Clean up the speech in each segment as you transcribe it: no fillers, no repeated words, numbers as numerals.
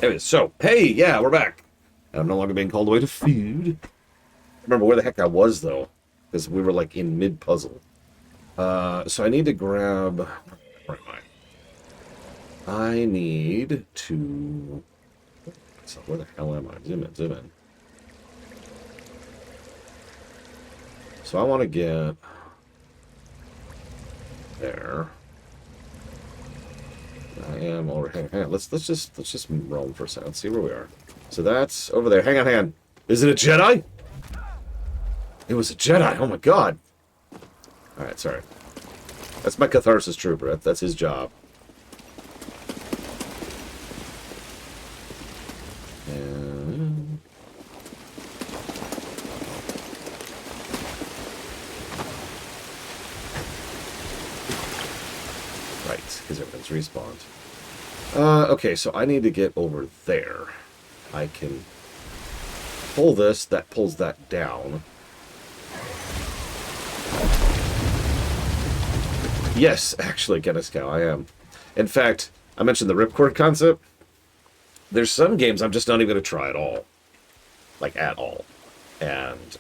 Anyways, so, hey, yeah, we're back. I'm no longer being called away to food. I remember where the heck I was, though, because we were, like, in mid-puzzle. So I need to grab... Where am I? I need to... So where the hell am I? Zoom in, zoom in. So I want to get... There. I am over... Hang on. Let's just roam for a second. Let's see where we are. So that's over there. Hang on, hang on. Is it a Jedi? It was a Jedi. Oh my god. Alright, sorry. That's my catharsis trooper. That's his job. And... Right, because everything's respawned. Okay, so I need to get over there. I can pull this, that pulls that down. Yes, actually, Geniscow, I am. In fact, I mentioned the ripcord concept. There's some games I'm just not even going to try at all. Like, at all. And,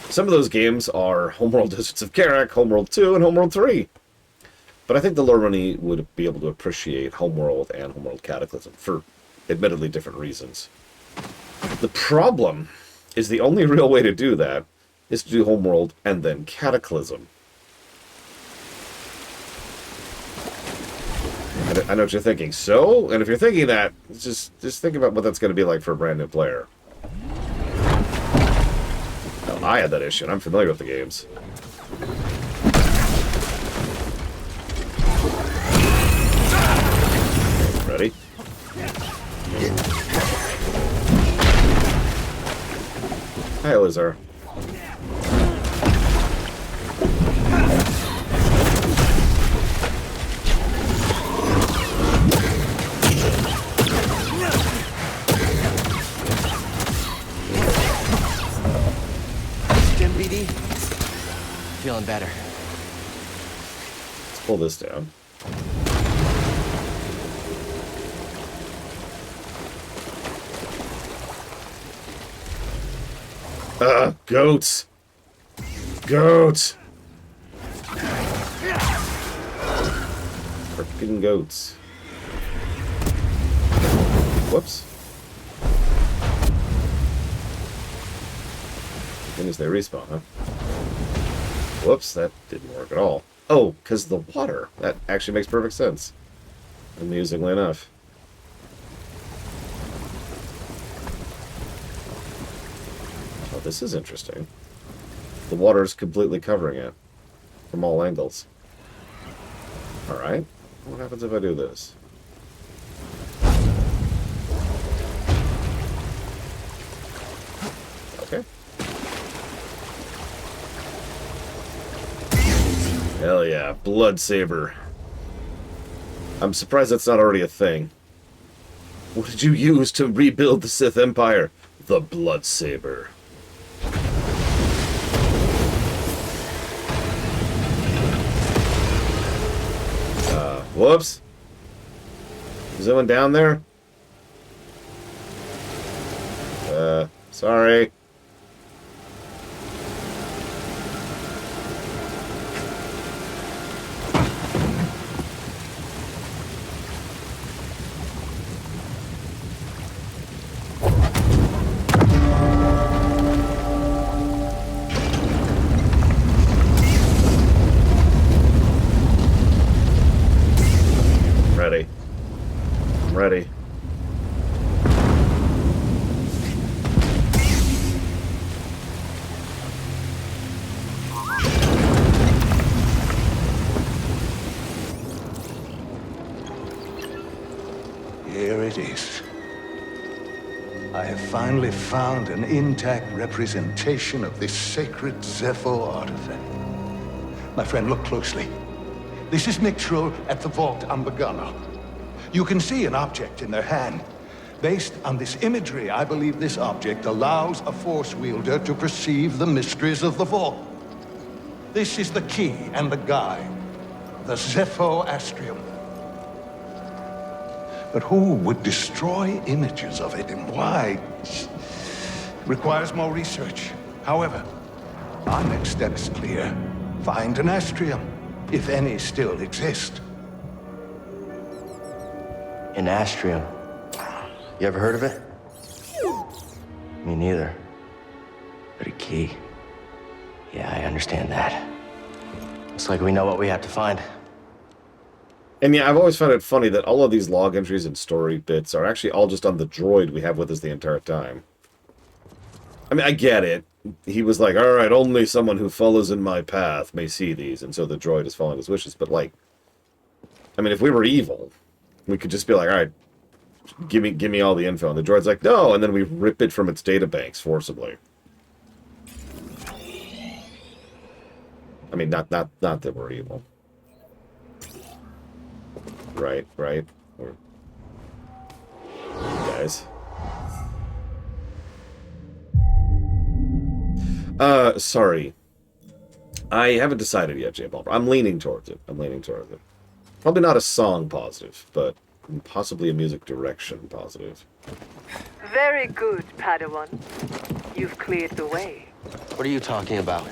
some of those games are Homeworld Deserts of Karak, Homeworld 2, and Homeworld 3. But I think the lore runny would be able to appreciate Homeworld and Homeworld Cataclysm for admittedly different reasons. The problem is the only real way to do that is to do Homeworld and then Cataclysm. I know what you're thinking. So, and if you're thinking that, just think about what that's going to be like for a brand new player. Now, I had that issue, and I'm familiar with the games. Ready? Hi, Lizard. Feeling better. Let's pull this down. Goats! Goats! Freaking goats. Whoops. Goodness, they respawn, huh? Whoops, that didn't work at all. Oh, because the water. That actually makes perfect sense. Amusingly enough. Oh, this is interesting. The water is completely covering it. From all angles. Alright. What happens if I do this? Okay. Hell yeah, Blood Saber. I'm surprised that's not already a thing. What did you use to rebuild the Sith Empire? The Blood Saber. Whoops. Is anyone down there? Sorry. Ready. I'm ready. Here it is. I have finally found an intact representation of this sacred Zepho artifact. My friend, look closely. This is Mictro at the Vault Ambagana. You can see an object in their hand. Based on this imagery, I believe this object allows a Force wielder to perceive the mysteries of the Vault. This is the key and the guide, the Zepho Astrium. But who would destroy images of it and why? Requires more research. However, our next step is clear. Find an astrium, if any still exist. An astrium. You ever heard of it? Me neither. But a key. Yeah, I understand that. Looks like we know what we have to find. And yeah, I've always found it funny that all of these log entries and story bits are actually all just on the droid we have with us the entire time. I mean, I get it. He was like, alright, only someone who follows in my path may see these, and so the droid is following his wishes. But, like, I mean, if we were evil, we could just be like, alright, give me all the info. And the droid's like, no, and then we rip it from its databanks forcibly. I mean, not that we're evil. Right? Or guys. Sorry. I haven't decided yet, J. Balmer. I'm leaning towards it. Probably not a song positive, but possibly a music direction positive. Very good, Padawan. You've cleared the way. What are you talking about?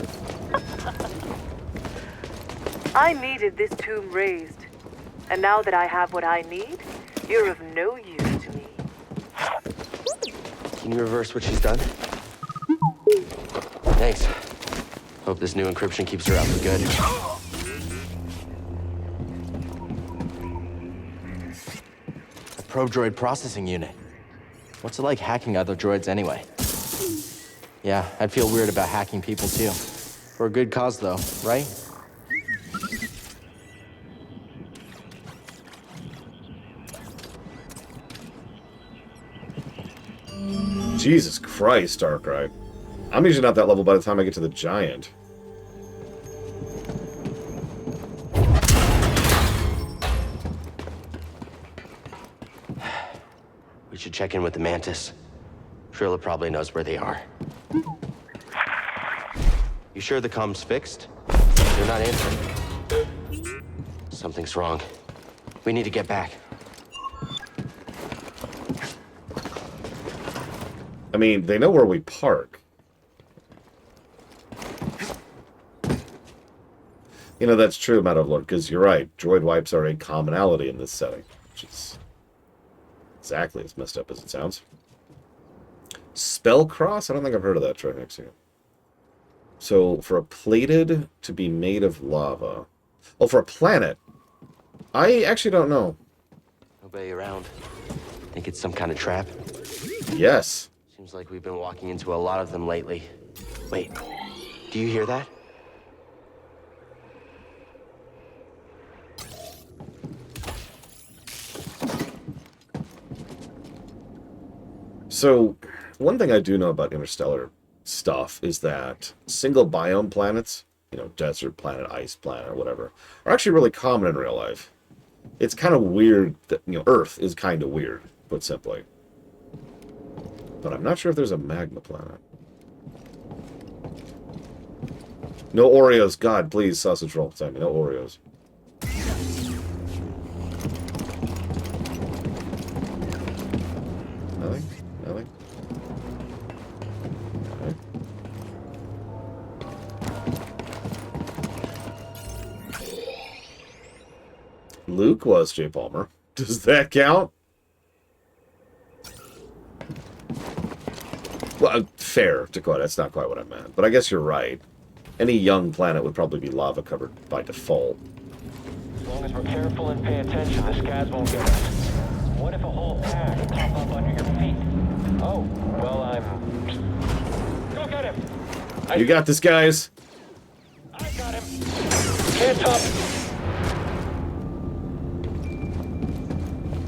I needed this tomb raised. And now that I have what I need, you're of no use to me. Can you reverse what she's done? Thanks. Hope this new encryption keeps her out for good. A probe droid processing unit. What's it like hacking other droids anyway? Yeah, I'd feel weird about hacking people too. For a good cause though, right? Jesus Christ, Darkrai. I'm usually not that level by the time I get to the giant. We should check in with the Mantis. Trilla probably knows where they are. You sure the comm's fixed? They're not answering. Something's wrong. We need to get back. I mean, they know where we park. You know, that's true, Madam Lord, because you're right. Droid wipes are a commonality in this setting, which is exactly as messed up as it sounds. Spellcross? I don't think I've heard of that trick, actually. So, for a plated to be made of lava. Oh, for a planet. I actually don't know. Nobody around. Think it's some kind of trap? Yes. Seems like we've been walking into a lot of them lately. Wait, do you hear that? So, one thing I do know about interstellar stuff is that single biome planets, you know, desert planet, ice planet, or whatever, are actually really common in real life. It's kind of weird that, you know, Earth is kind of weird, put simply. But I'm not sure if there's a magma planet. No Oreos. God, please, sausage roll. Tell me, no Oreos. Nothing? Nothing? Okay. Luke was J. Palmer. Does that count? Well, fair, Dakota. That's not quite what I meant. But I guess you're right. Any young planet would probably be lava covered by default. As long as we're careful and pay attention, the skies won't get us. What if a whole pack would pop up under your feet? Oh, well, Go get him! You got this, guys. I got him! Can't top...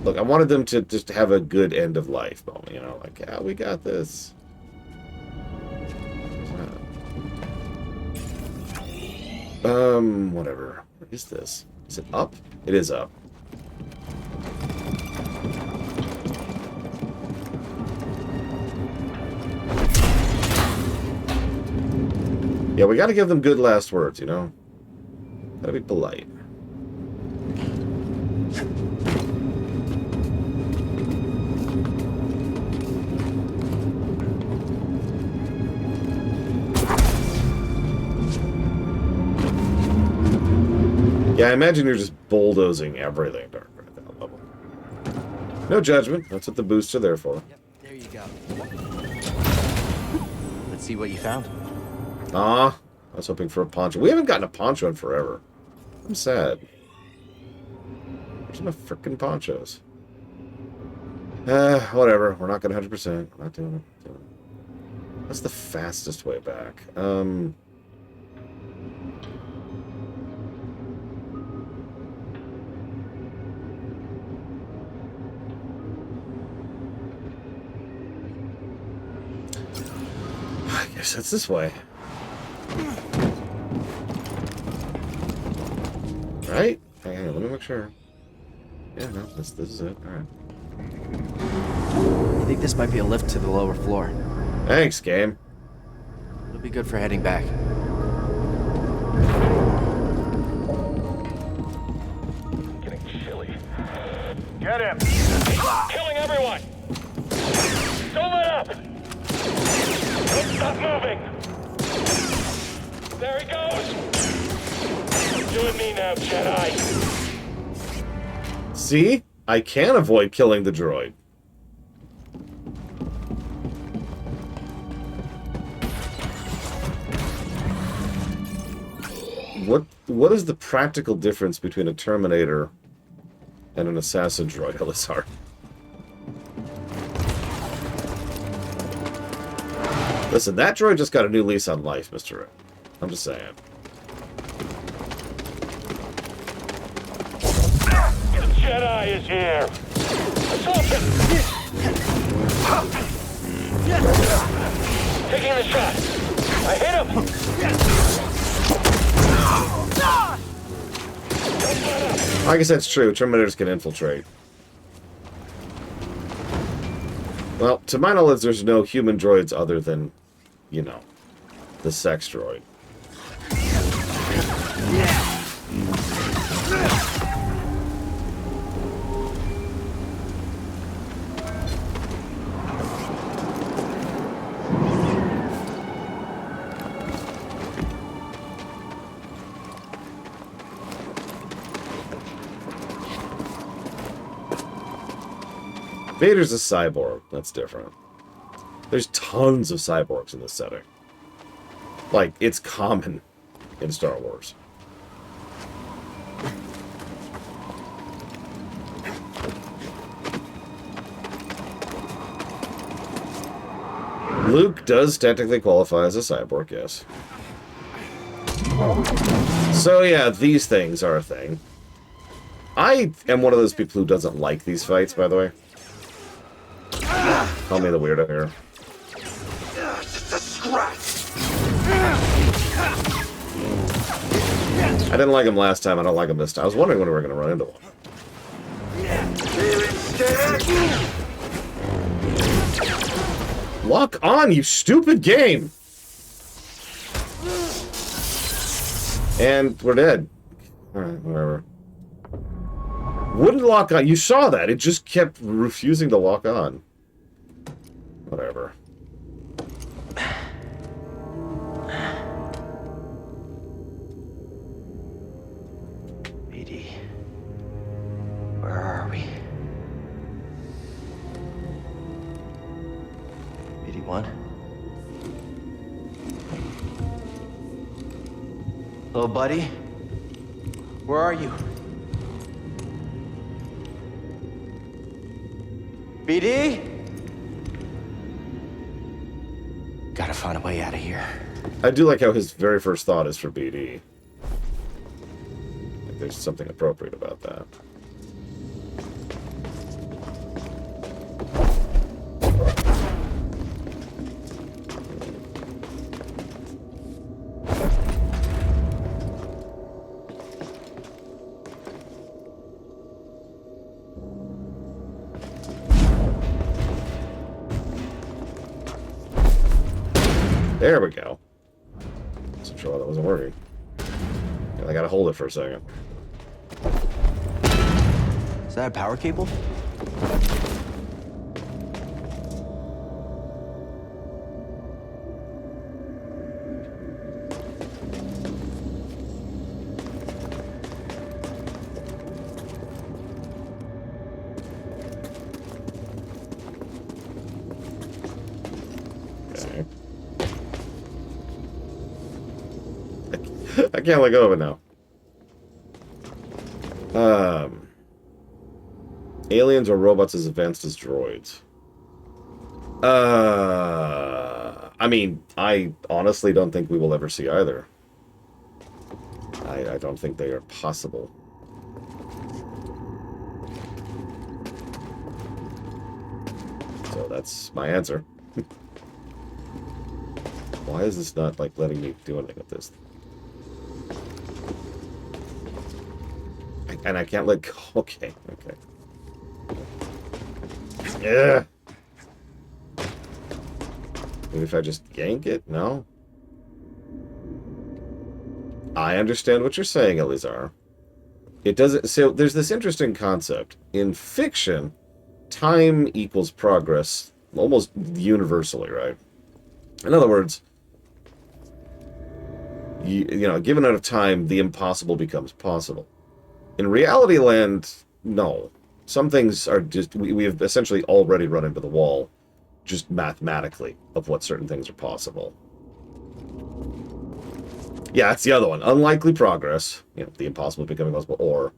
Look, I wanted them to just have a good end of life moment, you know? Like, yeah, we got this. Whatever. What is this? Is it up? It is up. Yeah, we gotta give them good last words, you know? Gotta be polite. Yeah, I imagine you're just bulldozing everything dark at that level. No judgment. That's what the boosts are there for. Yep, there you go. Let's see what you found. Ah, I was hoping for a poncho. We haven't gotten a poncho in forever. I'm sad. There's no frickin' ponchos. Whatever. We're not gonna 100%. We're not doing it. What's the fastest way back? I guess that's this way. Right? Hang on, let me make sure. Yeah, no, this is it. Alright. I think this might be a lift to the lower floor. Thanks, game. It'll be good for heading back. Getting chilly. Get him! Killing everyone! Don't let up! Don't stop moving! There he goes! You and me now, Jedi. See? I can avoid killing the droid. What is the practical difference between a Terminator and an assassin droid, Elizar? Listen, that droid just got a new lease on life, Mr. Red. I'm just saying. The Jedi is here! Assault him! Taking the shot! I hit him! I guess that's true. Terminators can infiltrate. Well, to my knowledge, there's no human droids other than, you know, the sex droid. Vader's a cyborg. That's different. There's tons of cyborgs in this setting. Like, it's common in Star Wars. Luke does technically qualify as a cyborg, yes. So yeah, these things are a thing. I am one of those people who doesn't like these fights, by the way. Call me the weirdo here. I didn't like him last time. I don't like him this time. I was wondering when we were going to run into one. Lock on, you stupid game! And we're dead. Alright, whatever. Wouldn't lock on. You saw that. It just kept refusing to lock on. Whatever. BD. Where are we? BD1? Hello, buddy? Where are you? BD? Gotta find a way out of here. I do like how his very first thought is for BD. Like there's something appropriate about that. There we go. Wasn't sure why that wasn't working. I gotta hold it for a second. Is that a power cable? I can't let go of it now. Aliens or robots as advanced as droids? I mean, I honestly don't think we will ever see either. I don't think they are possible. So that's my answer. Why is this not, like, letting me do anything with this? And I can't let go. Okay, okay. Yeah. Maybe if I just yank it? No? I understand what you're saying, Elizar. It doesn't... So, there's this interesting concept. In fiction, time equals progress almost universally, right? In other words, you know, given out of time, the impossible becomes possible. In reality land, no. Some things are just... We have essentially already run into the wall, just mathematically, of what certain things are possible. Yeah, that's the other one. Unlikely progress, you know, the impossible becoming possible, or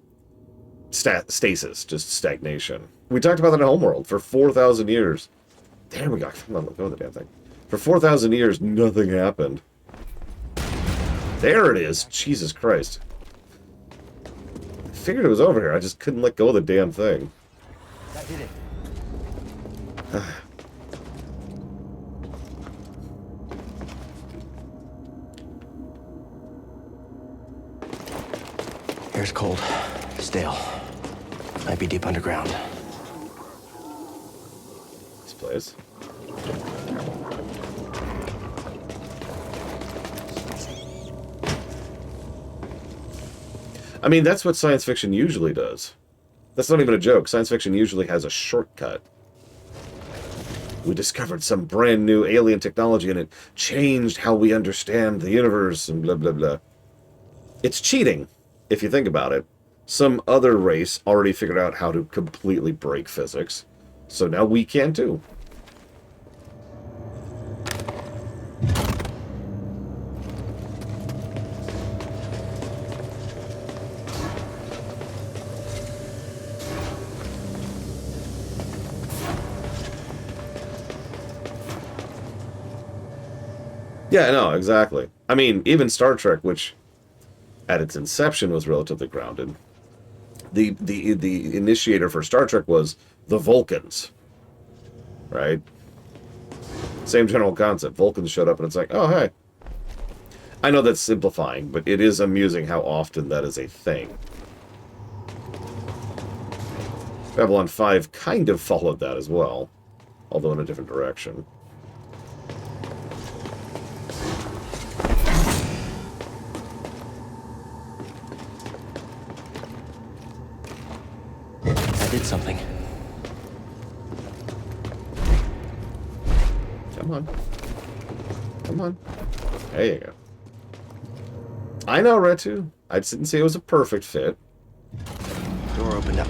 stasis, just stagnation. We talked about that in Homeworld for 4,000 years. There we go. Come on, let go of the damn thing. For 4,000 years, nothing happened. There it is. Jesus Christ. I figured it was over here. I just couldn't let go of the damn thing. I did it. Air's cold, stale. Might be deep underground. This place. I mean, that's what science fiction usually does. That's not even a joke. Science fiction usually has a shortcut. We discovered some brand new alien technology and it changed how we understand the universe and blah, blah, blah. It's cheating, if you think about it. Some other race already figured out how to completely break physics. So now we can too. Yeah, no, exactly. I mean, even Star Trek, which at its inception was relatively grounded, the initiator for Star Trek was the Vulcans, right? Same general concept. Vulcans showed up and it's like, oh, hey. I know that's simplifying, but it is amusing how often that is a thing. Babylon 5 kind of followed that as well, although in a different direction. I did something. Come on. Come on. There you go. I know, Retu. I just didn't say it was a perfect fit. Door opened up.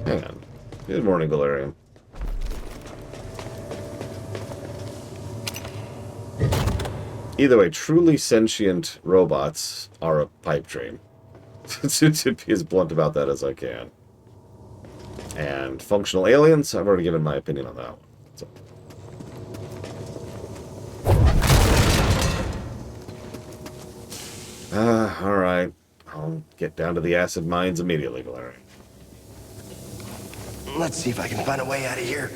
Hang on. Good morning, Valerian. Either way, truly sentient robots are a pipe dream. To be as blunt about that as I can. And functional aliens, I've already given my opinion on that one. So. Alright. I'll get down to the acid mines immediately, Valerian. Let's see if I can find a way out of here.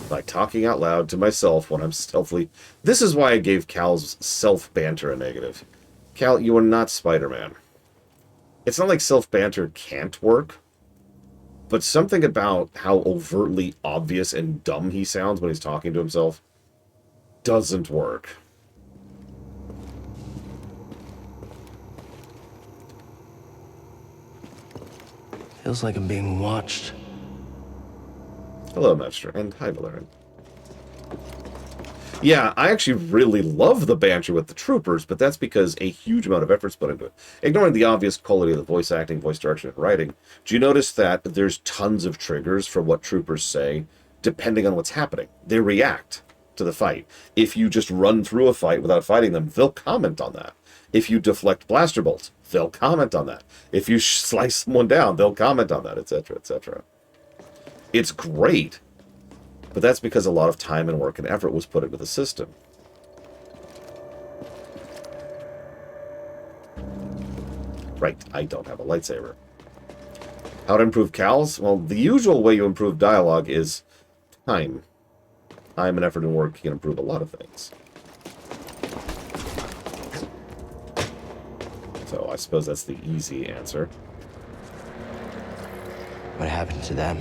By talking out loud to myself when I'm stealthily... This is why I gave Cal's self-banter a negative. Cal, you are not Spider-Man. It's not like self-banter can't work, but something about how overtly obvious and dumb he sounds when he's talking to himself doesn't work. Feels like I'm being watched. Hello, Master, and hi, Valerian. Yeah, I actually really love the banter with the troopers, but that's because a huge amount of effort's put into it. Ignoring the obvious quality of the voice acting, voice direction, and writing, do you notice that there's tons of triggers for what troopers say, depending on what's happening? They react to the fight. If you just run through a fight without fighting them, they'll comment on that. If you deflect blaster bolts, they'll comment on that. If you slice someone down, they'll comment on that, etc., etc. It's great. But that's because a lot of time and work and effort was put into the system. Right, I don't have a lightsaber. How to improve cows? Well, the usual way you improve dialogue is time. Time and effort and work can improve a lot of things. So I suppose that's the easy answer. What happened to them?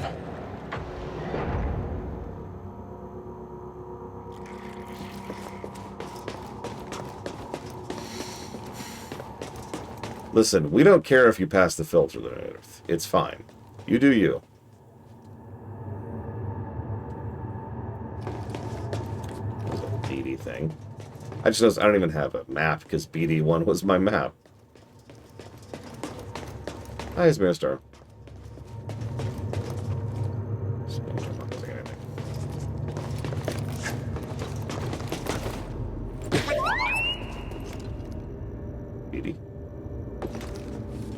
Listen, we don't care if you pass the filter, Earth. It's fine. You do you. There's a BD thing. I just noticed I don't even have a map because BD1 was my map. Hi, it's Star. BD.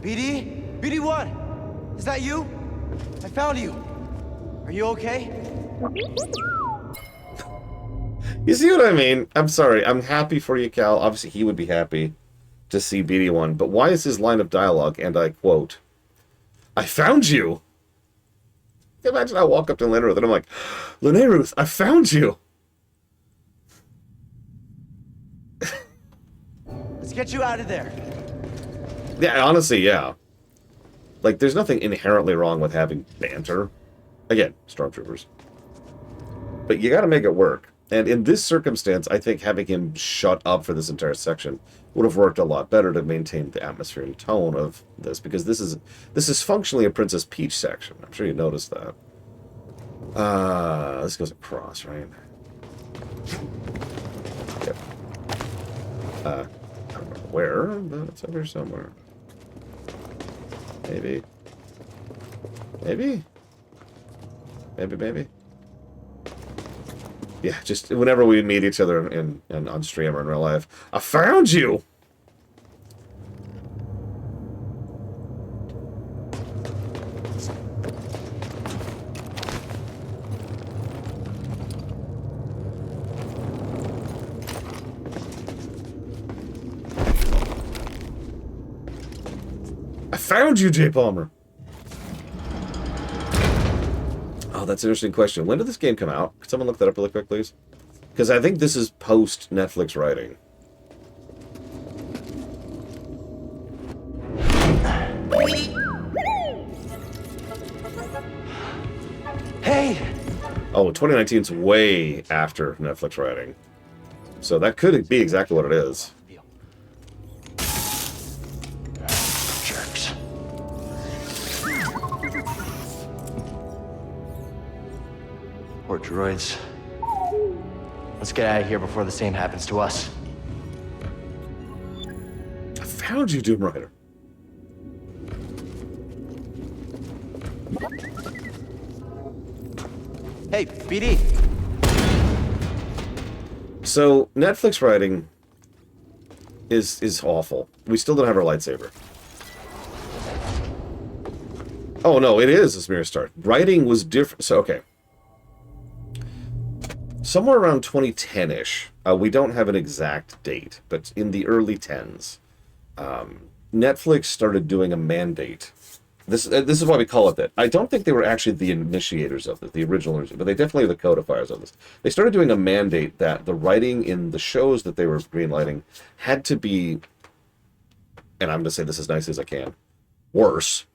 BD? BD1! Is that you? I found you. Are you okay? You see what I mean? I'm sorry. I'm happy for you, Cal. Obviously, he would be happy to see BD1. But why is his line of dialogue, and I quote, I found you? Imagine I walk up to Lena Ruth and I'm like, Lena Ruth, I found you! Let's get you out of there. Yeah, honestly, yeah. Like, there's nothing inherently wrong with having banter. Again, stormtroopers. But you gotta make it work. And in this circumstance, I think having him shut up for this entire section would have worked a lot better to maintain the atmosphere and tone of this, because this is functionally a Princess Peach section. I'm sure you noticed that. This goes across, right? Yep. I don't remember where, but it's over somewhere. Maybe. Maybe? Maybe. Yeah, just whenever we meet each other in on stream or in real life. I found you! I found you, Jay Palmer! Oh, that's an interesting question. When did this game come out? Could someone look that up really quick, please? Because I think this is post-Netflix writing. Hey! Oh, 2019 is way after Netflix writing. So that could be exactly what it is. Jerks. Poor droids. Let's get out of here before the same happens to us. I found you, Doom Rider. Hey, BD! So, Netflix writing is awful. We still don't have our lightsaber. Oh, no, it is a smear start. Writing was different. So, okay. Somewhere around 2010-ish, we don't have an exact date, but in the early 10s, Netflix started doing a mandate. This is why we call it that. I don't think they were actually the initiators of it, the originals, but they definitely are the codifiers of this. They started doing a mandate that the writing in the shows that they were greenlighting had to be, and I'm going to say this as nicely as I can, worse,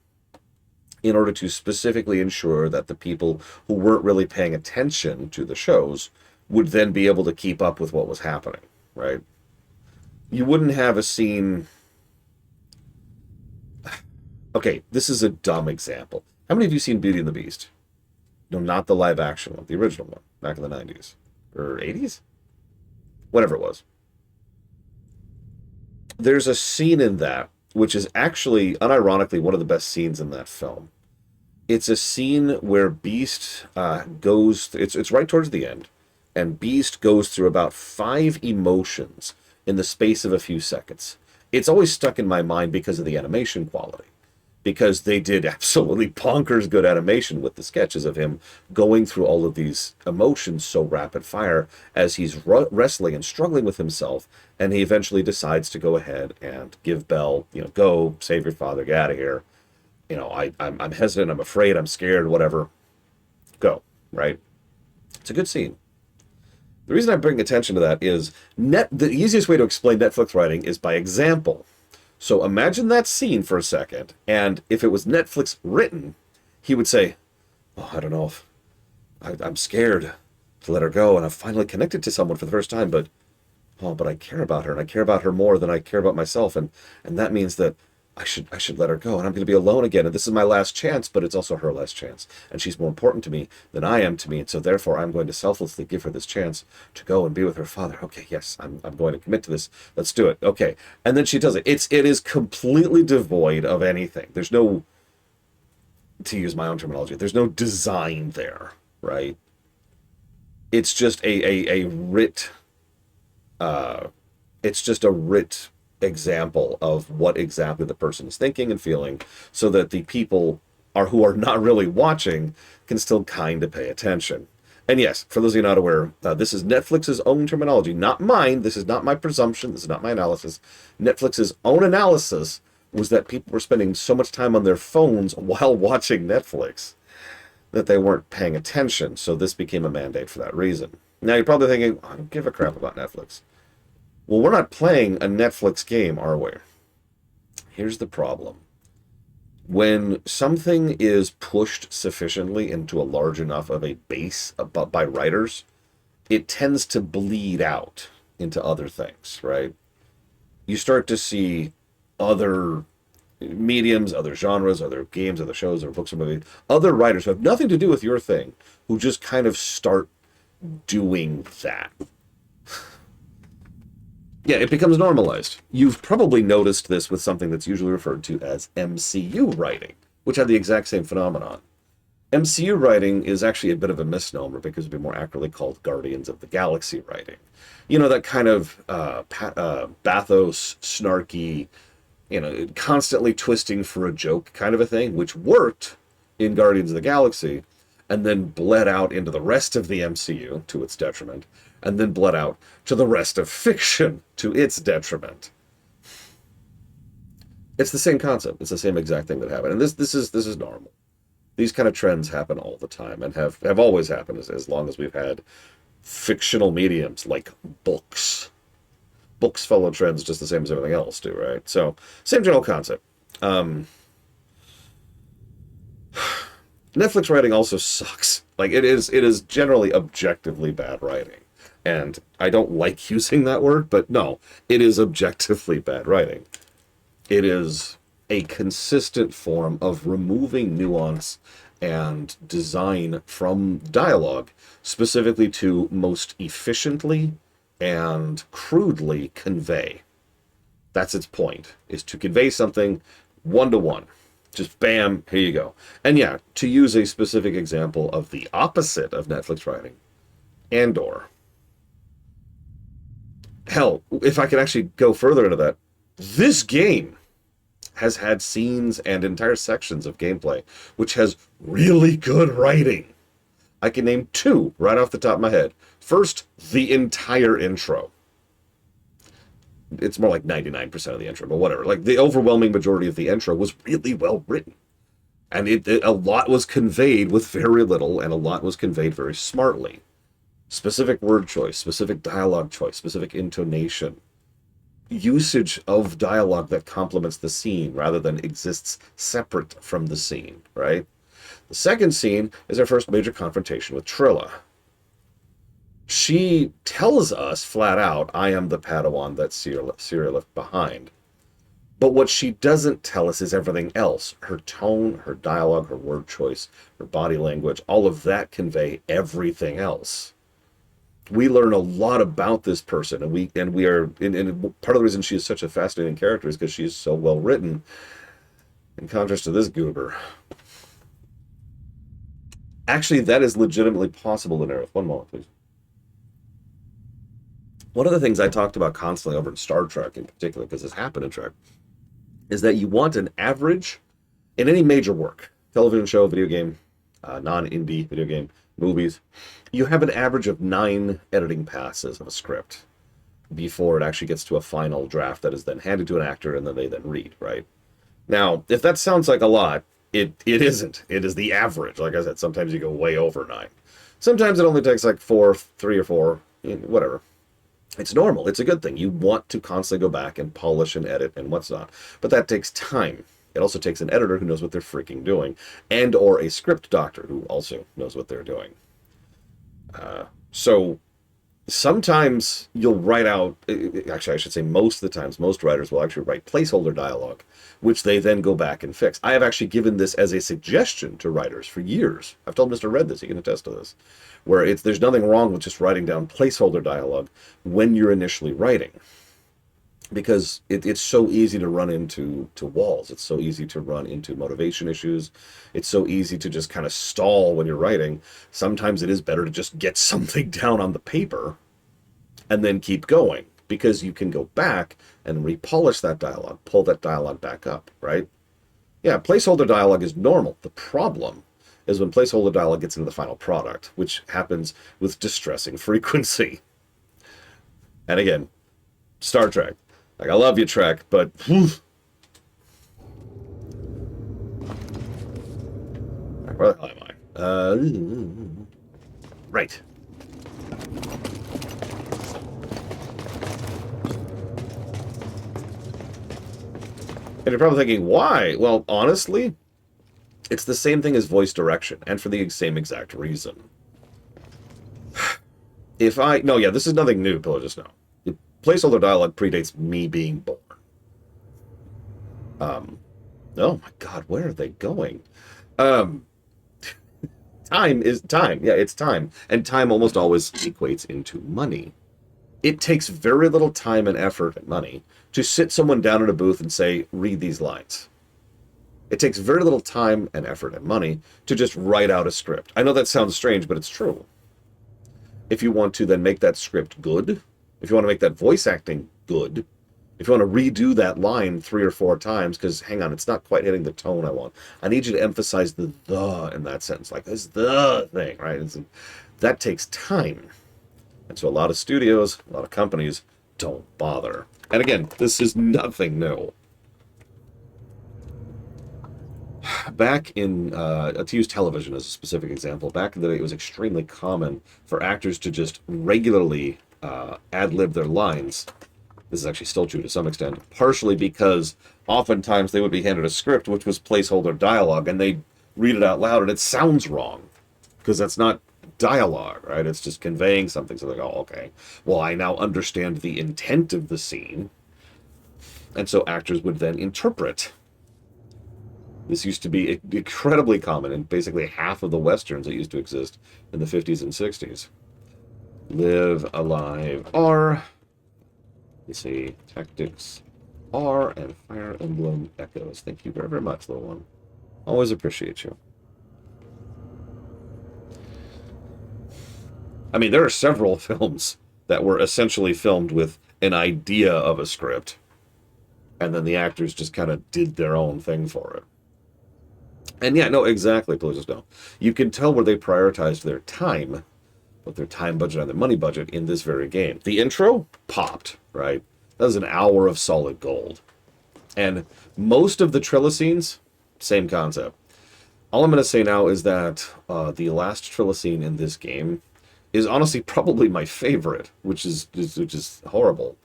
in order to specifically ensure that the people who weren't really paying attention to the shows would then be able to keep up with what was happening, right? You wouldn't have a scene... Okay, this is a dumb example. How many of you seen Beauty and the Beast? No, not the live action one, the original one, back in the 90s. Or 80s? whatever it was. There's a scene in that which is actually, unironically, one of the best scenes in that film. It's a scene where Beast goes. It's right towards the end, and Beast goes through about 5 emotions in the space of a few seconds. It's always stuck in my mind because of the animation quality, because they did absolutely bonkers good animation with the sketches of him going through all of these emotions so rapid fire as he's wrestling and struggling with himself, and he eventually decides to go ahead and give Belle, go save your father, get out of here. I'm hesitant, I'm afraid, I'm scared, whatever. Go, right? It's a good scene. The reason I bring attention to that is the easiest way to explain Netflix writing is by example. So imagine that scene for a second, and if it was Netflix written, he would say, oh, I don't know if I'm scared to let her go, and I've finally connected to someone for the first time, but I care about her, and I care about her more than I care about myself, and that means that I should let her go, and I'm going to be alone again, and this is my last chance, but it's also her last chance, and she's more important to me than I am to me, and so therefore I'm going to selflessly give her this chance to go and be with her father. Okay, yes, I'm going to commit to this. Let's do it. Okay, and then she does it. It is completely devoid of anything. There's no, to use my own terminology, there's no design there, right? It's just a writ. It's just a writ example of what exactly the person is thinking and feeling, so that the people who are not really watching can still kind of pay attention. And yes, for those of you not aware, this is Netflix's own terminology, not mine. This is not my presumption. This is not my analysis. Netflix's own analysis was that people were spending so much time on their phones while watching Netflix that they weren't paying attention. So this became a mandate for that reason. Now you're probably thinking, I don't give a crap about Netflix. Well, we're not playing a Netflix game, are we? Here's the problem. When something is pushed sufficiently into a large enough of a base by writers, it tends to bleed out into other things, right? You start to see other mediums, other genres, other games, other shows, or books or movies, other writers who have nothing to do with your thing, who just kind of start doing that. Yeah, it becomes normalized. You've probably noticed this with something that's usually referred to as MCU writing, which had the exact same phenomenon. MCU writing is actually a bit of a misnomer because it'd be more accurately called Guardians of the Galaxy writing. That kind of bathos, snarky, constantly twisting for a joke kind of a thing, which worked in Guardians of the Galaxy, and then bled out into the rest of the MCU to its detriment, and then bled out to the rest of fiction to its detriment. It's the same concept. It's the same exact thing that happened. And this is normal. These kind of trends happen all the time and have always happened as long as we've had fictional mediums like books. Books follow trends just the same as everything else do, right? So, same general concept. Netflix writing also sucks. Like, it is generally objectively bad writing. And I don't like using that word, but no, it is objectively bad writing. It is a consistent form of removing nuance and design from dialogue, specifically to most efficiently and crudely convey. That's its point, is to convey something one-to-one. Just bam, here you go. And yeah, to use a specific example of the opposite of Netflix writing, Andor. Hell, if I could actually go further into that, this game has had scenes and entire sections of gameplay which has really good writing. I can name 2 right off the top of my head. First, the entire intro. It's more like 99% of the intro, but whatever. Like, the overwhelming majority of the intro was really well written. And a lot was conveyed with very little, and a lot was conveyed very smartly. Specific word choice, specific dialogue choice, specific intonation. Usage of dialogue that complements the scene rather than exists separate from the scene, right? The second scene is our first major confrontation with Trilla. She tells us flat out, I am the Padawan that Ciri left behind. But what she doesn't tell us is everything else. Her tone, her dialogue, her word choice, her body language, all of that convey everything else. we learn a lot about this person, and we are, and part of the reason she is such a fascinating character is because she is so well written, in contrast to this goober. Actually, that is legitimately possible in Earth. One moment, please. One of the things I talked about constantly over in Star Trek in particular, because this happened in Trek, is that you want an average in any major work, television show, video game, non-indie video game, movies, you have an average of 9 editing passes of a script before it actually gets to a final draft that is then handed to an actor and then they then read, right? Now, if that sounds like a lot, it isn't. It is the average. Like I said, sometimes you go way over 9. Sometimes it only takes like 3 or 4, whatever. It's normal. It's a good thing. You want to constantly go back and polish and edit and what's not. But that takes time. It also takes an editor who knows what they're freaking doing, and or a script doctor who also knows what they're doing. So sometimes you'll write out, actually I should say most of the times, most writers will actually write placeholder dialogue, which they then go back and fix. I have actually given this as a suggestion to writers for years. I've told Mr. Red this, he can attest to this, where there's nothing wrong with just writing down placeholder dialogue when you're initially writing. Because it's so easy to run into walls. It's so easy to run into motivation issues. It's so easy to just kind of stall when you're writing. Sometimes it is better to just get something down on the paper and then keep going, because you can go back and repolish that dialogue, pull that dialogue back up, right? Yeah, placeholder dialogue is normal. The problem is when placeholder dialogue gets into the final product, which happens with distressing frequency. And again, Star Trek. Like, I love you, Trek, but... Whew. Where the hell am I? Right. And you're probably thinking, why? Well, honestly, it's the same thing as voice direction, and for the same exact reason. No, yeah, this is nothing new, Pillow, just now. Placeholder dialogue predates me being born. Oh my god, where are they going? Time is time. Yeah, it's time. And time almost always equates into money. It takes very little time and effort and money to sit someone down in a booth and say, read these lines. It takes very little time and effort and money to just write out a script. I know that sounds strange, but it's true. If you want to then make that script good, if you want to make that voice acting good, if you want to redo that line 3 or 4 times, because, hang on, it's not quite hitting the tone I want. I need you to emphasize the in that sentence, like this the thing, right? That takes time. And so a lot of studios, a lot of companies don't bother. And again, this is nothing new. Back in, to use television as a specific example, back in the day, it was extremely common for actors to just regularly ad-lib their lines. This is actually still true to some extent, partially because oftentimes they would be handed a script which was placeholder dialogue, and they'd read it out loud, and it sounds wrong, because that's not dialogue, right? It's just conveying something. So they go, okay, well, I now understand the intent of the scene, and so actors would then interpret. This used to be incredibly common in basically half of the westerns that used to exist in the 50s and 60s. Live, Alive, R. Let's see, Tactics, R, and Fire Emblem Echoes. Thank you very, very much, little one. Always appreciate you. I mean, there are several films that were essentially filmed with an idea of a script, and then the actors just kind of did their own thing for it. And yeah, no, exactly, please no. You can tell where they prioritized their time, both their time budget and their money budget, in this very game. The intro popped, right? That was an hour of solid gold. And most of the Trilocines, same concept. All I'm going to say now is that the last Trilocine in this game is honestly probably my favorite, which is horrible.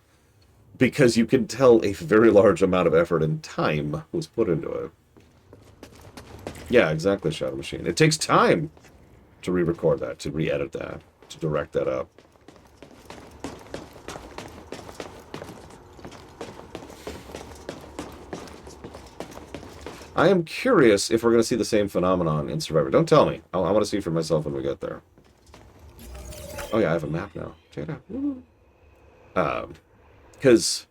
Because you can tell a very large amount of effort and time was put into it. Yeah, exactly, Shadow Machine. It takes time to re-record that, to re-edit that, to direct that up. I am curious if we're going to see the same phenomenon in Survivor. Don't tell me. I want to see for myself when we get there. Oh yeah, I have a map now. Check it out. Because...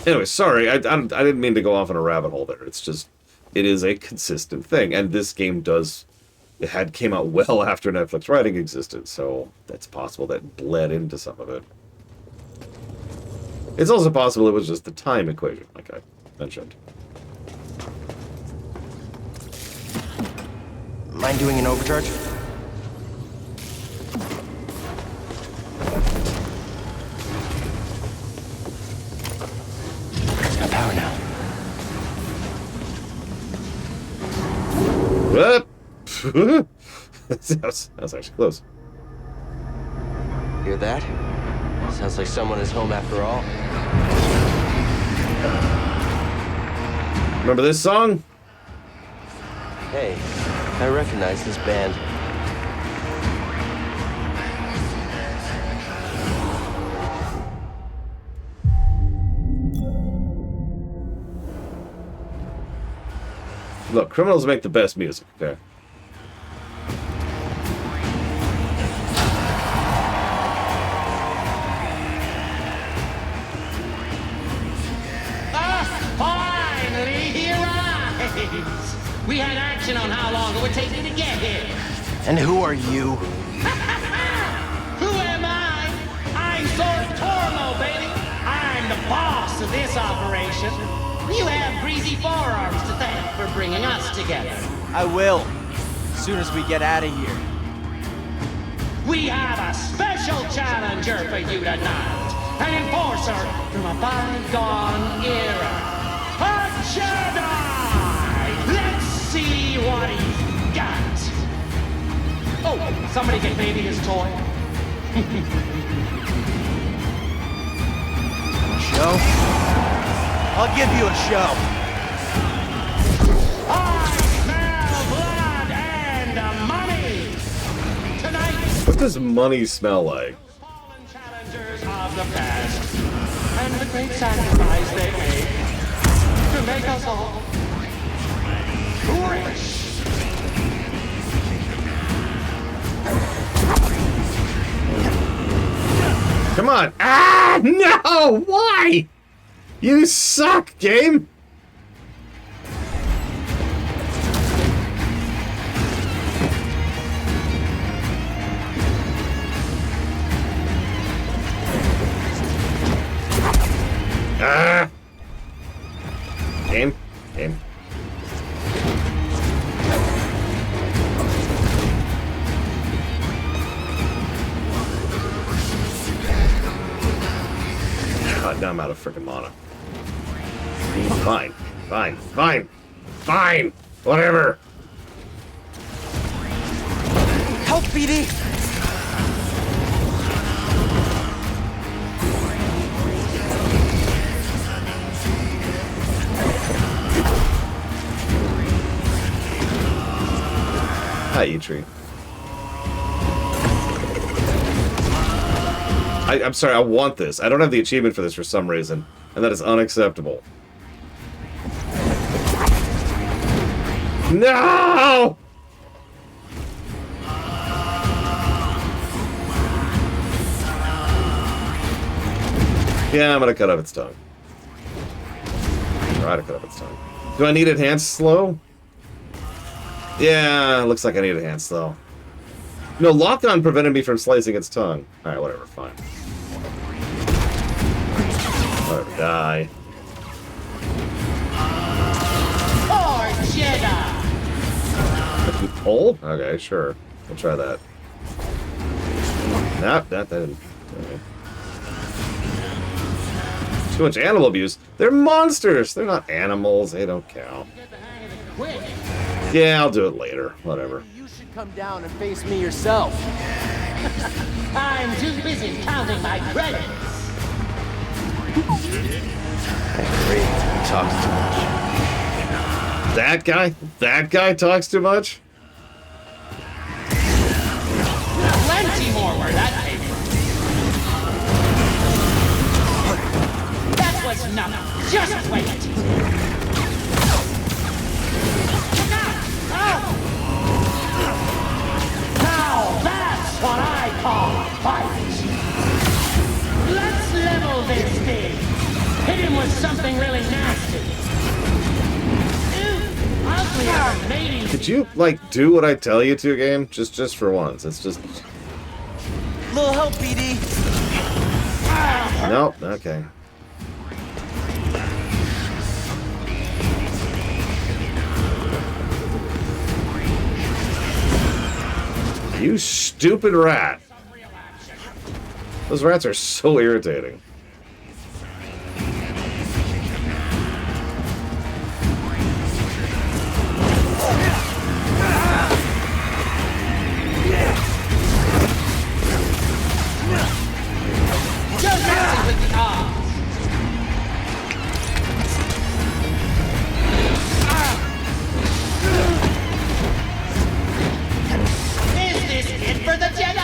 Anyway, sorry, I didn't mean to go off on a rabbit hole there. It's just, it is a consistent thing. And this game came out well after Netflix writing existed, so that's possible that bled into some of it. It's also possible it was just the time equation, like I mentioned. Mind doing an overcharge? It's got power now. What? that was actually close. Hear that? Sounds like someone is home after all. Remember this song? Hey, I recognize this band. Look, criminals make the best music, okay? Finally, he arrives! We had action on how long it would take you to get here. And who are you? Who am I? I'm Sword Tormo, baby. I'm the boss of this operation. You have greasy forearms to thank for bringing us together. I will. As soon as we get out of here. We have a special challenger for you tonight. An enforcer from a bygone era. A Jedi! Let's see what he's got. Oh, somebody get baby his toy. Show? I'll give you a show. I smell blood and money. Tonight, What does money smell like? fallen challengers of the past and the great sacrifice they made to make us all rich. Come on! Ah! No! Why? You suck, game! Ah! Game. God, now I'm out of freaking mana. Fine. Whatever. Help, BD! Hi, E-Tree. I'm sorry, I want this. I don't have the achievement for this for some reason, and that is unacceptable. No! Yeah, I'm gonna cut off its tongue. Try to cut off its tongue. Do I need enhanced slow? Yeah, looks like I need enhanced slow. No, lock-on prevented me from slicing its tongue. Alright, whatever, fine. Whatever, die. Or Jedi! If you pull? Okay, sure. We'll try that. Nope, that didn't. Okay. Too much animal abuse. They're monsters! They're not animals. They don't count. Get the hang of it quick. Yeah, I'll do it later. Whatever. You should come down and face me yourself. I'm too busy counting my credits. I agree. He talks too much. That guy? That guy talks too much? Plenty more where that came from. That was nothing. Just wait. something really nasty. Ooh, uglier than maybe. Could you, like, do what I tell you to, game? Just for once. It's just... Little help, BD. Nope, okay. You stupid rat. Those rats are so irritating. Just messing with the odds. Is this it for the Jedi?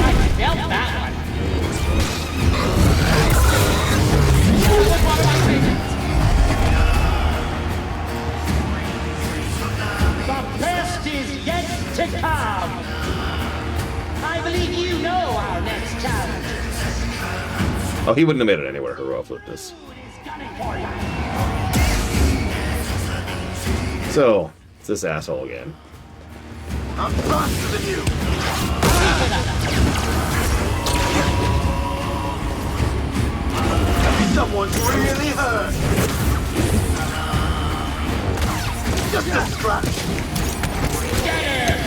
I felt that one. The best is yet to come. I believe you know our next challenge. Oh, he wouldn't have made it anywhere heroic with this. Is gunning for you. So, it's this asshole again. I'm faster than you. Someone's really hurt. Just a scratch. Get him!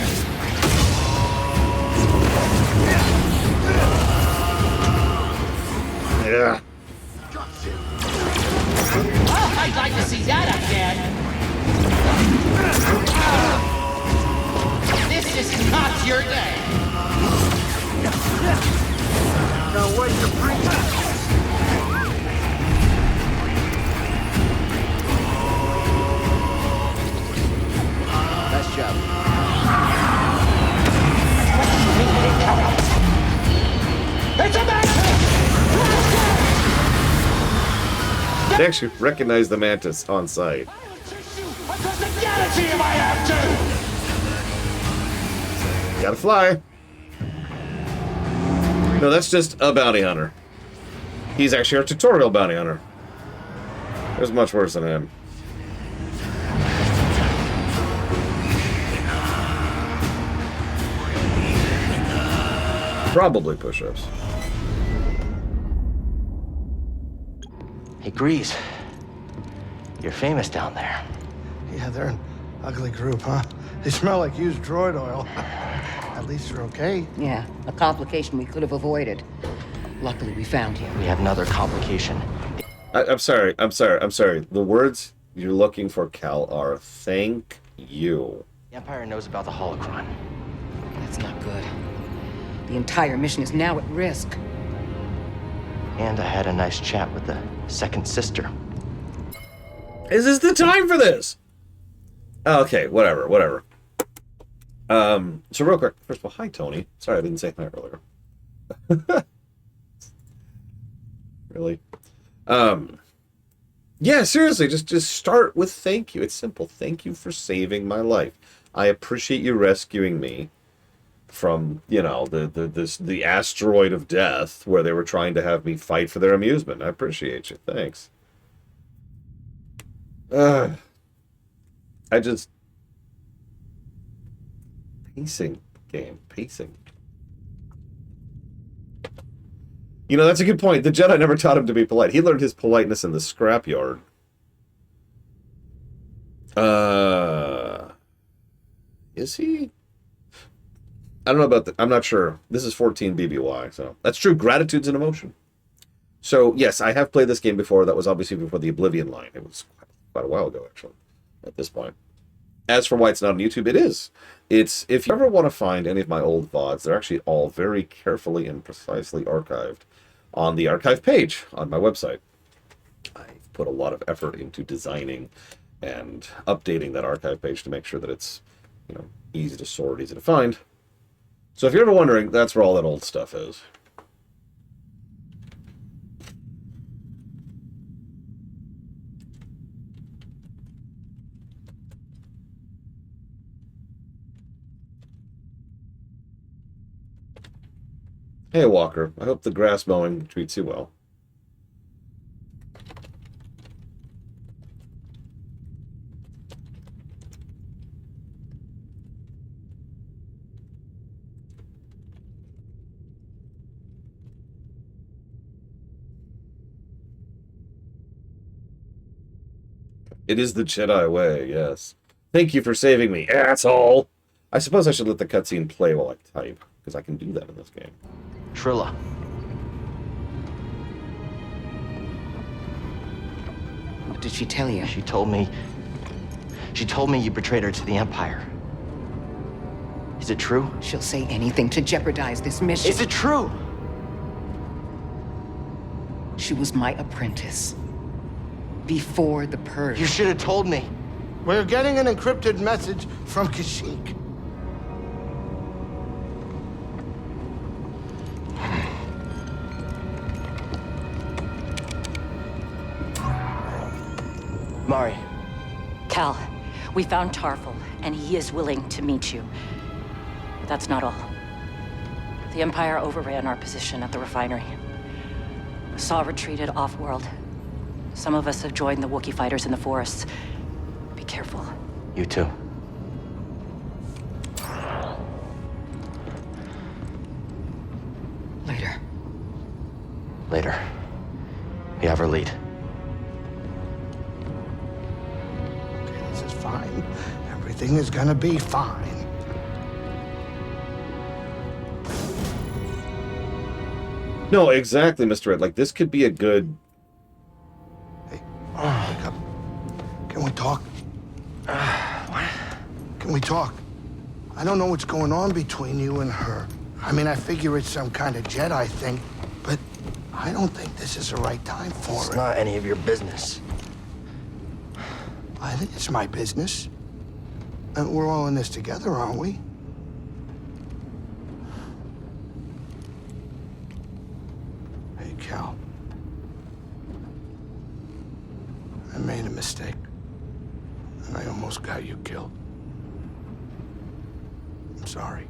Yeah. Oh, I'd like to see that again. This is not your day. No way to breathe. Nice job. It's a mantis! They actually recognize the mantis on sight. I'm going to get it to you if I have to! Gotta fly. No, that's just a bounty hunter. He's actually our tutorial bounty hunter. There's much worse than him. Probably push-ups. Hey, Grease. You're famous down there. Yeah, they're an ugly group, huh? They smell like used droid oil. At least they're okay. Yeah, a complication we could have avoided. Luckily, we found you. We have another complication. I'm sorry. The words you're looking for, Cal, are thank you. The Empire knows about the holocron. That's not good. The entire mission is now at risk. And I had a nice chat with the second sister. Is this the time for this? Okay, whatever. So real quick, first of all, hi Tony. Sorry I didn't say hi earlier. Really? Yeah, seriously, just start with thank you. It's simple. Thank you for saving my life. I appreciate you rescuing me from, you know, the asteroid of death where they were trying to have me fight for their amusement. I appreciate you. Thanks. I just... Pacing. You know, that's a good point. The Jedi never taught him to be polite. He learned his politeness in the scrapyard. Is he? I don't know about that. I'm not sure. This is 14 BBY, so that's true. Gratitude's an emotion. So yes, I have played this game before. That was obviously before the Oblivion line. It was quite a while ago, actually. At this point. As for why it's not on YouTube, it is. It's, if you ever want to find any of my old VODs, they're actually all very carefully and precisely archived on the archive page on my website. I've put a lot of effort into designing and updating that archive page to make sure that it's, you know, easy to sort, easy to find. So if you're ever wondering, that's where all that old stuff is. Hey, Walker. I hope the grass mowing treats you well. It is the Jedi way, yes. Thank you for saving me, asshole! I suppose I should let the cutscene play while I type, because I can do that in this game. Trilla. What did she tell you? She told me you betrayed her to the Empire. Is it true? She'll say anything to jeopardize this mission. Is it true? She was my apprentice. Before the Purge. You should have told me. We're getting an encrypted message from Kashyyyk. Mari. Cal, we found Tarful, and he is willing to meet you. But that's not all. The Empire overran our position at the refinery. Saw retreated off-world. Some of us have joined the Wookiee fighters in the forests. Be careful. You too. Later. Later. We have our lead. Okay, this is fine. Everything is gonna be fine. No, exactly, Mr. Red. Like, this could be a good... Hey, wake up. Can we talk? What? Can we talk? I don't know what's going on between you and her. I mean, I figure it's some kind of Jedi thing, but I don't think this is the right time for It's it. not any of your business. I think it's my business. And we're all in this together, aren't we? Hey, Cal. I made a mistake. And I almost got you killed. I'm sorry.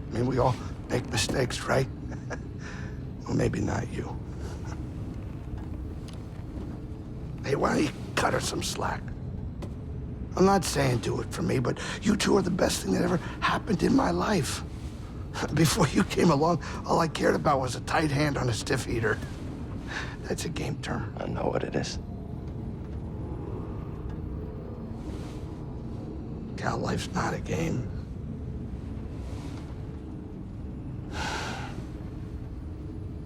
I mean, we all make mistakes, right? Well, maybe not you. Hey, why don't you cut her some slack? I'm not saying do it for me, but you two are the best thing that ever happened in my life. Before you came along, all I cared about was a tight hand on a stiff heater. That's a game term. I know what it is. Cal, life's not a game.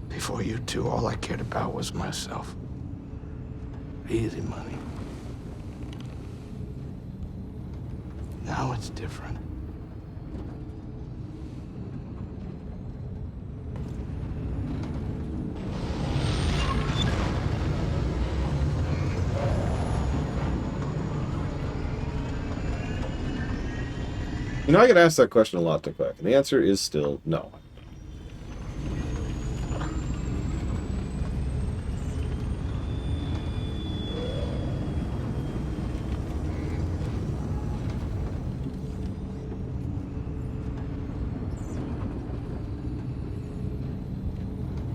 Before you two, all I cared about was myself. Easy money. Now it's different. You know, I get asked that question a lot to Quack, and the answer is still no.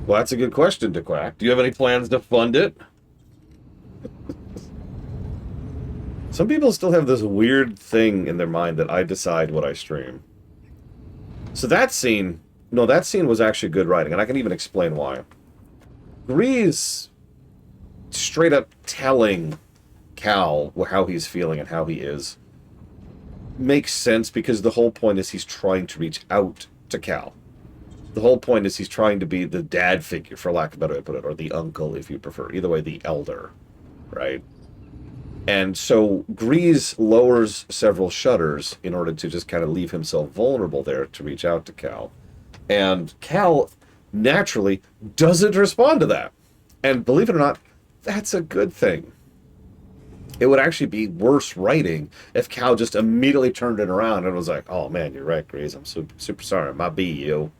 Well, that's a good question to Quack. Do you have any plans to fund it? Some people still have this weird thing in their mind that I decide what I stream. So that scene... No, that scene was actually good writing, and I can even explain why. Grease straight up telling Cal how he's feeling and how he is makes sense because the whole point is he's trying to reach out to Cal. The whole point is he's trying to be the dad figure, for lack of a better way to put it, or the uncle, if you prefer. Either way, the elder, right? And so Grease lowers several shutters in order to just kind of leave himself vulnerable there to reach out to Cal. And Cal naturally doesn't respond to that. And believe it or not, that's a good thing. It would actually be worse writing if Cal just immediately turned it around and was like, oh man, you're right, Grease. I'm super sorry. My B, you.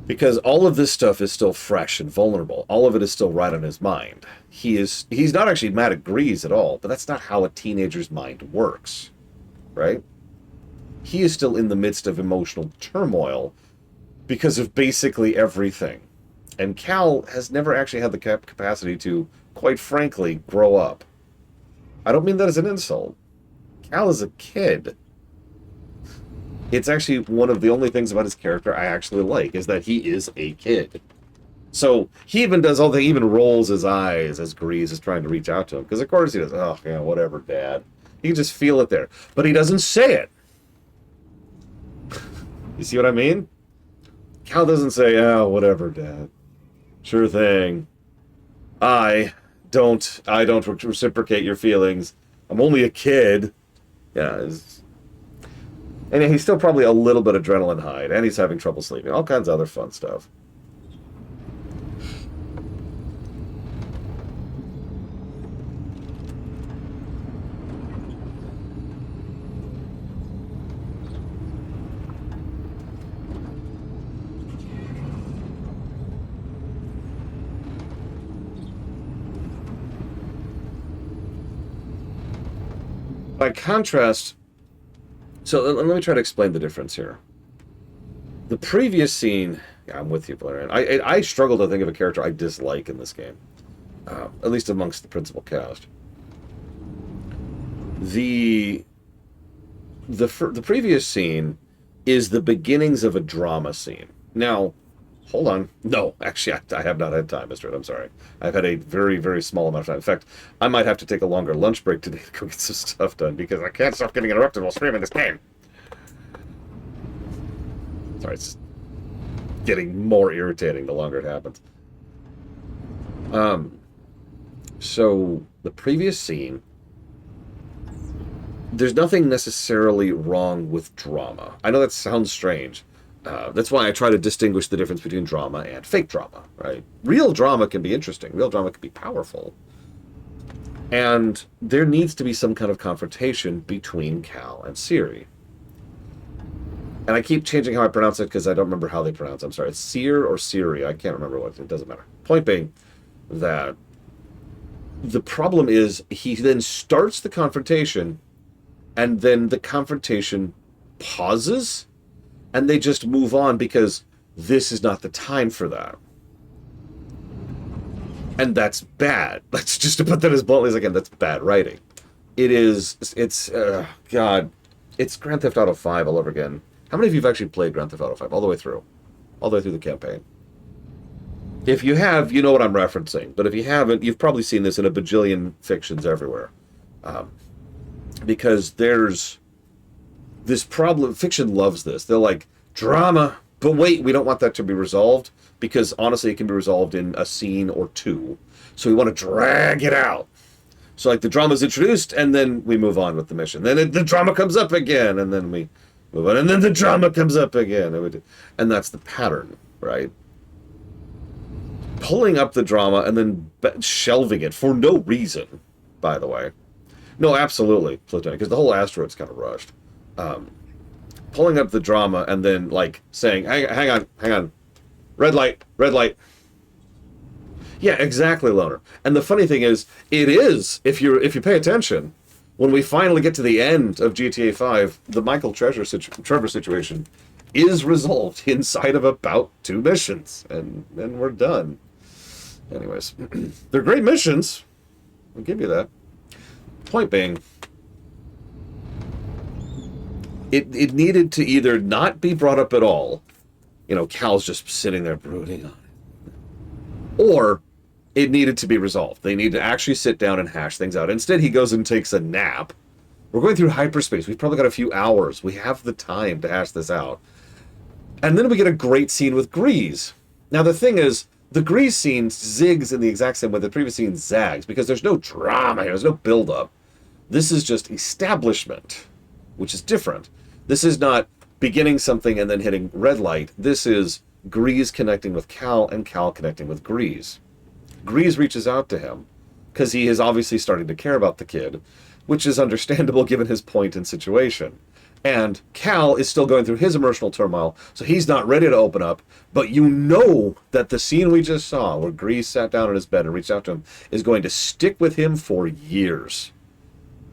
Because all of this stuff is still fresh and vulnerable. All of it is still right on his mind. He's not actually mad at Grease at all, but that's not how a teenager's mind works, right? he is still in the midst of emotional turmoil because of basically everything. And Cal has never actually had the capacity to, quite frankly, grow up. I don't mean that as an insult. Cal is a kid. It's actually one of the only things about his character I actually like, is that he is a kid. So he even does all the, he even rolls his eyes as Grease is trying to reach out to him. Because of course he does, oh, yeah, whatever, Dad. You can just feel it there. But he doesn't say it. You see what I mean? Cal doesn't say, oh, whatever, Dad. Sure thing. I don't reciprocate your feelings. I'm only a kid. Yeah, and he's still probably a little bit adrenaline high, and he's having trouble sleeping. All kinds of other fun stuff. By contrast, so let me try to explain the difference here. The previous scene, yeah, I'm with you, Blair. I struggle to think of a character I dislike in this game, at least amongst the principal cast. The previous scene is the beginnings of a drama scene. Now, hold on. No, actually, I have not had time, Mr. Ed. I'm sorry. I've had a very, very small amount of time. In fact, I might have to take a longer lunch break today to go get some stuff done because I can't stop getting interrupted while streaming this game. Sorry, it's getting more irritating the longer it happens. So, the previous scene, there's nothing necessarily wrong with drama. I know that sounds strange. That's why I try to distinguish the difference between drama and fake drama, right? Real drama can be interesting. Real drama can be powerful. And there needs to be some kind of confrontation between Cal and Siri. And I keep changing how I pronounce it because I don't remember how they pronounce it. I'm sorry. It's Seer or Siri. I can't remember what. It doesn't matter. Point being that the problem is he then starts the confrontation and then the confrontation pauses and they just move on because this is not the time for that. And that's bad. Let's just to put that as bluntly as I can. That's bad writing. It's God, it's Grand Theft Auto 5 all over again. How many of you have actually played Grand Theft Auto 5 all the way through? All the way through the campaign? If you have, you know what I'm referencing. But if you haven't, you've probably seen this in a bajillion fictions everywhere. Because there's this problem. Fiction loves this. They're like, drama. But wait, we don't want that to be resolved. Because honestly, it can be resolved in a scene or two. So we want to drag it out. So like the drama's introduced, and then we move on with the mission. Then the drama comes up again, and then we move on. And then the drama comes up again. And that's the pattern, right? Pulling up the drama and then shelving it for no reason, by the way. No, absolutely, Plutonic, because the whole asteroid's kind of rushed. Pulling up the drama and then, like, saying, hang on. Red light. Yeah, exactly, Loner. And the funny thing is, it is, if you pay attention, when we finally get to the end of GTA 5, the Michael Trevor situation is resolved inside of about 2 missions, and we're done. Anyways, they're great missions. I'll give you that. Point being, it needed to either not be brought up at all, you know, Cal's just sitting there brooding on it, or it needed to be resolved. They need to actually sit down and hash things out. Instead, he goes and takes a nap. We're going through hyperspace. We've probably got a few hours. We have the time to hash this out. And then we get a great scene with Grease. Now, the thing is, the Grease scene zigs in the exact same way the previous scene zags, because there's no drama here. There's no build-up. This is just establishment, which is different. This is not beginning something and then hitting red light. This is Grease connecting with Cal and Cal connecting with Grease. Grease reaches out to him because he is obviously starting to care about the kid, which is understandable given his point and situation. And Cal is still going through his emotional turmoil, so he's not ready to open up, but you know that the scene we just saw, where Grease sat down in his bed and reached out to him, is going to stick with him for years.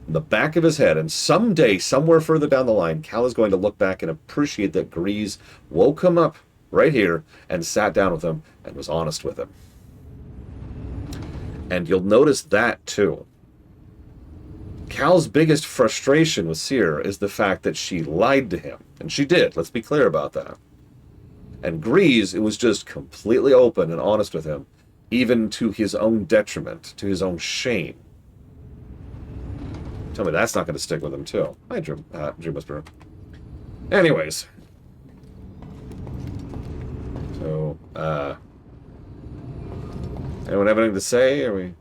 in the back of his head, and someday, somewhere further down the line, Cal is going to look back and appreciate that Grease woke him up right here and sat down with him and was honest with him. And you'll notice that, too. Cal's biggest frustration with Cere is the fact that she lied to him. And she did, let's be clear about that. And Grease, it was just completely open and honest with him, even to his own detriment, to his own shame. Tell me that's not going to stick with him, too. Hi, Dream Whisperer. Anyways. So, anyone have anything to say? Are we...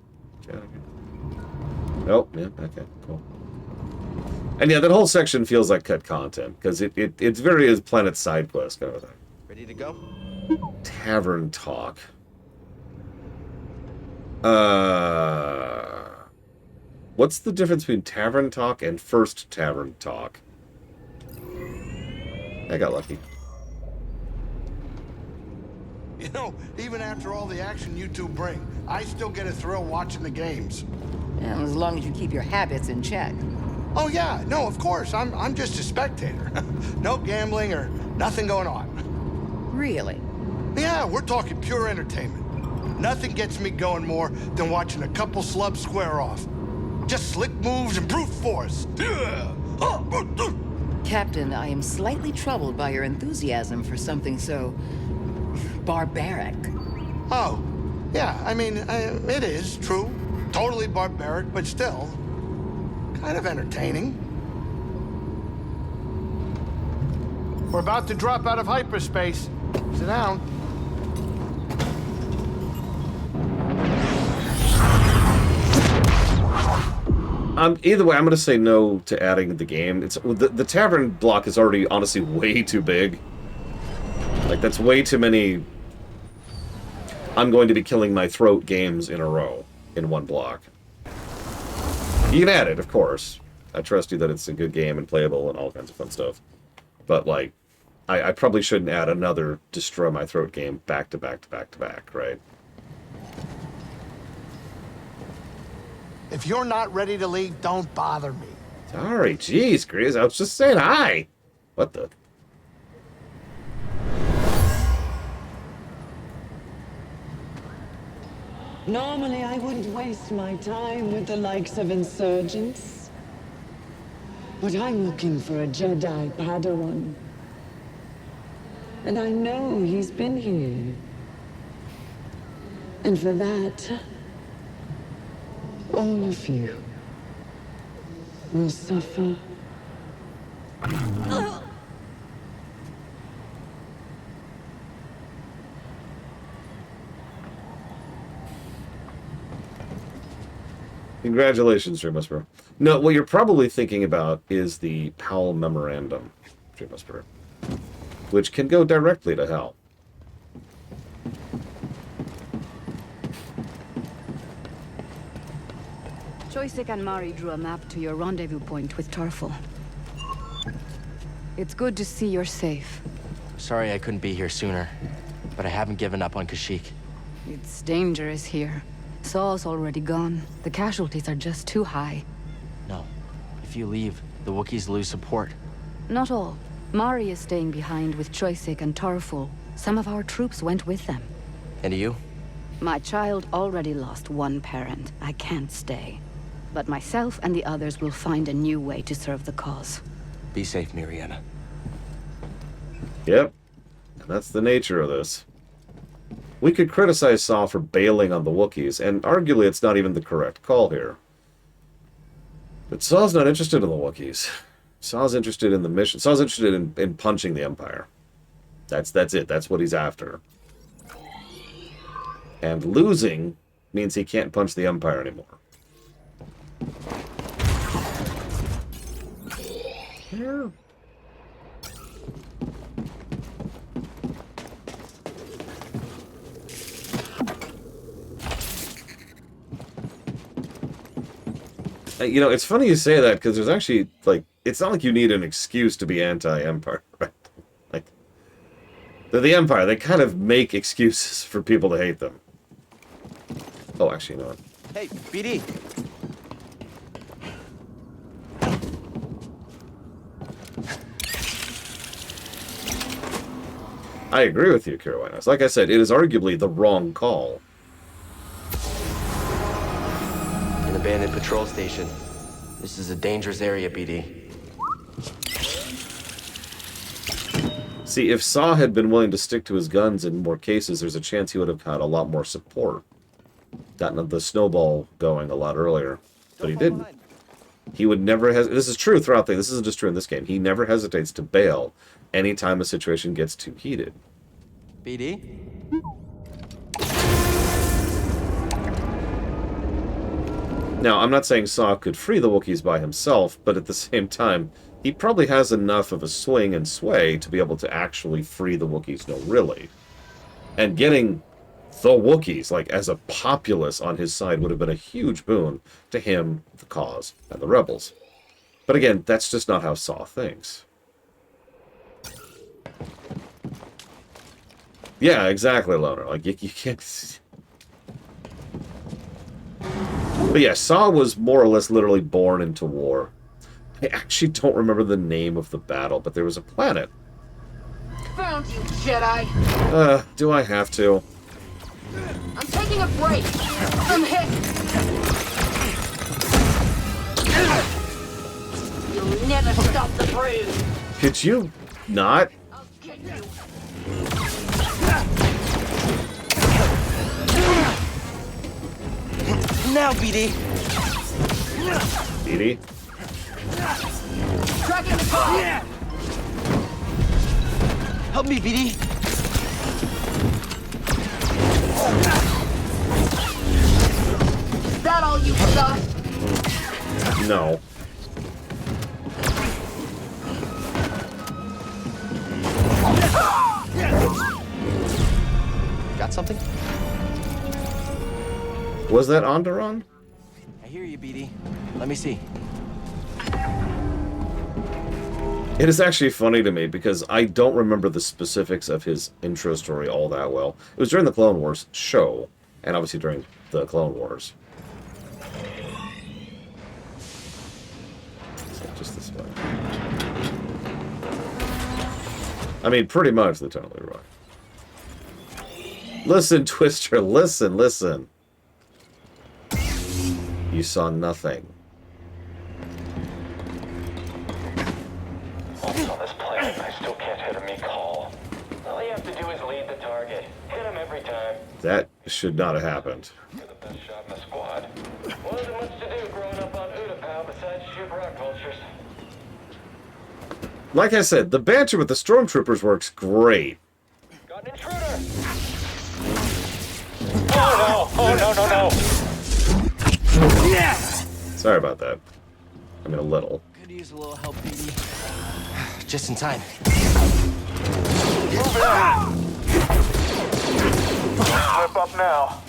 Nope. Yeah, okay, cool. And yeah, that whole section feels like cut content, because it's very as Planet side quest kind of a thing. Ready to go? Tavern talk. What's the difference between tavern talk and first tavern talk? I got lucky. You know, even after all the action you two bring, I still get a thrill watching the games. Well, as long as you keep your habits in check. Oh yeah, no, of course. I'm just a spectator. No gambling or nothing going on. Really? Yeah, we're talking pure entertainment. Nothing gets me going more than watching a couple slubs square off. Just slick moves and brute force. Captain, I am slightly troubled by your enthusiasm for something so... barbaric. Oh, yeah, I mean, it is true. Totally barbaric, but still kind of entertaining. We're about to drop out of hyperspace. Sit down. Either way, I'm going to say no to adding the game. It's the tavern block is already, honestly, way too big. Like, that's way too many... I'm going to be killing my throat games in a row in one block. You can add it, of course. I trust you that it's a good game and playable and all kinds of fun stuff. But, like, I probably shouldn't add another destroy my throat game back to back to back to back, right? If you're not ready to leave, don't bother me. Sorry, jeez, Grizz, I was just saying hi. What the... Normally, I wouldn't waste my time with the likes of insurgents. But I'm looking for a Jedi Padawan. And I know he's been here. And for that, all of you will suffer. Congratulations, Dream Whisperer. No, what you're probably thinking about is the Powell Memorandum, Dream Whisperer, which can go directly to hell. Choisek and Mari drew a map to your rendezvous point with Tarful. It's good to see you're safe. Sorry I couldn't be here sooner, but I haven't given up on Kashyyyk. It's dangerous here. Saul's already gone. The casualties are just too high. No. If you leave, the Wookiees lose support. Not all. Mari is staying behind with Choisek and Tarful. Some of our troops went with them. And you? My child already lost one parent. I can't stay. But myself and the others will find a new way to serve the cause. Be safe, Miriana. Yep. And that's the nature of this. We could criticize Saul for bailing on the Wookiees, and arguably it's not even the correct call here. But Saul's not interested in the Wookiees. Saul's interested in the mission. Saul's interested in punching the Empire. That's it. That's what he's after. And losing means he can't punch the Empire anymore. Yeah. You know, it's funny you say that, because there's actually, like, it's not like you need an excuse to be anti-Empire, right? Like, they're the Empire. They kind of make excuses for people to hate them. Oh, actually, you know what? Hey, BD. I agree with you, Carolinas. Like I said, it is arguably the wrong call. An abandoned patrol station. This is a dangerous area, BD. See, if Saw had been willing to stick to his guns in more cases, there's a chance he would have had a lot more support. Gotten the snowball going a lot earlier. But he didn't. He would never this is true throughout this isn't just true in this game. He never hesitates to bail anytime a situation gets too heated. BD? Now, I'm not saying Saw could free the Wookiees by himself, but at the same time, he probably has enough of a swing and sway to be able to actually free the Wookiees, no, really. And getting the Wookiees, like, as a populace on his side would have been a huge boon to him, the cause, and the rebels. But again, that's just not how Saw thinks. Yeah, exactly, Loner. Like, you can't... But yeah, Saw was more or less literally born into war. I actually don't remember the name of the battle, but there was a planet. Found you, Jedi! Do I have to? I'm taking a break! I'm hit! You'll never stop the brood! Could you not? I'll get you! Now, BD! BD? Dragon Fire! Help me, BD! Is that all you got? No. Got something? Was that Onderon? I hear you, BD. Let me see. It is actually funny to me because I don't remember the specifics of his intro story all that well. It was during the Clone Wars show, and obviously during the Clone Wars. So just this way. I mean, pretty much the totally right. Listen, Twister, listen, listen. You saw nothing. Also on this planet, I still can't hit a me call. All you have to do is lead the target. Hit him every time. That should not have happened. You're the best shot in the squad. Wasn't much to do growing up on Utapau besides shoot rock vultures. Like I said, the banter with the stormtroopers works great. Got an intruder! Oh no! Oh no, no, no! Yeah! Sorry about that. I mean, a little. Could use a little help, BD. Just in time. Move it out! Slip up now.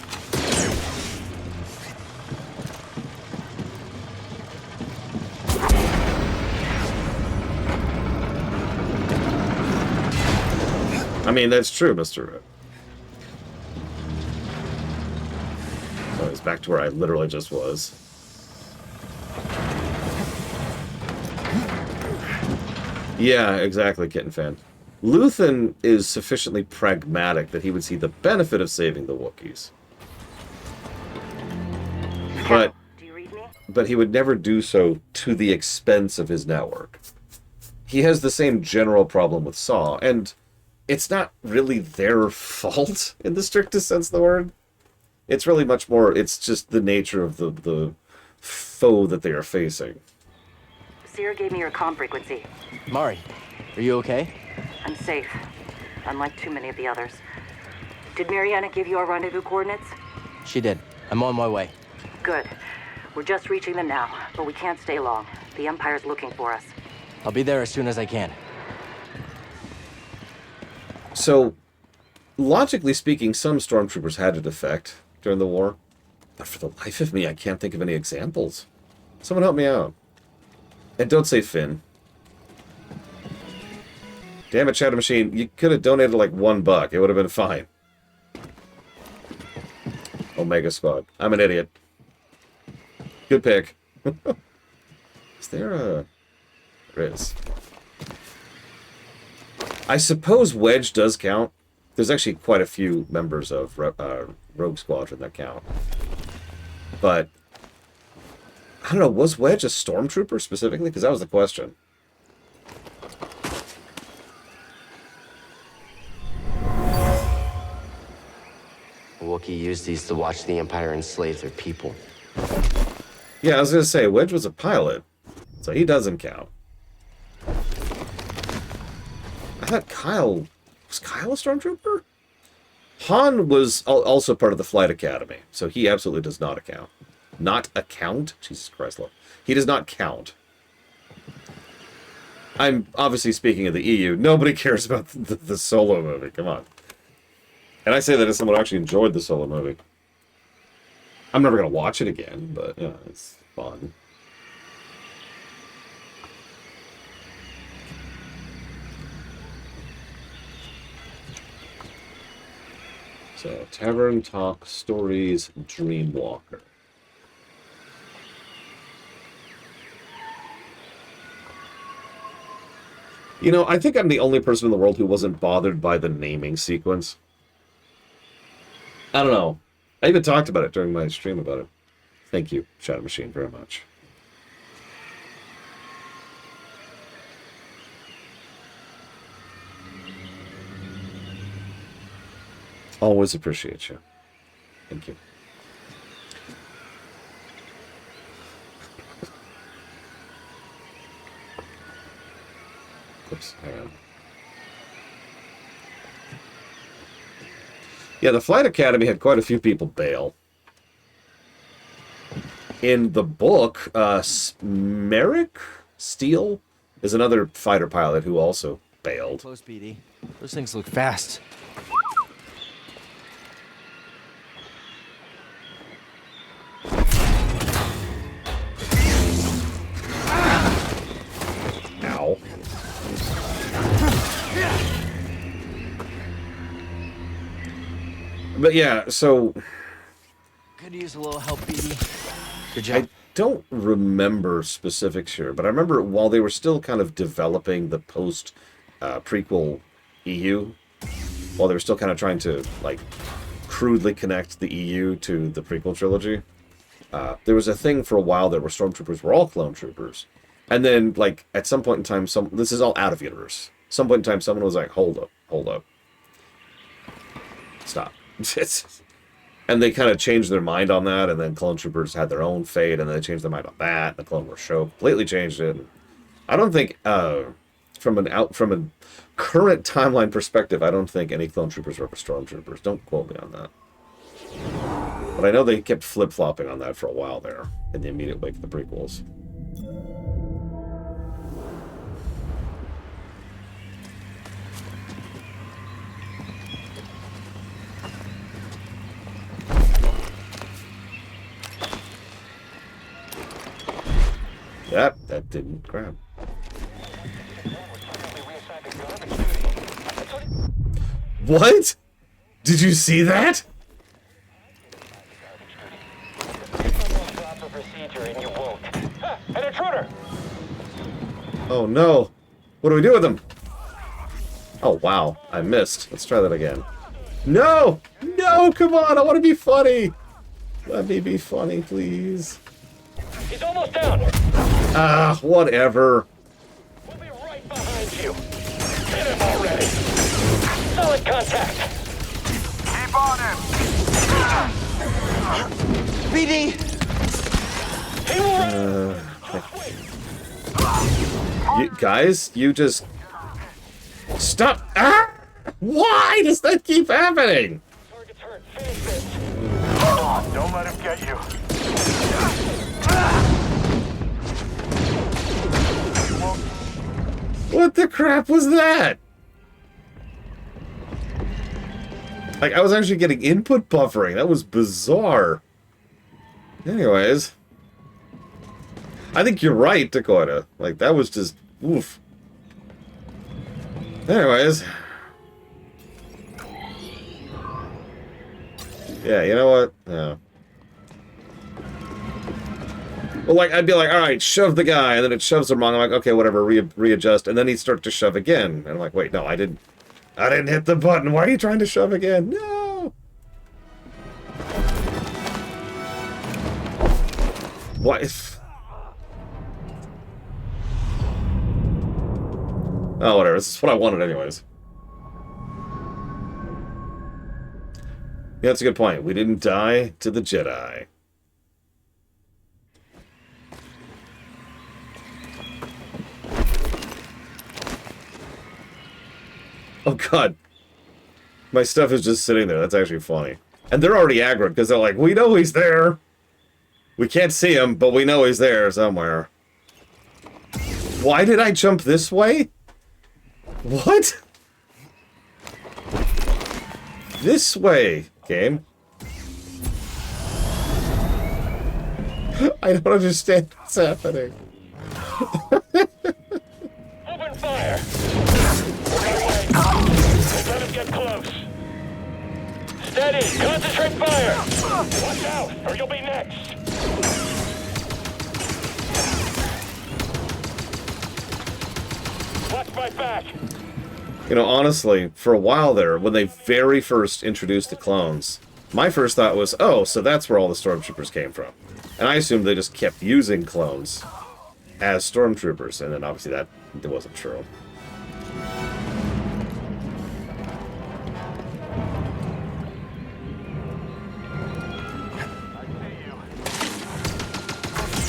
I mean, that's true, Mr. Red. So it's back to where I literally just was. Yeah, exactly, Kitten Fan. Luthen is sufficiently pragmatic that he would see the benefit of saving the Wookiees. But he would never do so to the expense of his network. He has the same general problem with Saw, and it's not really their fault in the strictest sense of the word. It's really much more, it's just the nature of the foe that they are facing. Seer gave me your comm frequency. Mari, are you okay? I'm safe, unlike too many of the others. Did Mariana give you our rendezvous coordinates? She did. I'm on my way. Good. We're just reaching them now, but we can't stay long. The Empire's looking for us. I'll be there as soon as I can. So, logically speaking, some stormtroopers had a defect during the war. But for the life of me, I can't think of any examples. Someone help me out. And don't say Finn. Damn it, Shadow Machine. You could have donated like $1. It would have been fine. Omega Squad. I'm an idiot. Good pick. Is there a... There is. I suppose Wedge does count. There's actually quite a few members of Rogue Squadron that count. But, I don't know, was Wedge a stormtrooper specifically? Because that was the question. Wookiee used these to watch the Empire enslave their people. Yeah, I was going to say, Wedge was a pilot, so he doesn't count. I thought Kyle... Was Kyle a stormtrooper? Han was also part of the Flight Academy, so he absolutely does not account. Not account? Jesus Christ, love. He does not count. I'm obviously speaking of the EU. Nobody cares about the Solo movie. Come on. And I say that as someone who actually enjoyed the Solo movie. I'm never going to watch it again, but, yeah, it's fun. So, Tavern Talk Stories Dreamwalker. You know, I think I'm the only person in the world who wasn't bothered by the naming sequence. I don't know. I even talked about it during my stream about it. Thank you, Shadow Machine, very much. Always appreciate you. Thank you. Oops, hang on. Yeah, the Flight Academy had quite a few people bail. In the book, Merrick Steele is another fighter pilot who also bailed. Close, BD. Those things look fast. Ow. But yeah, so... Could use a little help, BD. Good job. I don't remember specifics here, but I remember while they were still kind of developing the post-prequel EU, while they were still kind of trying to, like, crudely connect the EU to the prequel trilogy, there was a thing for a while there where stormtroopers were all clone troopers. And then, like, at some point in time, this is all out of universe. Some point in time, someone was like, hold up. Stop. And they kind of changed their mind on that, and then clone troopers had their own fate, and then they changed their mind on that. The Clone Wars show completely changed it. I don't think, from a current timeline perspective, I don't think any clone troopers are ever stormtroopers. Don't quote me on that. But I know they kept flip-flopping on that for a while there, in the immediate wake of the prequels. Yep, that didn't grab. What? Did you see that? An intruder! Oh no. What do we do with him? Oh wow, I missed. Let's try that again. No! No, come on, I want to be funny! Let me be funny, please. He's almost down! Ah, whatever. We'll be right behind you. Hit him already. Solid contact. Keep on him. BD! He will You, guys, you just... Stop! Ah! Why does that keep happening? Target's hurt. Finish this. Don't let him get you. What the crap was that? Like, I was actually getting input buffering. That was bizarre. Anyways. I think you're right, Dakota. Like, that was just... Oof. Anyways. Yeah, you know what? Yeah. Well, like, I'd be like, all right, shove the guy, and then it shoves him wrong. I'm like, okay, whatever, readjust, and then he'd start to shove again. And I'm like, wait, no, I didn't hit the button. Why are you trying to shove again? No! What? Oh, whatever, this is what I wanted anyways. Yeah, that's a good point. We didn't die to the Jedi. Oh god. My stuff is just sitting there. That's actually funny. And they're already aggroed because they're like, we know he's there. We can't see him, but we know he's there somewhere. Why did I jump this way? What? This way, game. I don't understand what's happening. Open fire! Let him get close. Steady! Concentrate fire! Watch out, or you'll be next! Watch my back! You know, honestly, for a while there, when they very first introduced the clones, my first thought was, oh, so that's where all the stormtroopers came from. And I assumed they just kept using clones as stormtroopers, and then obviously that wasn't true.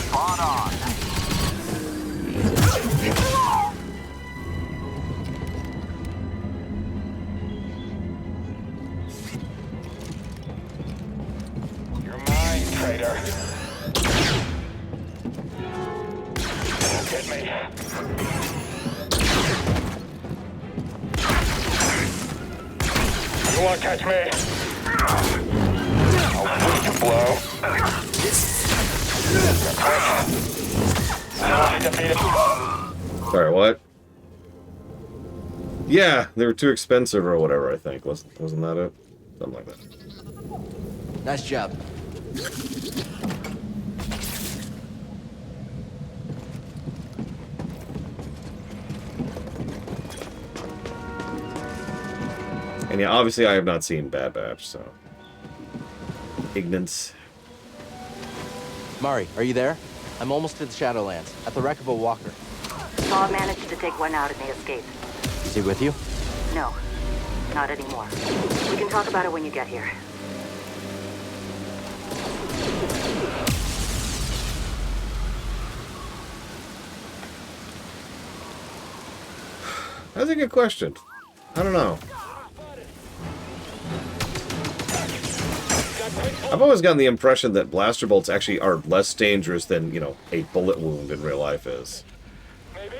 Spot on. You're mine, traitor. Don't get me. You won't catch me. I'll put you blow. Sorry, what? Yeah, they were too expensive or whatever, I think. Wasn't that it? Something like that. Nice job. And yeah, obviously I have not seen Bad Batch, so... Ignorance. Mari, are you there? I'm almost to the Shadowlands, at the wreck of a walker. Saw managed to take one out and they escaped. Is he with you? No, not anymore. We can talk about it when you get here. That's a good question. I don't know. I've always gotten the impression that blaster bolts actually are less dangerous than, you know, a bullet wound in real life is. Maybe?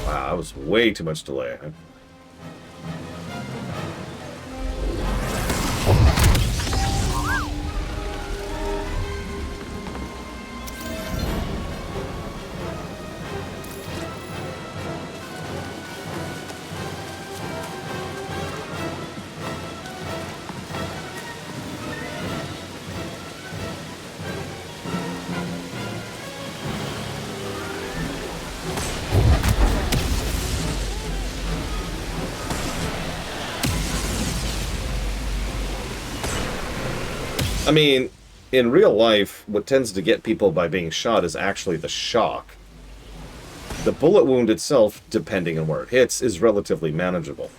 Wow, that was way too much delay. I mean, in real life, what tends to get people by being shot is actually the shock. The bullet wound itself, depending on where it hits, is relatively manageable.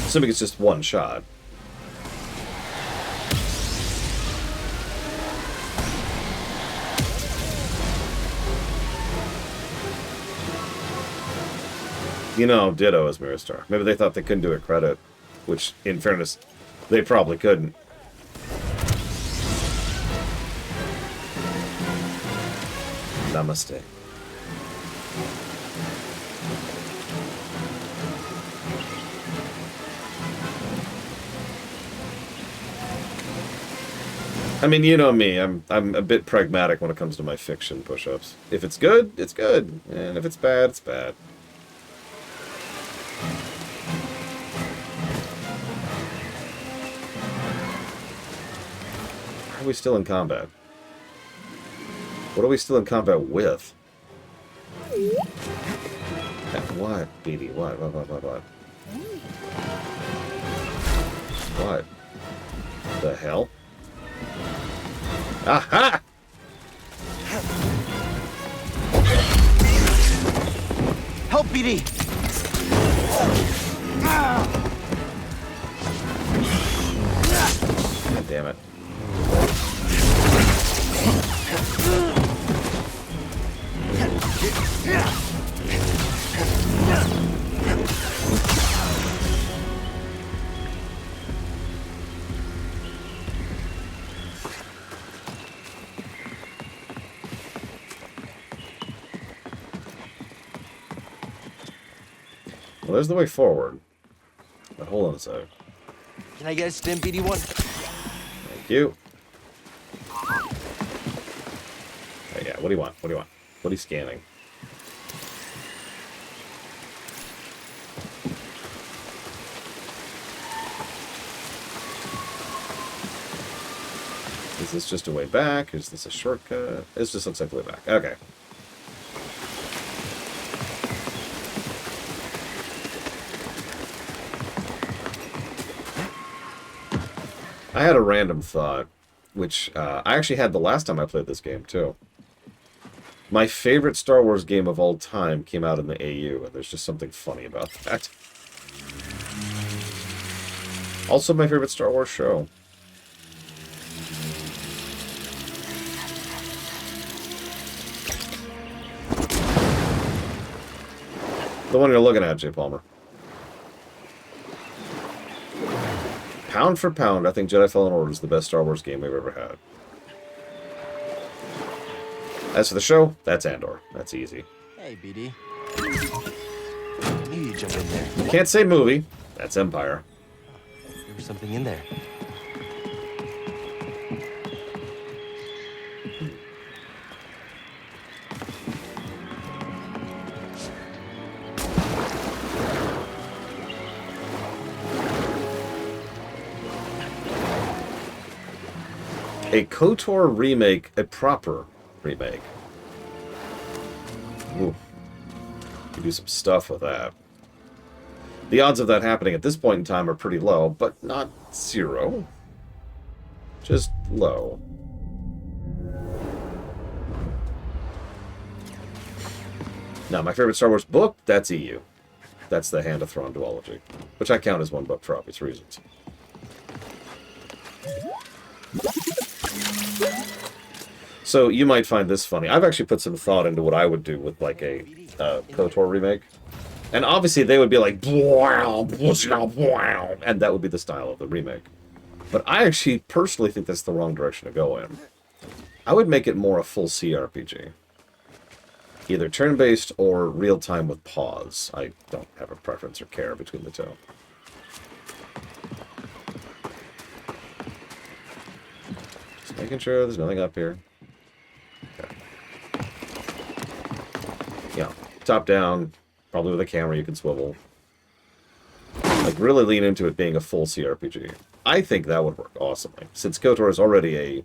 Assuming it's just one shot. You know, ditto as Mirror Star. Maybe they thought they couldn't do a credit, which, in fairness, they probably couldn't. Namaste. I mean, you know me. I'm a bit pragmatic when it comes to my fiction push-ups. If it's good, it's good, and if it's bad, it's bad. we still in combat? What are we still in combat with? What, BD? What? What? The hell? Aha! Help, BD! God damn it. Well, there's the way forward. But hold on a sec. Can I get a stim, BD1? Thank you. Oh, yeah, what do you want? What do you want? What are you scanning? Is this just a way back? Is this a shortcut? This just looks like the way back. Okay. I had a random thought, which I actually had the last time I played this game, too. My favorite Star Wars game of all time came out in the AU, and there's just something funny about that. Also my favorite Star Wars show. The one you're looking at, Jay Palmer. Pound for pound, I think Jedi Fallen Order is the best Star Wars game we've ever had. As for the show, that's Andor. That's easy. Hey, BD. I knew you'd jump in there. Can't say movie. That's Empire. There was something in there. A KOTOR remake, a proper remake. Ooh. You do some stuff with that. The odds of that happening at this point in time are pretty low, but not zero. Just low. Now, my favorite Star Wars book, that's EU. That's the Hand of Thrawn duology, which I count as one book for obvious reasons. So you might find this funny. I've actually put some thought into what I would do with like a KOTOR remake. And obviously they would be like, and that would be the style of the remake. But I actually personally think that's the wrong direction to go in. I would make it more a full CRPG. Either turn-based or real-time with pause. I don't have a preference or care between the two. Just making sure there's nothing up here. Okay. Yeah, top down, probably with a camera you can swivel. Like, really lean into it being a full CRPG. I think that would work awesomely, since KOTOR is already a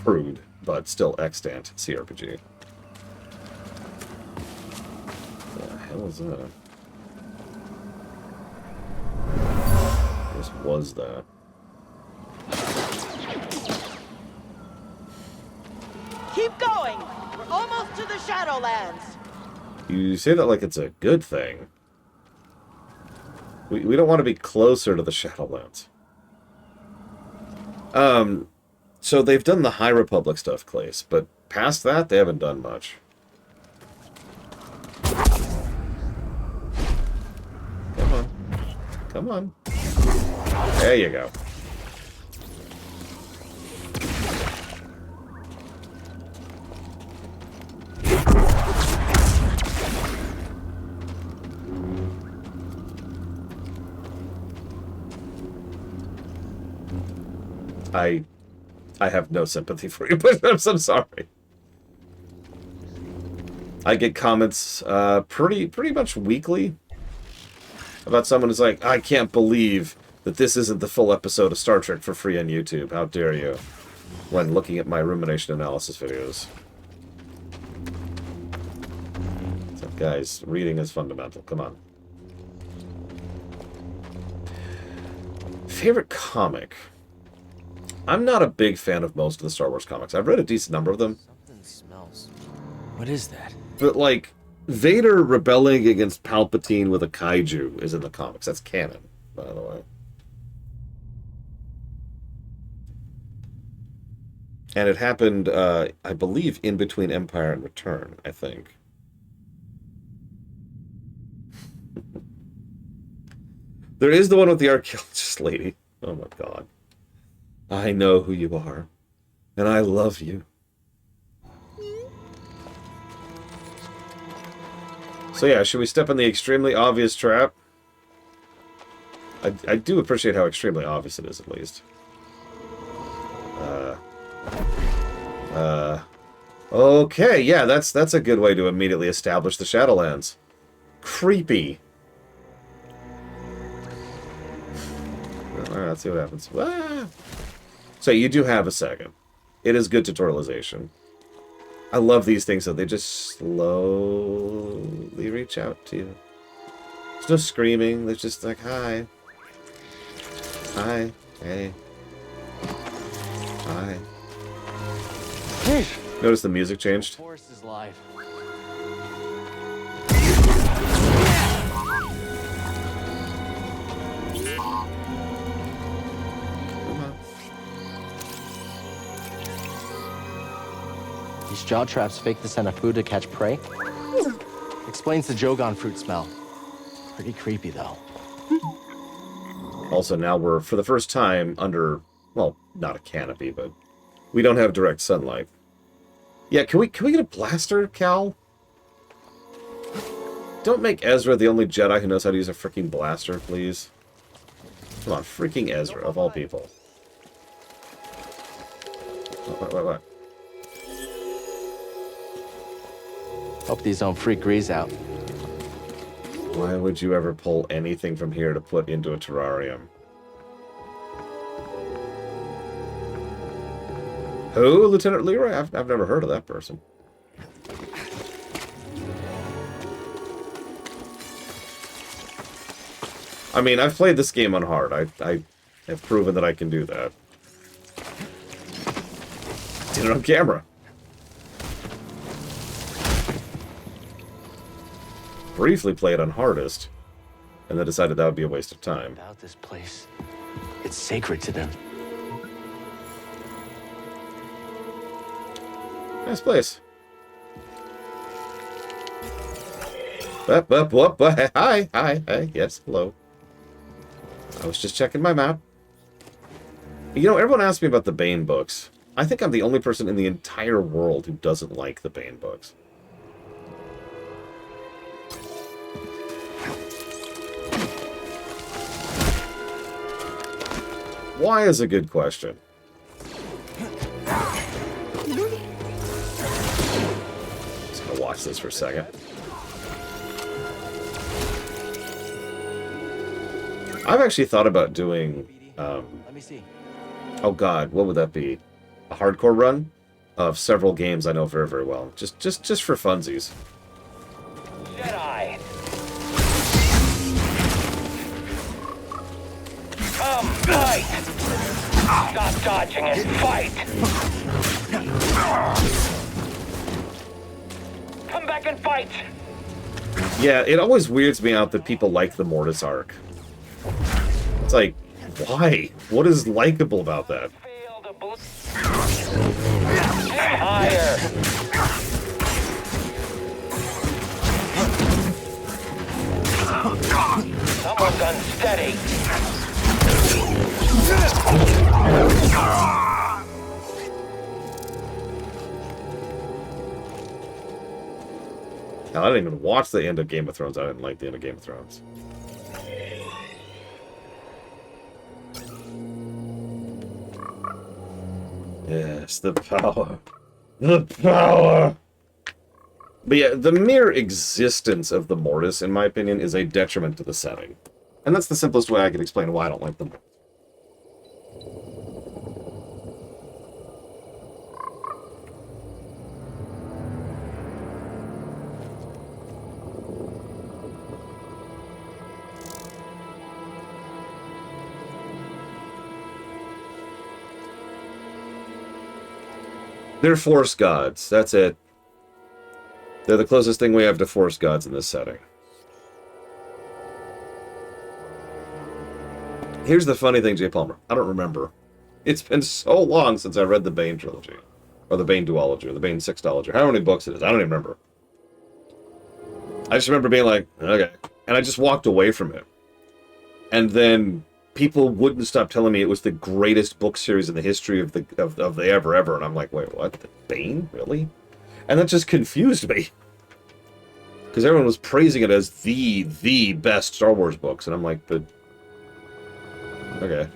crude, but still extant CRPG. What the hell is that? What was that? Keep going! We're almost to the Shadowlands! You say that like it's a good thing. We don't want to be closer to the Shadowlands. So they've done the High Republic stuff, Clace, but past that, they haven't done much. Come on. Come on. There you go. I have no sympathy for you, but I'm so sorry. I get comments pretty much weekly about someone who's like, I can't believe that this isn't the full episode of Star Trek for free on YouTube. How dare you? When looking at my rumination analysis videos. So, guys, reading is fundamental. Come on. Favorite comic? I'm not a big fan of most of the Star Wars comics. I've read a decent number of them. Something smells. What is that? But, like, Vader rebelling against Palpatine with a kaiju is in the comics. That's canon, by the way. And it happened, I believe, in between Empire and Return, I think. There is the one with the archaeologist lady. Oh my god. I know who you are. And I love you. So yeah, should we step in the extremely obvious trap? I do appreciate how extremely obvious it is, at least. Okay, yeah, that's a good way to immediately establish the Shadowlands. Creepy. Alright, let's see what happens. Ah. So you do have a second. It is good tutorialization. I love these things, so they just slowly reach out to you. There's no screaming, there's just like, hi. Hi. Hey. Hi. Notice the music changed? Force is live. These jaw traps fake the scent of food to catch prey. Explains the Jogon fruit smell. Pretty creepy, though. Also, now we're, for the first time, under, well, not a canopy, but we don't have direct sunlight. Yeah, can we get a blaster, Cal? Don't make Ezra the only Jedi who knows how to use a freaking blaster, please. Come on, freaking Ezra, of all people. What? Hope these don't freak Grease out. Why would you ever pull anything from here to put into a terrarium? Who? Lieutenant Leroy? I've never heard of that person. I mean, I've played this game on hard. I have proven that I can do that. Did it on camera. Briefly played on hardest, and then decided that would be a waste of time. About this place, it's sacred to them. Nice place. Hi. Yes, hello. I was just checking my map. You know, everyone asks me about the Bane books. I think I'm the only person in the entire world who doesn't like the Bane books. Why is a good question. Just gonna watch this for a second. I've actually thought about doing, Let me see. oh god, what would that be? A hardcore run of several games I know very, very well. Just for funsies. Jedi! Come, fight! Stop dodging and fight! Come back and fight! Yeah, it always weirds me out that people like the Mortis arc. It's like, why? What is likable about that? Higher! Someone's unsteady! Hell, I didn't even watch the end of Game of Thrones. I didn't like the end of Game of Thrones. Yes, the power. The power! But yeah, the mere existence of the Mortis, in my opinion, is a detriment to the setting. And that's the simplest way I can explain why I don't like them. They're Force gods. That's it. They're the closest thing we have to Force gods in this setting. Here's the funny thing, Jay Palmer. I don't remember. It's been so long since I read the Bane trilogy. Or the Bane duology, or the Bane sextology. How many books it is? I don't even remember. I just remember being like, okay. And I just walked away from it. And then people wouldn't stop telling me it was the greatest book series in the history of the ever. And I'm like, wait, what? The Bane? Really? And that just confused me. Because everyone was praising it as the best Star Wars books. And I'm like, but... okay.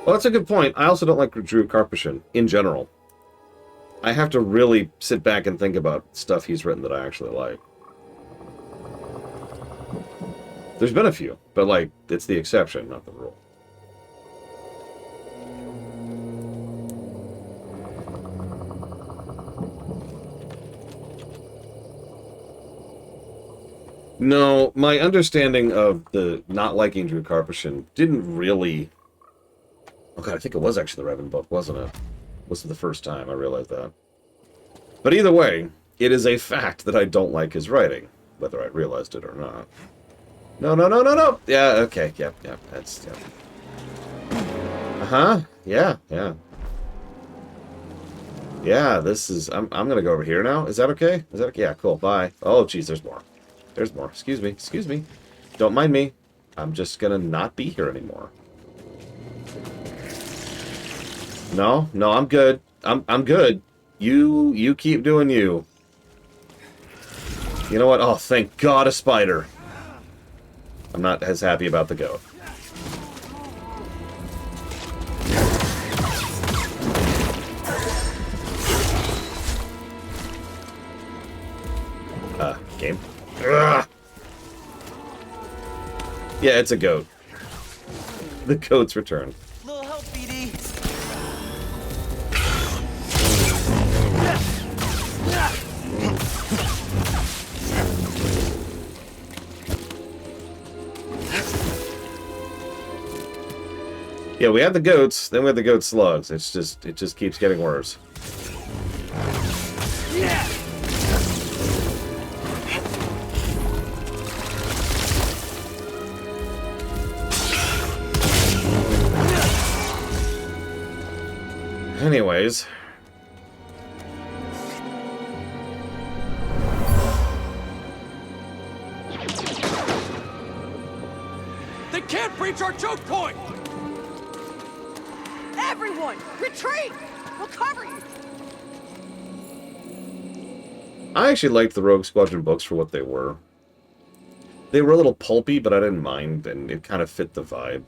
Well, that's a good point. I also don't like Drew Karpyshyn in general. I have to really sit back and think about stuff he's written that I actually like. There's been a few, but, like, it's the exception, not the rule. No, my understanding of the not liking Drew Karpyshyn didn't really... Oh god, I think it was actually the Revan book, wasn't it? Was it the first time I realized that? But either way, it is a fact that I don't like his writing, whether I realized it or not. No. Yeah, okay, yep, that's, yep. Uh-huh, yeah. Yeah, this is, I'm gonna go over here now. Is that okay? Is that okay? Yeah, cool, bye. Oh, jeez, there's more. There's more. Excuse me. Don't mind me. I'm just gonna not be here anymore. No, I'm good. I'm good. You keep doing you. You know what? Oh, thank God, a spider. I'm not as happy about the goat. Game. Ugh. Yeah, it's a goat. The goat's return. Little help, BD. Yeah, we had the goats, then we had the goat slugs. It just keeps getting worse. Yeah. Anyways. They can't breach our choke point! Everyone, retreat! We'll cover you! I actually liked the Rogue Squadron books for what they were. They were a little pulpy, but I didn't mind, and it kind of fit the vibe.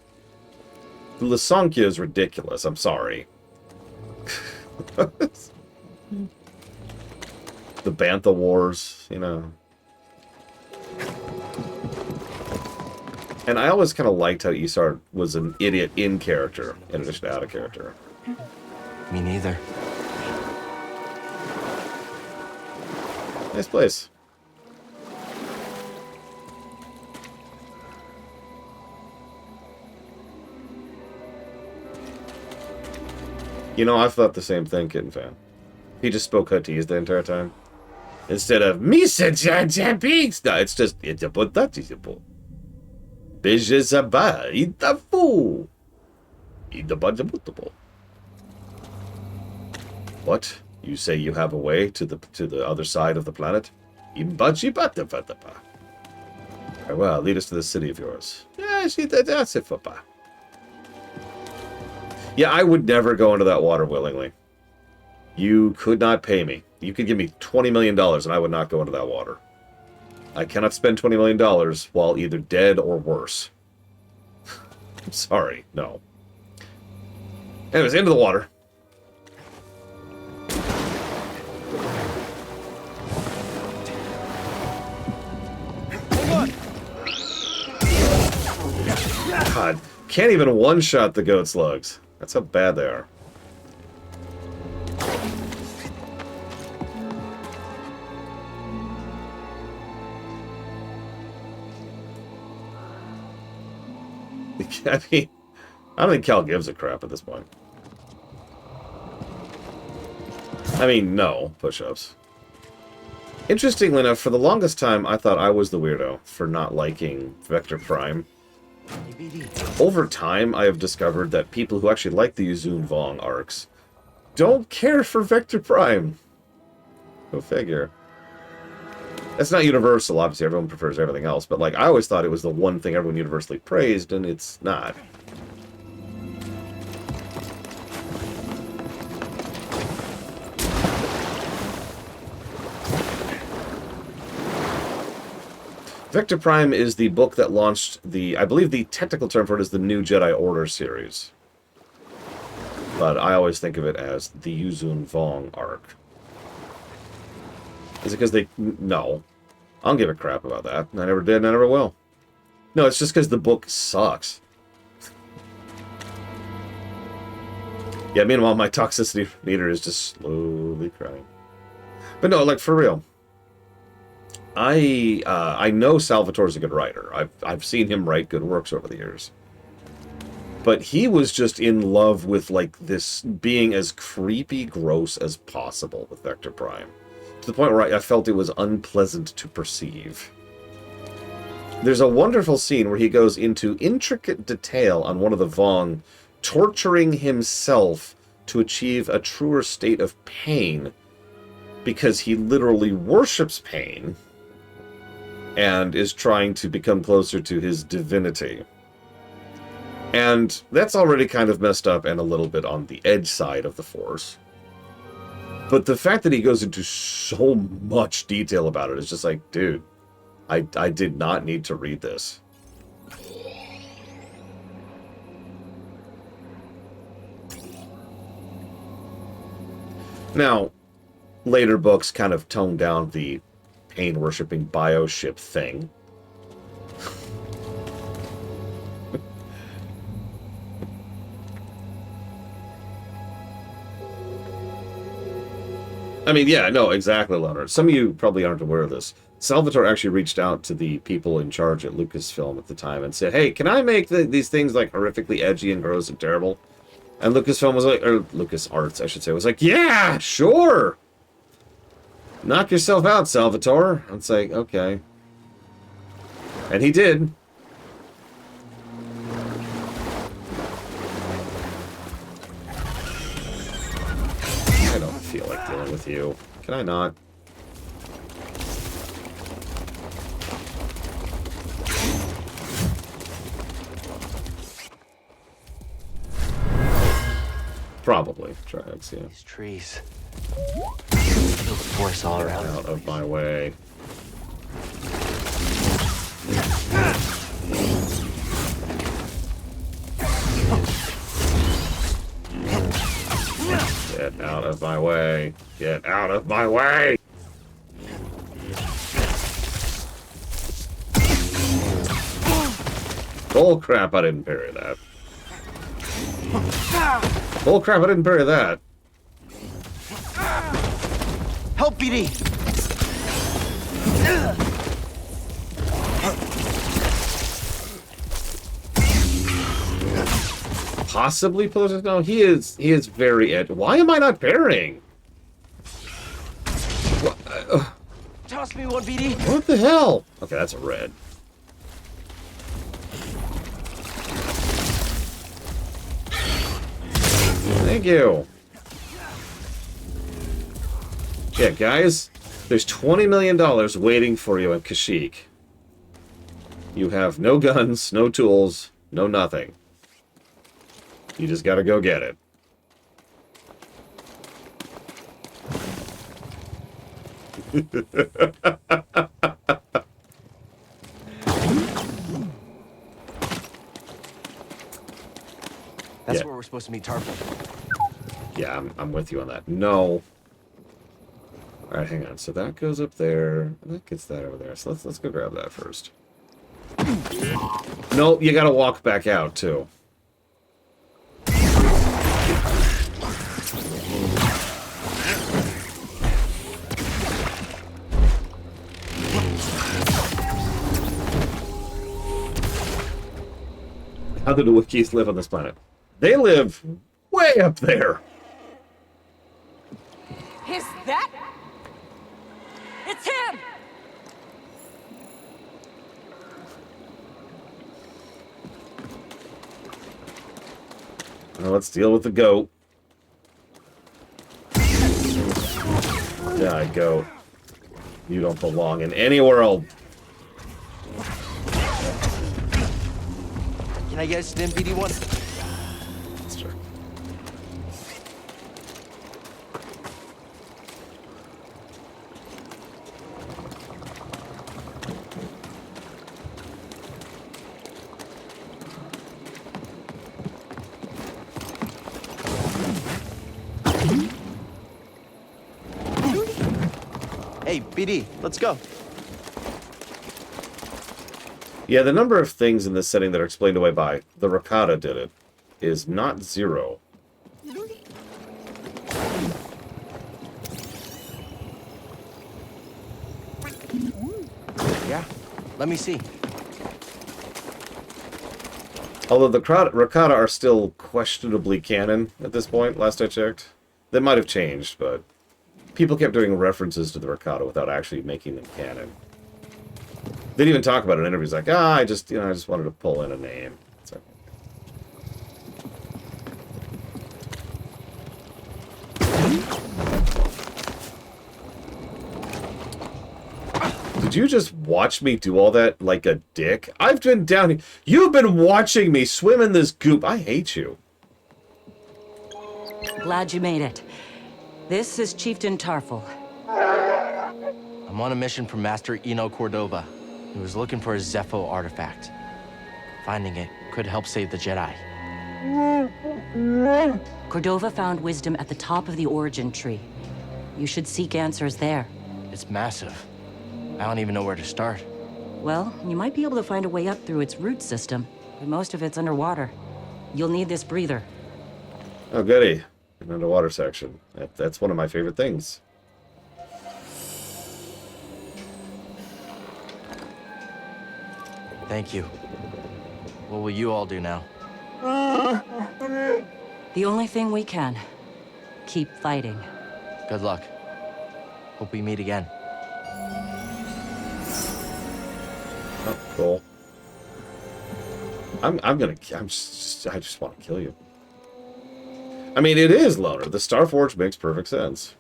The Lasankia is ridiculous, I'm sorry. The Bantha Wars, you know. And I always kind of liked how Isar was an idiot in character, in addition to out of character. Me neither. Nice place. You know, I've thought the same thing, Kitten Fan. He just spoke Huttese the entire time. Instead of Misa Jan Jan Peaks. No, it's just it's a Bijizaba, itafu. Idabadabutabo. What? You say you have a way to the other side of the planet? Imbajibatavadaba. Very well, lead us to the city of yours. Yeah, I would never go into that water willingly. You could not pay me. You could give me $20 million and I would not go into that water. I cannot spend $20 million while either dead or worse. I'm sorry, no. Anyways, into the water. God, can't even one-shot the goat slugs. That's how bad they are. I mean, I don't think Cal gives a crap at this point. I mean, no push-ups. Interestingly enough, for the longest time, I thought I was the weirdo for not liking Vector Prime. Over time, I have discovered that people who actually like the Yuzun Vong arcs don't care for Vector Prime. Go figure. That's not universal, obviously everyone prefers everything else, but like I always thought it was the one thing everyone universally praised, and it's not. Vector Prime is the book that launched the, I believe the technical term for it is the New Jedi Order series. But I always think of it as the Yuzun Vong arc. Is it because they... No. I don't give a crap about that. I never did and I never will. No, it's just because the book sucks. Yeah, meanwhile, my toxicity meter is just slowly crying. But no, like, for real. I know Salvatore's a good writer. I've seen him write good works over the years. But he was just in love with, like, this being as creepy gross as possible with Vector Prime. To the point where I felt it was unpleasant to perceive. There's a wonderful scene where he goes into intricate detail on one of the Vong torturing himself to achieve a truer state of pain because he literally worships pain and is trying to become closer to his divinity. And that's already kind of messed up and a little bit on the edge side of the Force. But the fact that he goes into so much detail about it is just like, dude, I did not need to read this. Now, later books kind of toned down the pain-worshipping bioship thing. I mean, yeah, no, exactly, Leonard. Some of you probably aren't aware of this. Salvatore actually reached out to the people in charge at Lucasfilm at the time and said, hey, can I make these things, like, horrifically edgy and gross and terrible? And Lucasfilm was like, or LucasArts, I should say, was like, yeah, sure! Knock yourself out, Salvatore. It's like, okay. And he did. I don't feel like dealing with you. Can I not? Probably. Try it, see. These trees. Feel the force all around. Out of my way. Get out of my way. Get out of my way! Bull crap, I didn't parry that. Bull crap, I didn't parry that. Help, BD! Possibly political? No, he is very edgy. Why am I not parrying? Toss me one, BD! What the hell? Okay, that's a red. Thank you. Yeah, guys, there's $20 million waiting for you in Kashyyyk. You have no guns, no tools, no nothing. You just gotta go get it. That's Yeah. where we're supposed to meet Tarful. Yeah, I'm with you on that. No. Alright, hang on. So that goes up there, and that gets that over there. So let's go grab that first. Nope, you gotta walk back out, too. How do the Wookiees live on this planet? They live way up there. Is that? It's him! Now let's deal with the goat. Yeah, goat. You don't belong in any world. Can I get a stim BD1? That's true. Hey, BD, let's go. Yeah, the number of things in this setting that are explained away by the Ricotta did it is not zero. Yeah, let me see. Although the Ricotta are still questionably canon at this point, last I checked. They might have changed, but people kept doing references to the Ricotta without actually making them canon. They'd even talk about it in interviews, like, I just wanted to pull in a name. So. Did you just watch me do all that like a dick? I've been down here. You've been watching me swim in this goop. I hate you. Glad you made it. This is Chieftain Tarful. I'm on a mission from Master Eno Cordova. He was looking for a Zepho artifact. Finding it could help save the Jedi. Cordova found wisdom at the top of the origin tree. You should seek answers there. It's massive. I don't even know where to start. Well, you might be able to find a way up through its root system, but most of it's underwater. You'll need this breather. Oh, goody. An underwater section. That's one of my favorite things. Thank you. What will you all do now? The only thing we can. Keep fighting. Good luck. Hope we meet again. Oh, cool. I just want to kill you. I mean, it is Loner. The Starforge makes perfect sense.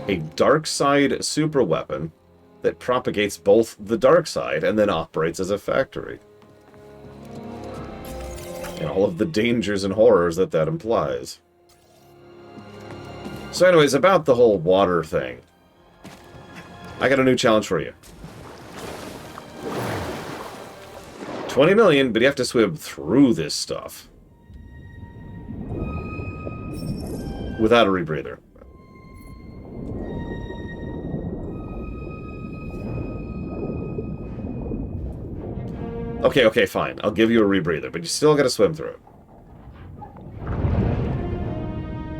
A dark side super weapon that propagates both the dark side and then operates as a factory. And all of the dangers and horrors that implies. So anyways, about the whole water thing. I got a new challenge for you. 20 million, but you have to swim through this stuff. Without a rebreather. Okay, fine. I'll give you a rebreather, but you still gotta swim through it.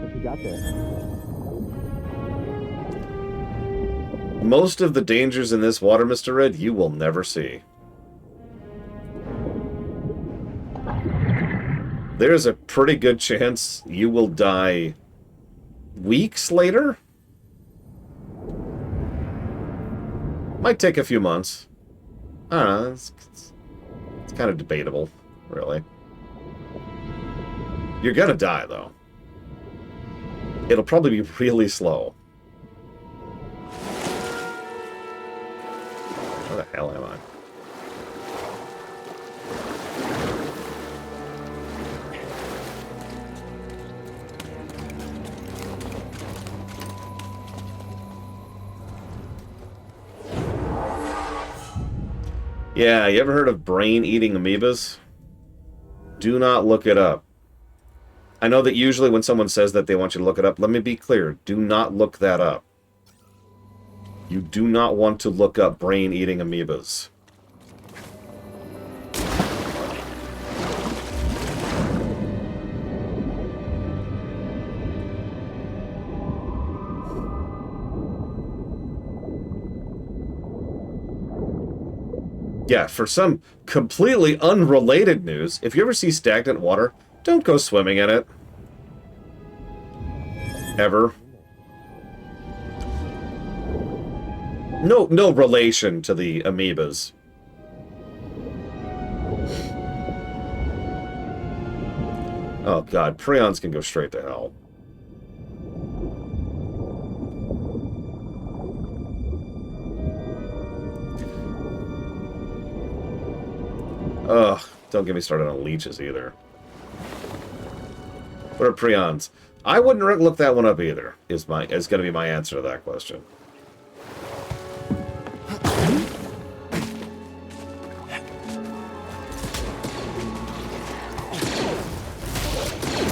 What you got there? Most of the dangers in this water, Mr. Red, you will never see. There's a pretty good chance you will die weeks later. Might take a few months. I don't know. It's kind of debatable, really. You're gonna die, though. It'll probably be really slow. Where the hell am I? Yeah, you ever heard of brain-eating amoebas? Do not look it up. I know that usually when someone says that they want you to look it up, let me be clear. Do not look that up. You do not want to look up brain-eating amoebas. Yeah, for some completely unrelated news, if you ever see stagnant water, don't go swimming in it. Ever. No relation to the amoebas. Oh god, prions can go straight to hell. Ugh, don't get me started on leeches either. What are prions? I wouldn't look that one up either, is going to be my answer to that question.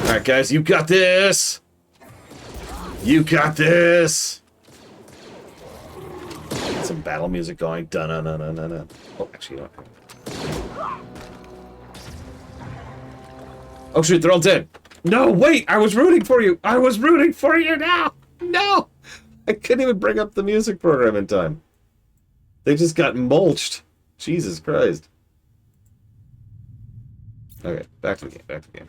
Alright guys, you got this! You got this! Get some battle music going. Dun-dun-dun-dun-dun. Oh, actually, you know what? Oh shoot, they're all dead. No, wait! I was rooting for you! I was rooting for you now! No! I couldn't even bring up the music program in time. They just got mulched. Jesus Christ. Okay, back to the game, back to the game.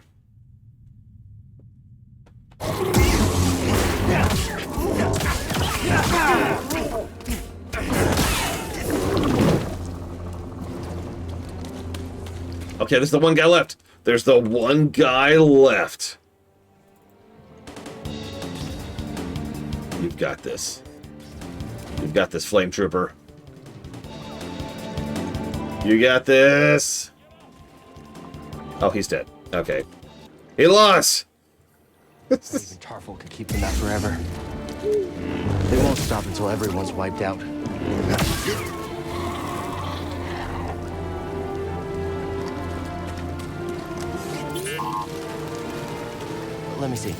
Okay, there's the one guy left. There's the one guy left. You've got this. You've got this, Flame Trooper. You got this. Oh, he's dead. Okay. He lost! Even Tarful could keep them that forever. They won't stop until everyone's wiped out. Let me see.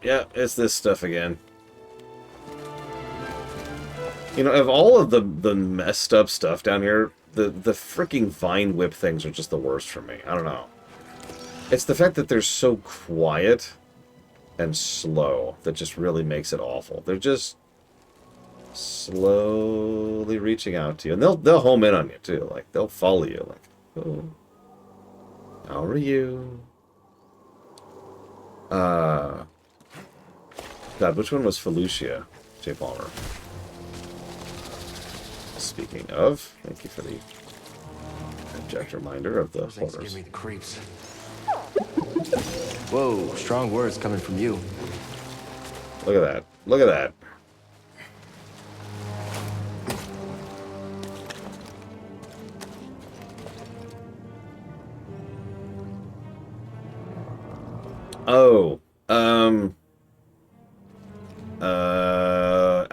Yep, it's this stuff again. You know, of all of the messed up stuff down here, the freaking vine whip things are just the worst for me. I don't know. It's the fact that they're so quiet and slow that just really makes it awful. They're just slowly reaching out to you. And they'll home in on you, too. Like, they'll follow you. Like, oh, how are you? God, which one was Felucia? J. Palmer. Speaking of, thank you for the abject reminder of the horrors. Give me the creeps. Whoa, strong words coming from you. Look at that. Look at that. Oh,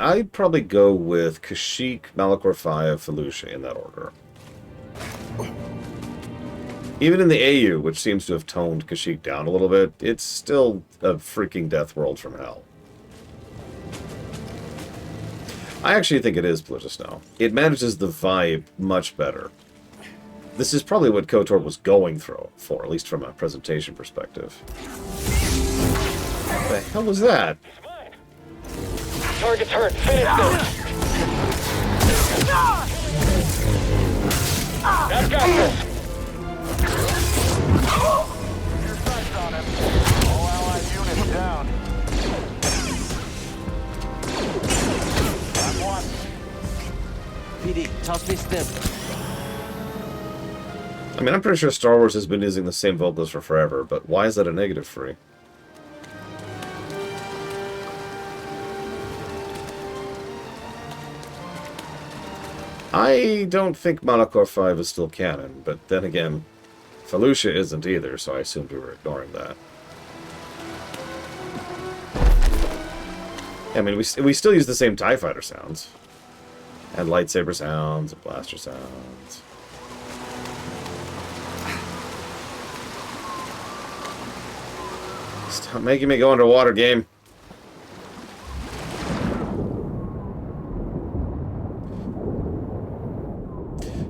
I'd probably go with Kashyyyk, Malachor 5, Felucia in that order. Even in the AU, which seems to have toned Kashyyyk down a little bit, it's still a freaking death world from hell. I actually think it is Blue Snow. It manages the vibe much better. This is probably what KOTOR was going through for, at least from a presentation perspective. What the hell was that? Target's hurt. Finish this. I've got this. Your sights on him. All allied units down. I'm one. PD, toss me stim. I mean, I'm pretty sure Star Wars has been using the same vocals for forever, but why is that a negative free? I don't think Monocore 5 is still canon, but then again, Felucia isn't either, so I assumed we were ignoring that. I mean, we still use the same TIE Fighter sounds. And lightsaber sounds, and blaster sounds. Stop making me go underwater, game.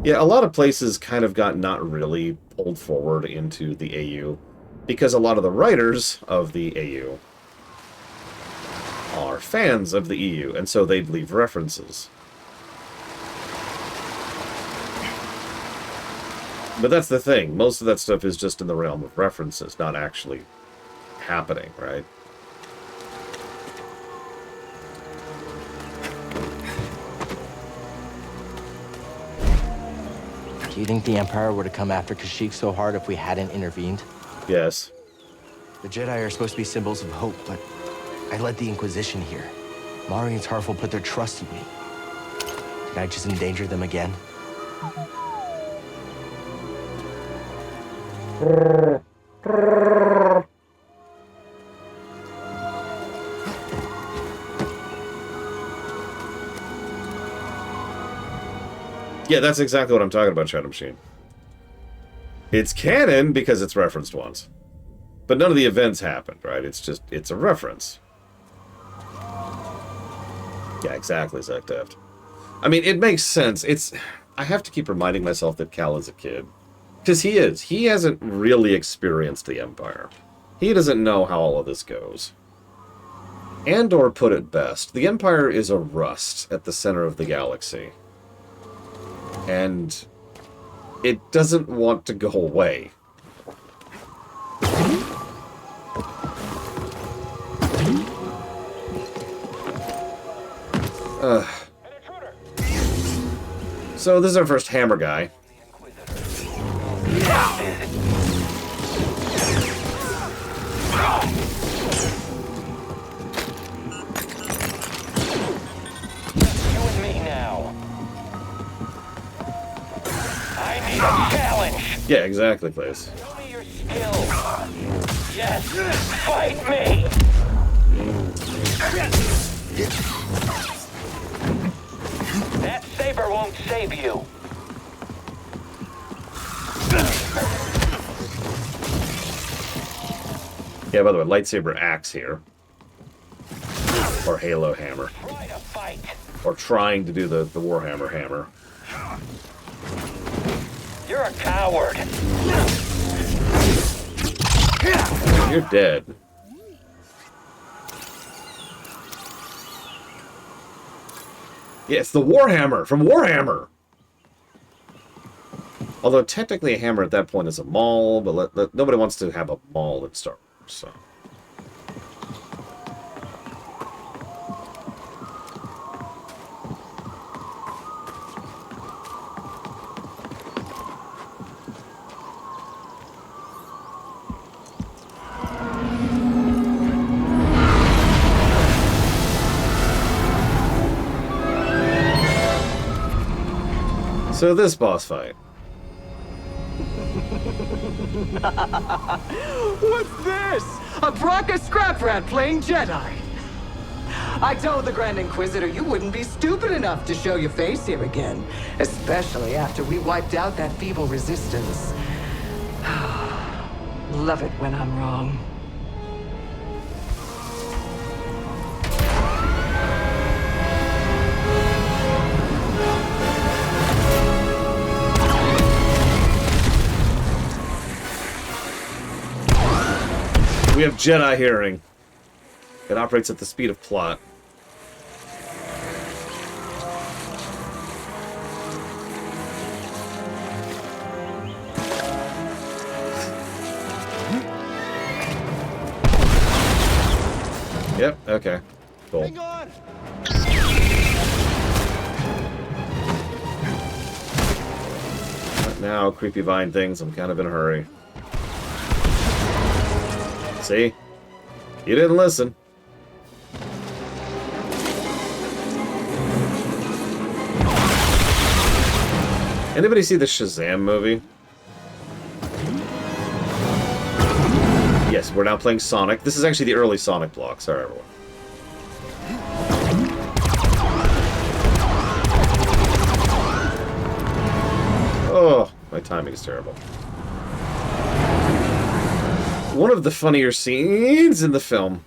Yeah, a lot of places kind of got not really pulled forward into the AU because a lot of the writers of the AU are fans of the EU, and so they'd leave references. But that's the thing. Most of that stuff is just in the realm of references, not actually happening, right? Do you think the Empire would have come after Kashyyyk so hard if we hadn't intervened? Yes. The Jedi are supposed to be symbols of hope, but I led the Inquisition here. Mari and Tarful put their trust in me. Did I just endanger them again? Yeah, that's exactly what I'm talking about, Shadow Machine. It's canon because it's referenced once. But none of the events happened, right? It's a reference. Yeah, exactly, Zach Deft. I mean, it makes sense. I have to keep reminding myself that Cal is a kid. Because he is. He hasn't really experienced the Empire. He doesn't know how all of this goes. Andor put it best. The Empire is a rust at the center of the galaxy. And it doesn't want to go away. So this is our first hammer guy. You and me now. I need a challenge. Yeah, exactly, Claes. Show me your skills. Yes, fight me. That saber won't save you. Yeah, by the way, lightsaber axe here. Or Halo hammer. Try to fight. Or trying to do the Warhammer hammer. You're a coward. You're dead. Yeah, it's the Warhammer from Warhammer. Although technically a hammer at that point is a maul, but nobody wants to have a maul in Star Wars, so. So this boss fight. What's this? A Bracca scrap rat playing Jedi. I told the Grand Inquisitor you wouldn't be stupid enough to show your face here again, especially after we wiped out that feeble resistance. Love it when I'm wrong. We have Jedi hearing. It operates at the speed of plot. Yep, okay. Cool. Hang on. But now, creepy vine things, I'm kind of in a hurry. See? You didn't listen. Anybody see the Shazam movie? Yes, we're now playing Sonic. This is actually the early Sonic block. Sorry, everyone. Oh, my timing is terrible. One of the funnier scenes in the film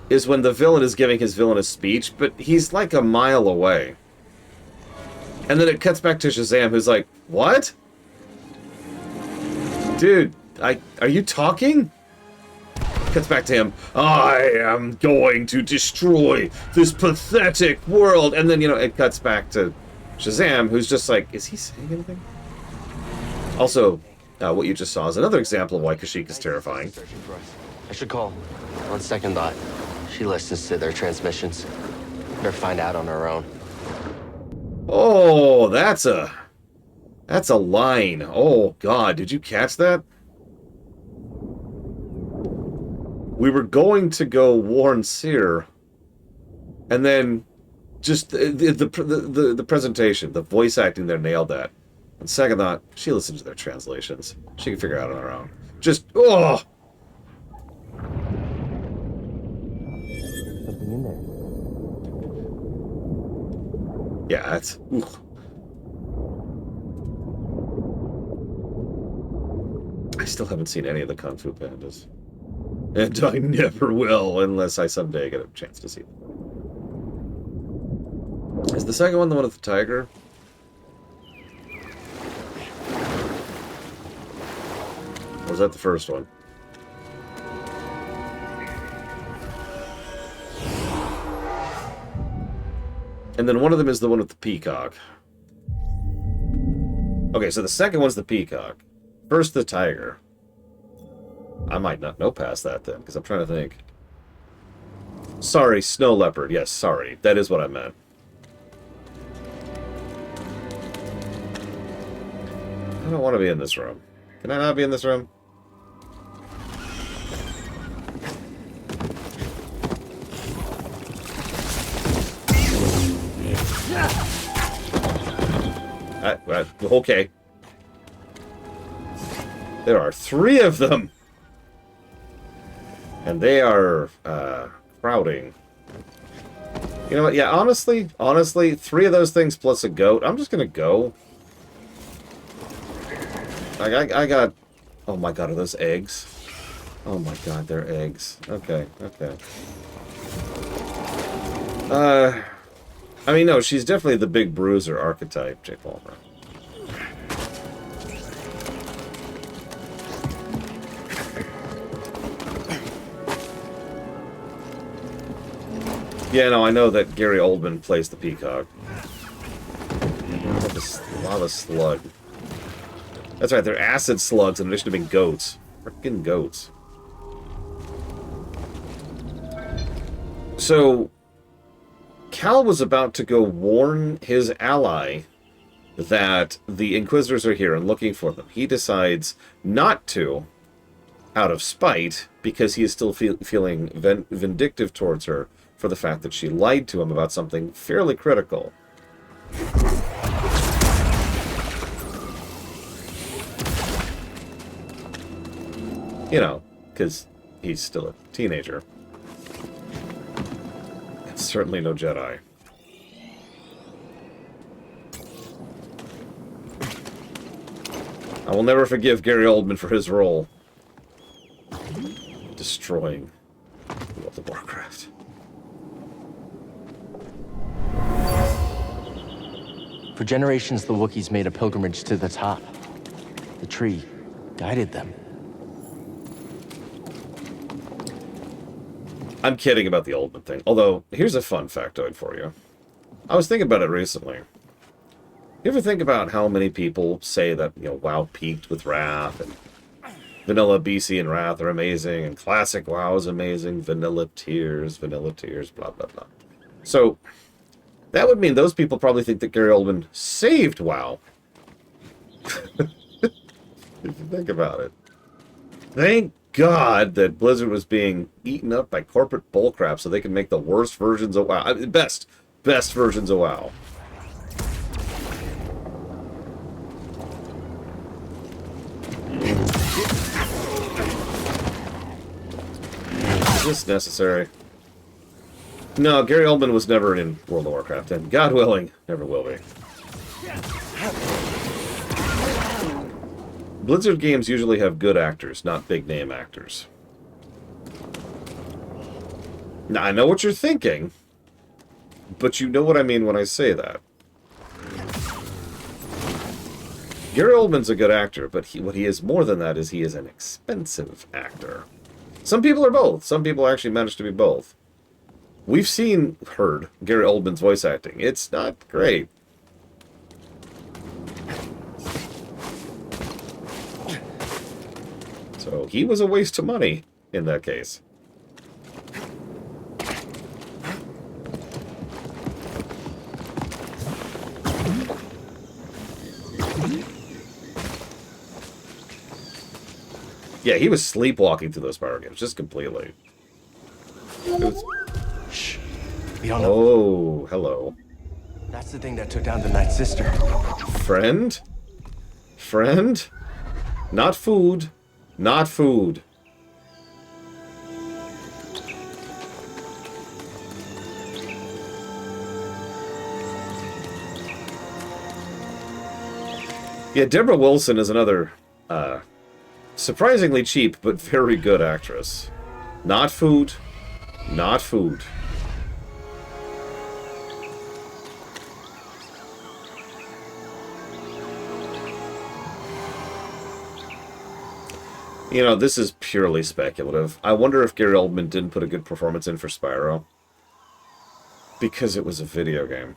is when the villain is giving his villainous speech, but he's like a mile away. And then it cuts back to Shazam, who's like, "What? Dude, are you talking?" Cuts back to him, "I am going to destroy this pathetic world." And then, you know, it cuts back to Shazam, who's just like, is he saying anything? Also, what you just saw is another example of why Kashyyyk is terrifying. I should call. On second thought, she listens to their transmissions. Better find out on her own. Oh, that's a line. Oh, God, did you catch that? We were going to go warn Seer, and then just the presentation, the voice acting there nailed that. And second thought, she listens to their translations. She can figure it out on her own. Just, oh! Something in there. Yeah, that's... Ooh. I still haven't seen any of the Kung Fu Pandas. And I never will, unless I someday get a chance to see them. Is the second one the one with the tiger? Or was that the first one? And then one of them is the one with the peacock. Okay, so the second one's the peacock. First the tiger. I might not know past that then, because I'm trying to think. Sorry, snow leopard. Yes, sorry. That is what I meant. I don't want to be in this room. Can I not be in this room? Okay. There are 3 of them! And they are, crowding. You know what? Yeah, honestly, 3 of those things plus a goat. I'm just gonna go. Like, I got... Oh my god, are those eggs? Oh my god, they're eggs. Okay, okay. I mean, no, she's definitely the big bruiser archetype, Jake Palmer. Yeah, no, I know that Gary Oldman plays the peacock. Lava slug. That's right, they're acid slugs in addition to being goats. Frickin' goats. So, Cal was about to go warn his ally that the Inquisitors are here and looking for them. He decides not to, out of spite, because he is still feeling vindictive towards her for the fact that she lied to him about something fairly critical. You know, because he's still a teenager. And certainly no Jedi. I will never forgive Gary Oldman for his role. Destroying World of Warcraft. For generations, the Wookiees made a pilgrimage to the top. The tree guided them. I'm kidding about the Oldman thing. Although, here's a fun factoid for you. I was thinking about it recently. You ever think about how many people say that, WoW peaked with Wrath, and Vanilla BC and Wrath are amazing, and Classic WoW is amazing, Vanilla Tears, blah, blah, blah. So, that would mean those people probably think that Gary Oldman saved WoW. If you think about it. Thank God that Blizzard was being eaten up by corporate bullcrap so they can make the worst versions of WoW. I mean, best versions of WoW. Is this necessary? No, Gary Oldman was never in World of Warcraft, and God willing, never will be. Blizzard games usually have good actors, not big-name actors. Now, I know what you're thinking, but you know what I mean when I say that. Gary Oldman's a good actor, but what he is more than that is he is an expensive actor. Some people are both. Some people actually manage to be both. We've heard Gary Oldman's voice acting. It's not great. So he was a waste of money in that case. Yeah, he was sleepwalking through those Spyro games, just completely. Shh. We don't know. Oh, hello. That's the thing that took down the Night Sister. Friend? Friend? Not food. Not food. Yeah, Deborah Wilson is another surprisingly cheap but very good actress. Not food. Not food. You know, this is purely speculative. I wonder if Gary Oldman didn't put a good performance in for Spyro. Because it was a video game.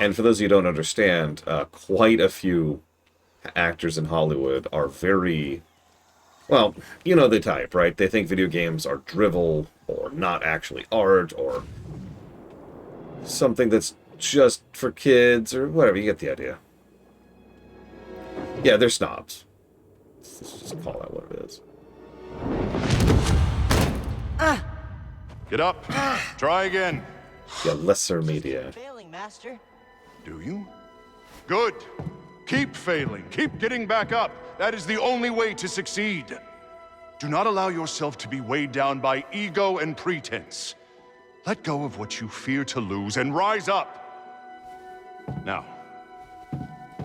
And for those of you who don't understand, quite a few actors in Hollywood are very... Well, you know the type, right? They think video games are drivel, or not actually art, or something that's just for kids, or whatever. You get the idea. Yeah, they're snobs. Let's just call that what it is. Get up. Try again. Yeah, lesser media. Failing, Master. Do you? Good. Keep failing. Keep getting back up. That is the only way to succeed. Do not allow yourself to be weighed down by ego and pretense. Let go of what you fear to lose and rise up. Now,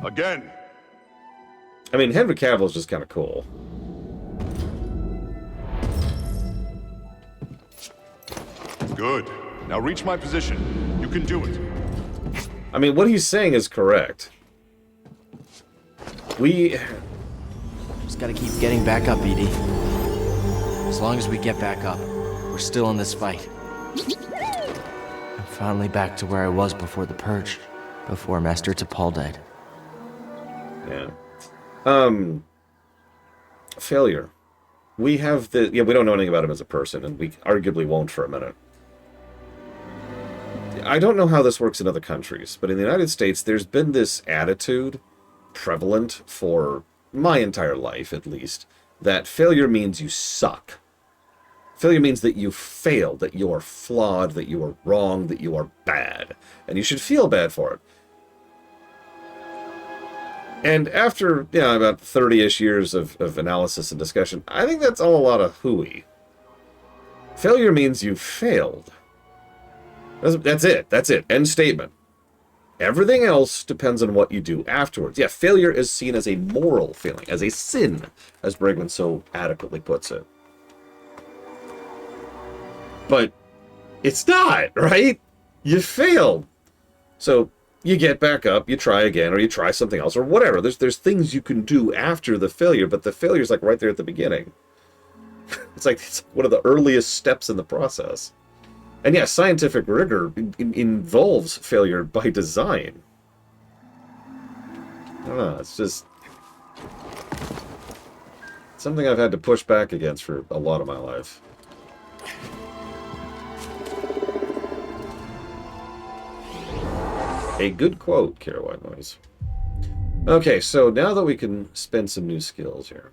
again. I mean, Henry Cavill is just kind of cool. Good. Now reach my position. You can do it. I mean, what he's saying is correct. We... Just gotta keep getting back up, ED. As long as we get back up, we're still in this fight. I'm finally back to where I was before the Purge. Before Master T'Pol died. Yeah. Failure. We have the... Yeah, we don't know anything about him as a person, and we arguably won't for a minute. I don't know how this works in other countries, but in the United States, there's been this attitude prevalent for my entire life, at least, that failure means you suck. Failure means that you failed, that you are flawed, that you are wrong, that you are bad, and you should feel bad for it. And after, about 30-ish years of analysis and discussion, I think that's all a lot of hooey. Failure means you failed. That's it. That's it. End statement. Everything else depends on what you do afterwards. Yeah, failure is seen as a moral failing, as a sin, as Bregman so adequately puts it. But it's not, right? You failed. So you get back up, you try again, or you try something else, or whatever. There's things you can do after the failure, but the failure's like right there at the beginning. It's one of the earliest steps in the process. And yeah, scientific rigor involves failure by design. I don't know, it's just something I've had to push back against for a lot of my life. A good quote, Kara White Noise. Okay, so now that we can spend some new skills here.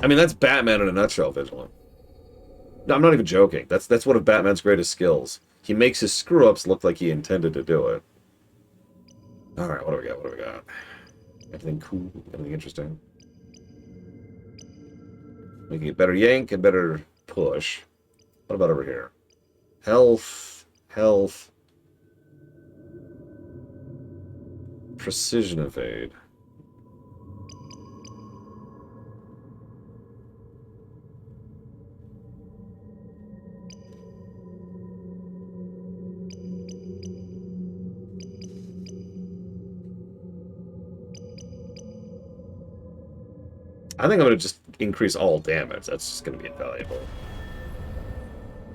I mean, that's Batman in a nutshell, Vigilant. No, I'm not even joking. That's one of Batman's greatest skills. He makes his screw-ups look like he intended to do it. Alright, what do we got? What do we got? Anything cool? Anything interesting? We can get better yank and better push. What about over here? Health. Health. Precision evade. I think I'm going to just increase all damage. That's just going to be invaluable.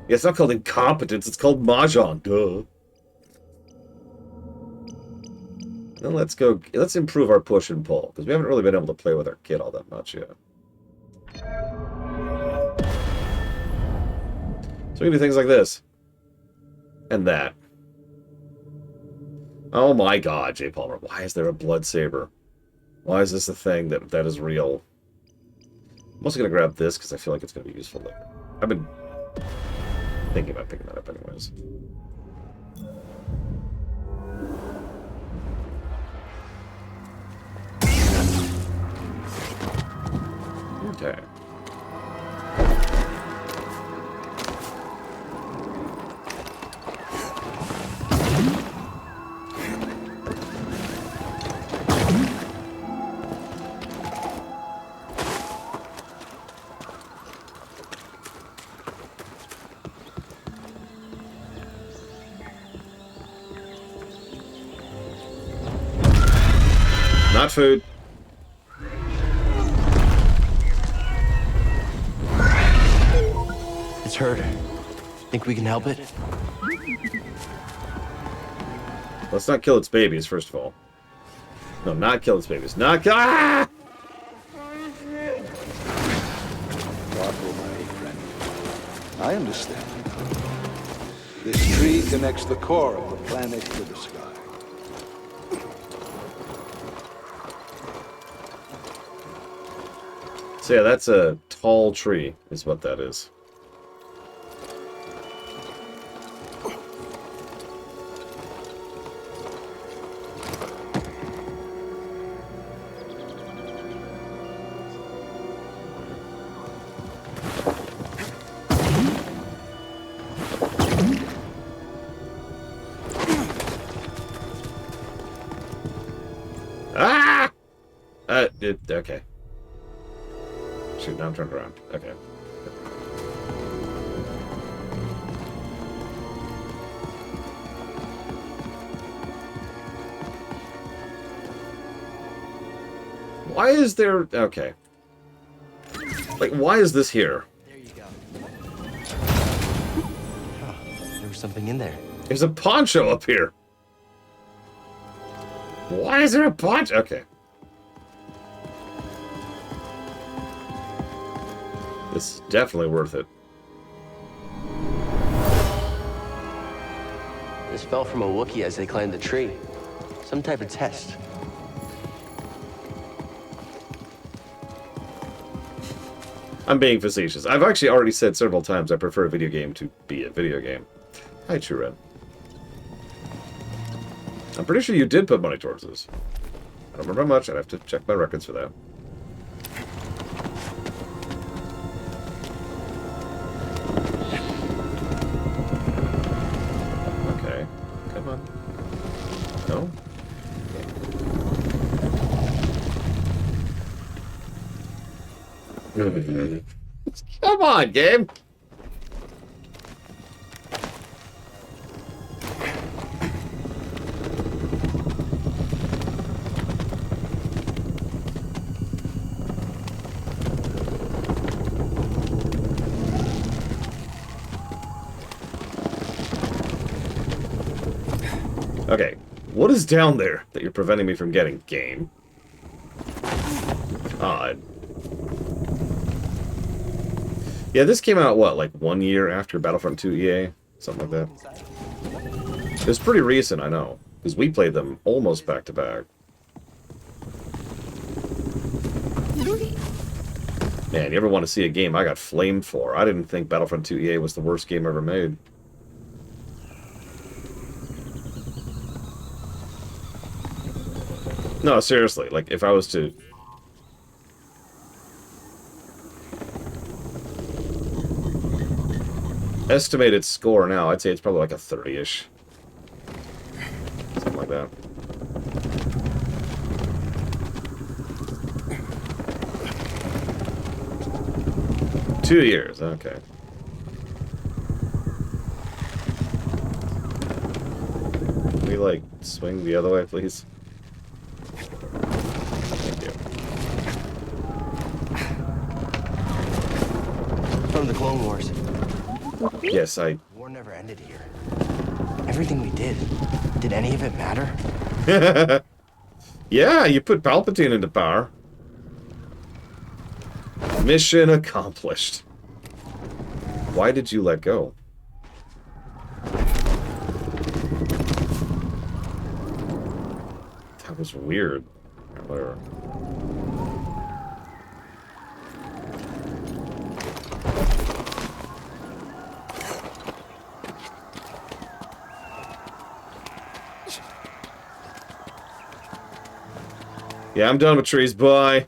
Yeah, it's not called incompetence. It's called Mahjong. Duh. Then let's go. Let's improve our push and pull, because we haven't really been able to play with our kid all that much yet. So we can do things like this. And that. Oh my god, Jay Palmer. Why is there a blood saber? Why is this a thing that is real? I'm also going to grab this because I feel like it's going to be useful later. I've been thinking about picking that up anyways. Okay. Not food. It's hurt. Think we can help it? Let's not kill its babies, first of all. No, not kill its babies. Not kill. Ah! Thoughtful, my friend. I understand. This tree connects the core of the planet to the sky. So yeah, that's a tall tree, is what that is. Ah! Okay. Shoot, now I'm turned around. Okay. Why is there... Okay. Like, why is this here? There you go. Huh, there was something in there. There's a poncho up here. Why is there a poncho? Okay. This is definitely worth it. This fell from a Wookiee as they climbed the tree. Some type of test. I'm being facetious. I've actually already said several times I prefer a video game to be a video game. Hi, Churen. I'm pretty sure you did put money towards this. I don't remember how much. I'd have to check my records for that. Okay. Come on. No? Come on, game! Okay, what is down there that you're preventing me from getting? Game. Odd. Yeah, this came out, what, like 1 year after Battlefront 2 EA? Something like that. It was pretty recent, I know. Because we played them almost back to back. Man, you ever want to see a game I got flamed for? I didn't think Battlefront 2 EA was the worst game ever made. No, seriously, like, if I was to... estimated score now, I'd say it's probably like a 30-ish. Something like that. Two years, okay. Can we, like, swing the other way, please? Thank you. From the Clone Wars. Yes, The war never ended here. Everything we did any of it matter? Yeah, you put Palpatine into power. Mission accomplished. Why did you let go? That was weird. Whatever. Yeah, I'm done with trees. Bye.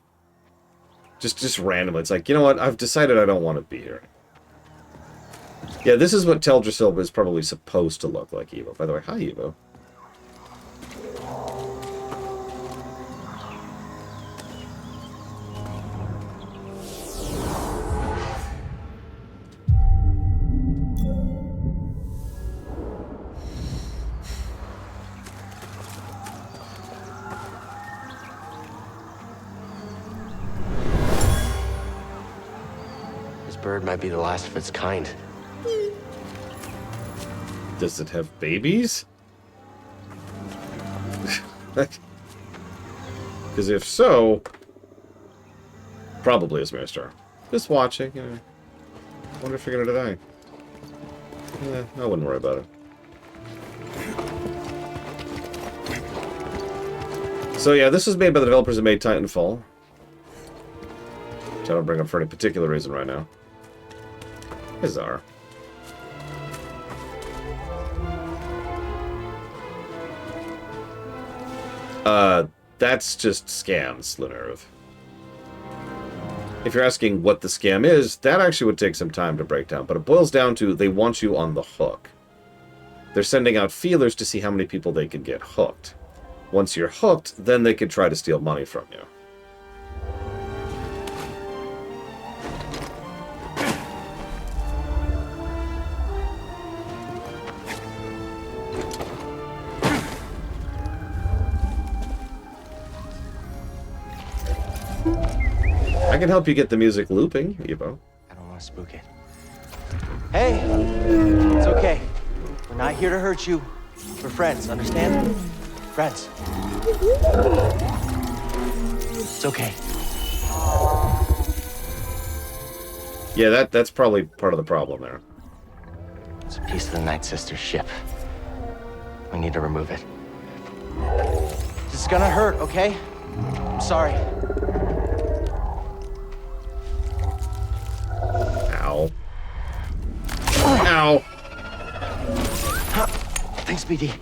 Just randomly. It's like, you know what? I've decided I don't want to be here. Yeah, this is what Teldrassil is probably supposed to look like, Evo. By the way, hi, Evo. This bird might be the last of its kind. Does it have babies? Because if so, probably is Star. Just watching. Wonder if you're gonna die. I wouldn't worry about it. So yeah, this was made by the developers that made Titanfall. Which I don't bring up for any particular reason right now. Bizarre. That's just scams, Lunerv. If you're asking what the scam is, that actually would take some time to break down, but it boils down to they want you on the hook. They're sending out feelers to see how many people they can get hooked. Once you're hooked, then they could try to steal money from you. I can help you get the music looping, Evo. I don't want to spook it. Hey, it's okay. We're not here to hurt you. We're friends, understand? Friends. It's okay. Yeah, that's probably part of the problem there. It's a piece of the Night Sister's ship. We need to remove it. This is gonna hurt, okay? I'm sorry. Ow. Ow. Thanks, BD.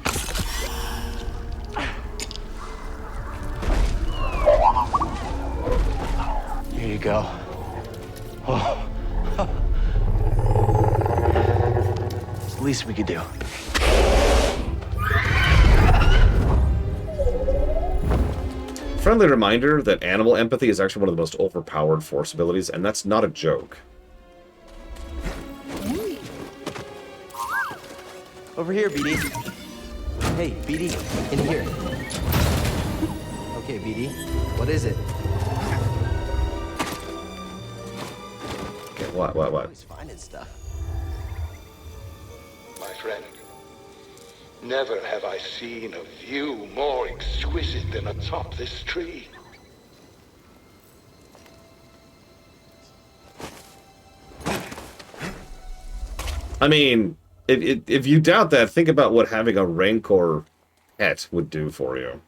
Here you go. Oh. It's the least we could do. Friendly reminder that animal empathy is actually one of the most overpowered force abilities, and that's not a joke. Over here, BD. Hey, BD, in here. Okay, BD, what is it? Okay, what? He's finding stuff. My friend, Never have I seen a view more exquisite than atop this tree. I mean, if you doubt that, think about what having a Rancor pet would do for you.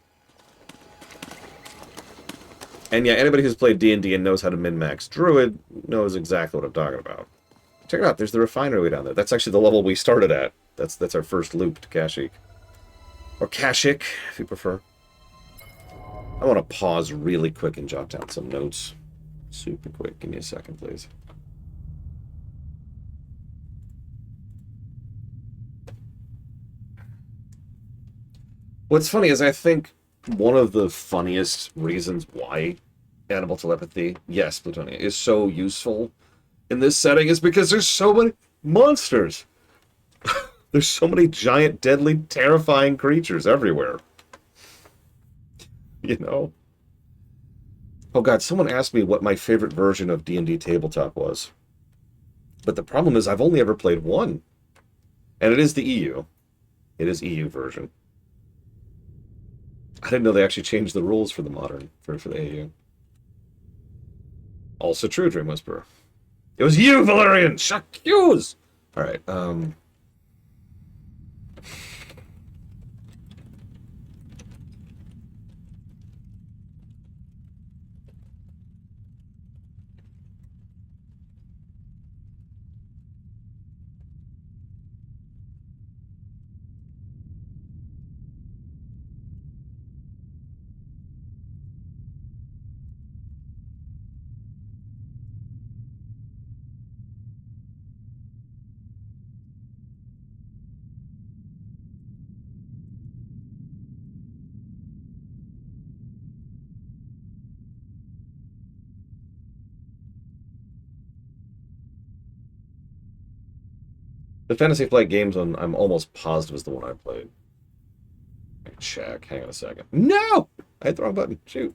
And yeah, anybody who's played D&D and knows how to min-max Druid knows exactly what I'm talking about. Check it out, there's the refinery way down there. That's actually the level we started at. That's our first loop to Kashyyyk. Or Kashyyyk, if you prefer. I want to pause really quick and jot down some notes. Super quick. Give me a second, please. What's funny is I think one of the funniest reasons why animal telepathy, yes, Plutonia, is so useful in this setting is because there's so many monsters. There's so many giant, deadly, terrifying creatures everywhere. You know? Oh god, someone asked me what my favorite version of D&D Tabletop was. But the problem is I've only ever played one. And it is the EU. It is EU version. I didn't know they actually changed the rules for the modern, for the AU. Also true, Dream Whisperer. It was you, Valerian! Shakuse! Alright, the Fantasy Flight games one, I'm almost positive is the one I played. Check. Hang on a second. No! I hit the wrong button. Shoot.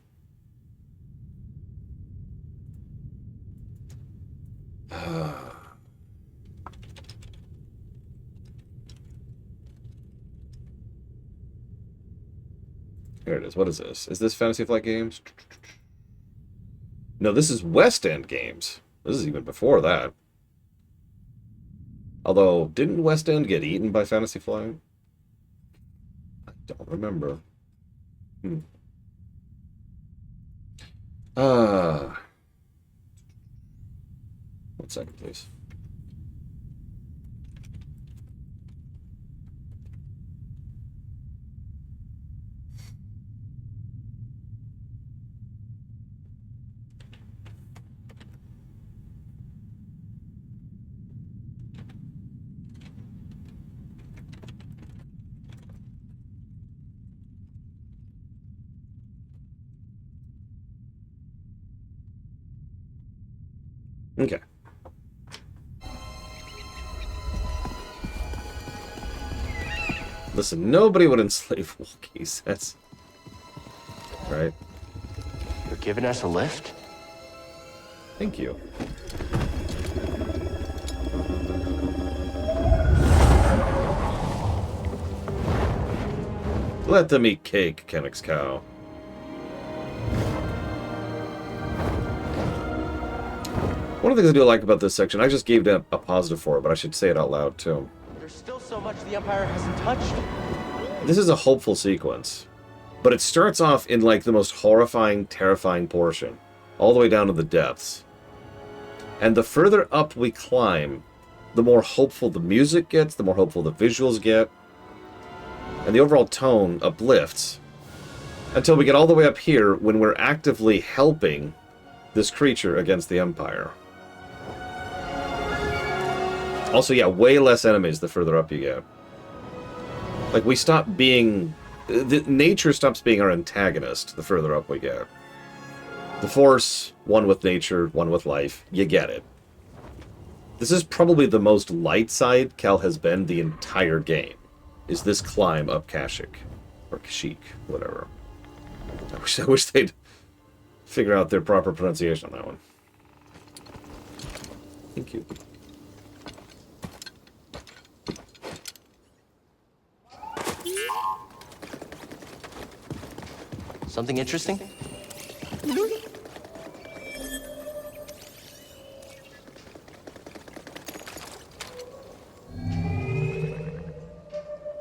Here it is. What is this? Is this Fantasy Flight Games? No, this is West End Games. This is even before that. Although, didn't West End get eaten by Fantasy Flight? I don't remember. One second, please. Okay. Listen, nobody would enslave Wookiees. That's... right? You're giving us a lift? Thank you. Let them eat cake, Kennick's cow. One of the things I do like about this section, I just gave it a positive for it, but I should say it out loud, too. There's still so much the Empire hasn't touched. This is a hopeful sequence. But it starts off in, like, the most horrifying, terrifying portion. All the way down to the depths. And the further up we climb, the more hopeful the music gets, the more hopeful the visuals get. And the overall tone uplifts. Until we get all the way up here, when we're actively helping this creature against the Empire. Also, yeah, way less enemies the further up you get. Like, we stop being... nature stops being our antagonist the further up we get. The Force, one with nature, one with life. You get it. This is probably the most light side Cal has been the entire game. Is this climb up Kashyyyk. Or Kashyyyk, whatever. I wish they'd figure out their proper pronunciation on that one. Thank you. Something interesting?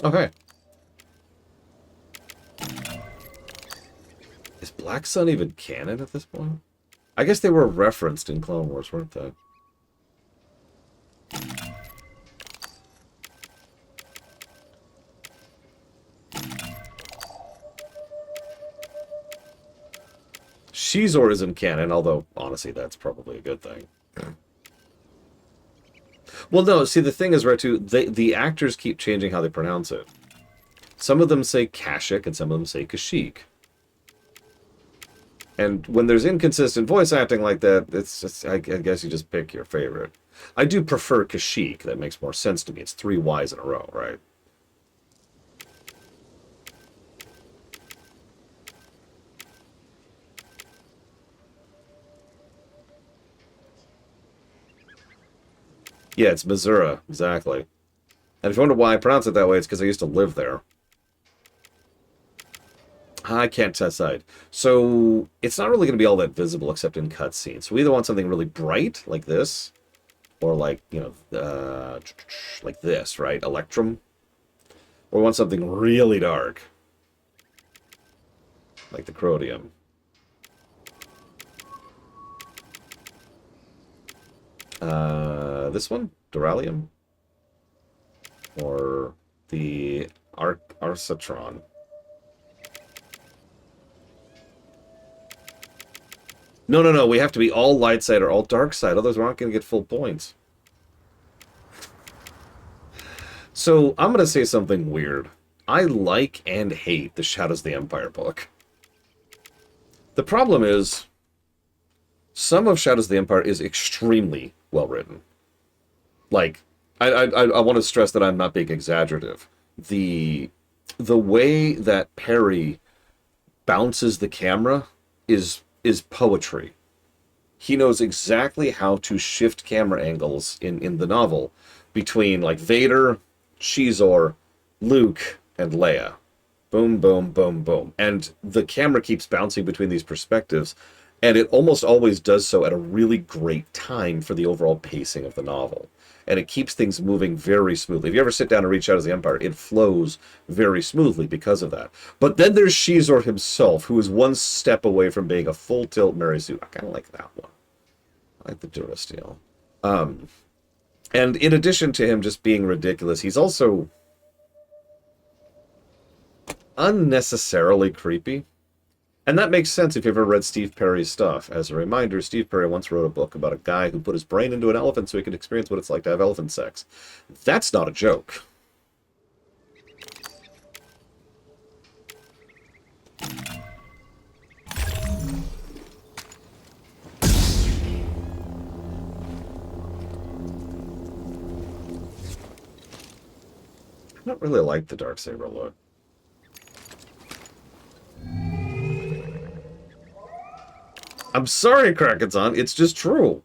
Okay. Is Black Sun even canon at this point? I guess they were referenced in Clone Wars, weren't they? Shizor isn't canon, although, honestly, that's probably a good thing. Well, no, see, the thing is, right, too, the actors keep changing how they pronounce it. Some of them say Kashyyyk, and some of them say Kashyyyk. And when there's inconsistent voice acting like that, it's just, I guess you just pick your favorite. I do prefer Kashyyyk. That makes more sense to me. It's 3 Ys in a row, right? Yeah, it's Missouri, exactly. And if you wonder why I pronounce it that way, it's because I used to live there. I can't decide. So, it's not really going to be all that visible except in cutscenes. So we either want something really bright, like this, or like, you know, like this, right? Electrum. Or we want something really dark, like the Crodium. This one? Duralium? Or the Arsatron? No, we have to be all light side or all dark side, otherwise we're not going to get full points. So, I'm going to say something weird. I like and hate the Shadows of the Empire book. The problem is, some of Shadows of the Empire is extremely well written. Like, I want to stress that I'm not being exaggerative. The way that Perry bounces the camera is poetry. He knows exactly how to shift camera angles in the novel between, like, Vader, Shizor, Luke, and Leia. Boom, boom, boom, boom. And the camera keeps bouncing between these perspectives, and it almost always does so at a really great time for the overall pacing of the novel. And it keeps things moving very smoothly. If you ever sit down and read Shadows of the Empire, it flows very smoothly because of that. But then there's Shizor himself, who is one step away from being a full-tilt Mary Sue. I kind of like that one. I like the Durasteel. And in addition to him just being ridiculous, he's also unnecessarily creepy. And that makes sense if you've ever read Steve Perry's stuff. As a reminder, Steve Perry once wrote a book about a guy who put his brain into an elephant so he could experience what it's like to have elephant sex. That's not a joke. I don't really like the Darksaber look. I'm sorry, Krakenzon, it's just true.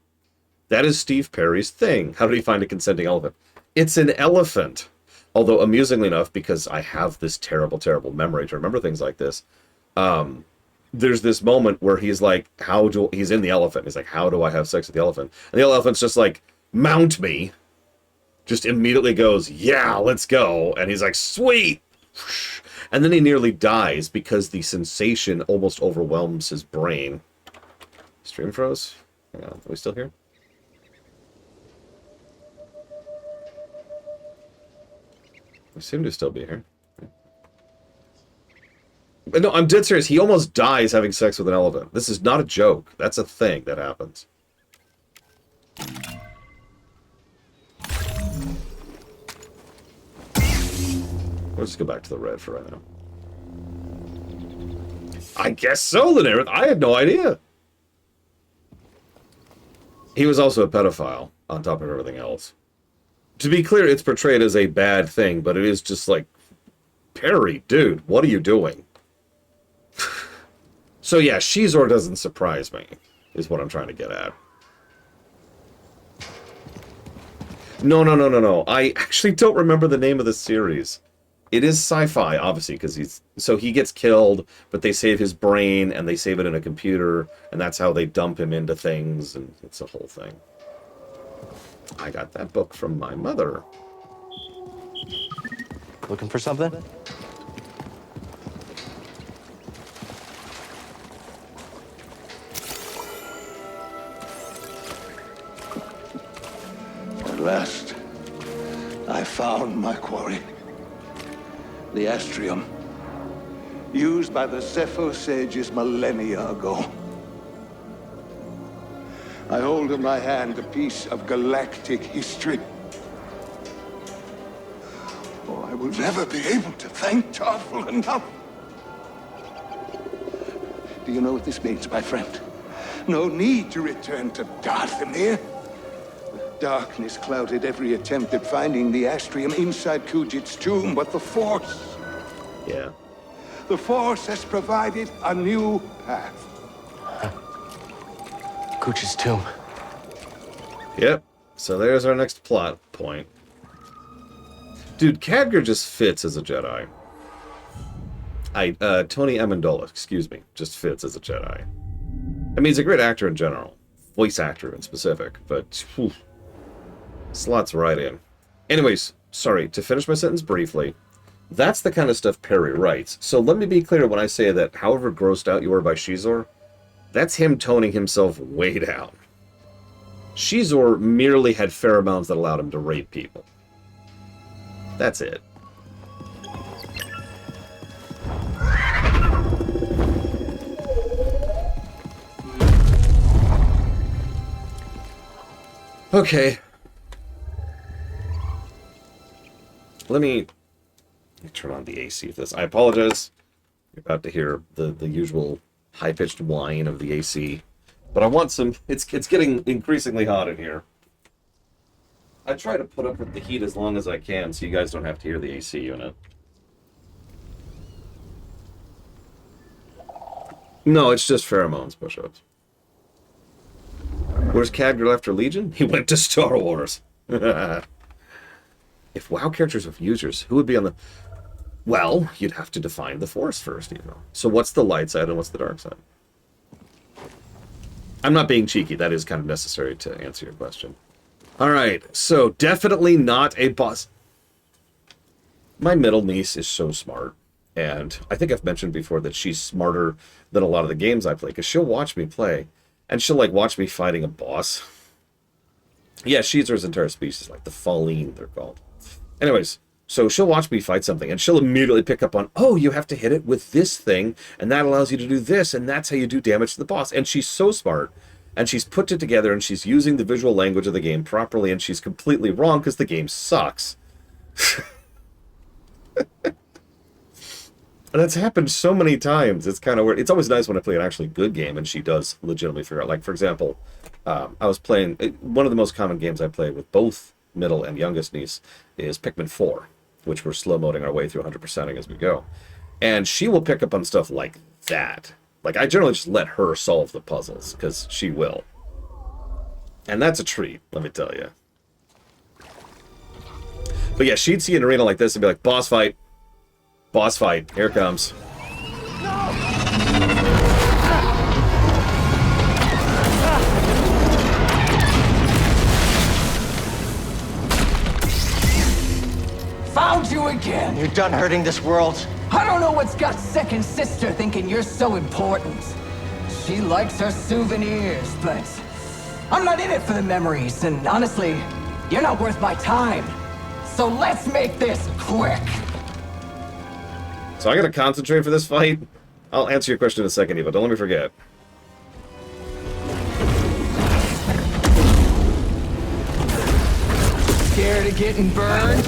That is Steve Perry's thing. How did he find a consenting elephant? It's an elephant. Although, amusingly enough, because I have this terrible, terrible memory to remember things like this, there's this moment where he's like, he's in the elephant. He's like, how do I have sex with the elephant? And the elephant's just like, mount me. Just immediately goes, yeah, let's go. And he's like, sweet. And then he nearly dies because the sensation almost overwhelms his brain. Stream froze? Hang on, are we still here? We seem to still be here. But no, I'm dead serious. He almost dies having sex with an elephant. This is not a joke. That's a thing that happens. Let's just go back to the red for right now. I guess so, Linaire. I had no idea. He was also a pedophile, on top of everything else. To be clear, it's portrayed as a bad thing, but it is just like, Perry, dude, what are you doing? So yeah, Shizor doesn't surprise me, is what I'm trying to get at. No. I actually don't remember the name of the series. It is sci-fi, obviously, because he gets killed, but they save his brain and they save it in a computer, and that's how they dump him into things, and it's a whole thing. I got that book from my mother. Looking for something? At last, I found my quarry. The Astrium, used by the Zepho sages millennia ago. I hold in my hand a piece of galactic history. Oh, I will never be able to thank Tarful enough. Do you know what this means, my friend? No need to return to Dathomir. Darkness clouded every attempt at finding the Astrium inside Kujit's tomb, but the Force... Yeah. The Force has provided a new path. Kujit's tomb. Yep. So there's our next plot point. Dude, Khadgar just fits as a Jedi. Tony Amendola, excuse me, just fits as a Jedi. I mean, he's a great actor in general. Voice actor in specific, but... Whew, slots right in. Anyways, sorry, to finish my sentence briefly, that's the kind of stuff Perry writes. So let me be clear when I say that however grossed out you are by Shizor, that's him toning himself way down. Shizor merely had pheromones that allowed him to rape people. That's it. Okay. Let me turn on the AC of this. I apologize. You're about to hear the usual high-pitched whine of the AC. But I want some... It's getting increasingly hot in here. I try to put up with the heat as long as I can so you guys don't have to hear the AC unit. No, it's just pheromones push-ups. Where's Khadgar after Legion? He went to Star Wars. If WoW characters were users, who would be on the... Well, you'd have to define the Force first, you know. So what's the light side and what's the dark side? I'm not being cheeky. That is kind of necessary to answer your question. Alright, so definitely not a boss. My middle niece is so smart. And I think I've mentioned before that she's smarter than a lot of the games I play. Because she'll watch me play. And she'll, like, watch me fighting a boss. Yeah, Shizor's entire species, like the Falleen, they're called. Anyways, so she'll watch me fight something, and she'll immediately pick up on, oh, you have to hit it with this thing, and that allows you to do this, and that's how you do damage to the boss. And she's so smart, and she's put it together, and she's using the visual language of the game properly, and she's completely wrong because the game sucks. And that's happened so many times. It's kind of weird. It's always nice when I play an actually good game and she does legitimately figure out. Like, for example, I was playing... One of the most common games I play with both middle and youngest niece is Pikmin 4, which we're slow-moding our way through 100%ing as we go. And she will pick up on stuff like that. Like, I generally just let her solve the puzzles, because she will. And that's a treat, let me tell you. But yeah, she'd see an arena like this and be like, boss fight. Boss fight. Here it comes. Found you again. You're done hurting this world. I don't know what's got second sister thinking you're so important. She likes her souvenirs, but I'm not in it for the memories, and honestly, you're not worth my time. So let's make this quick. So I gotta concentrate for this fight? I'll answer your question in a second, Eva. Don't let me forget. Scared of getting burned?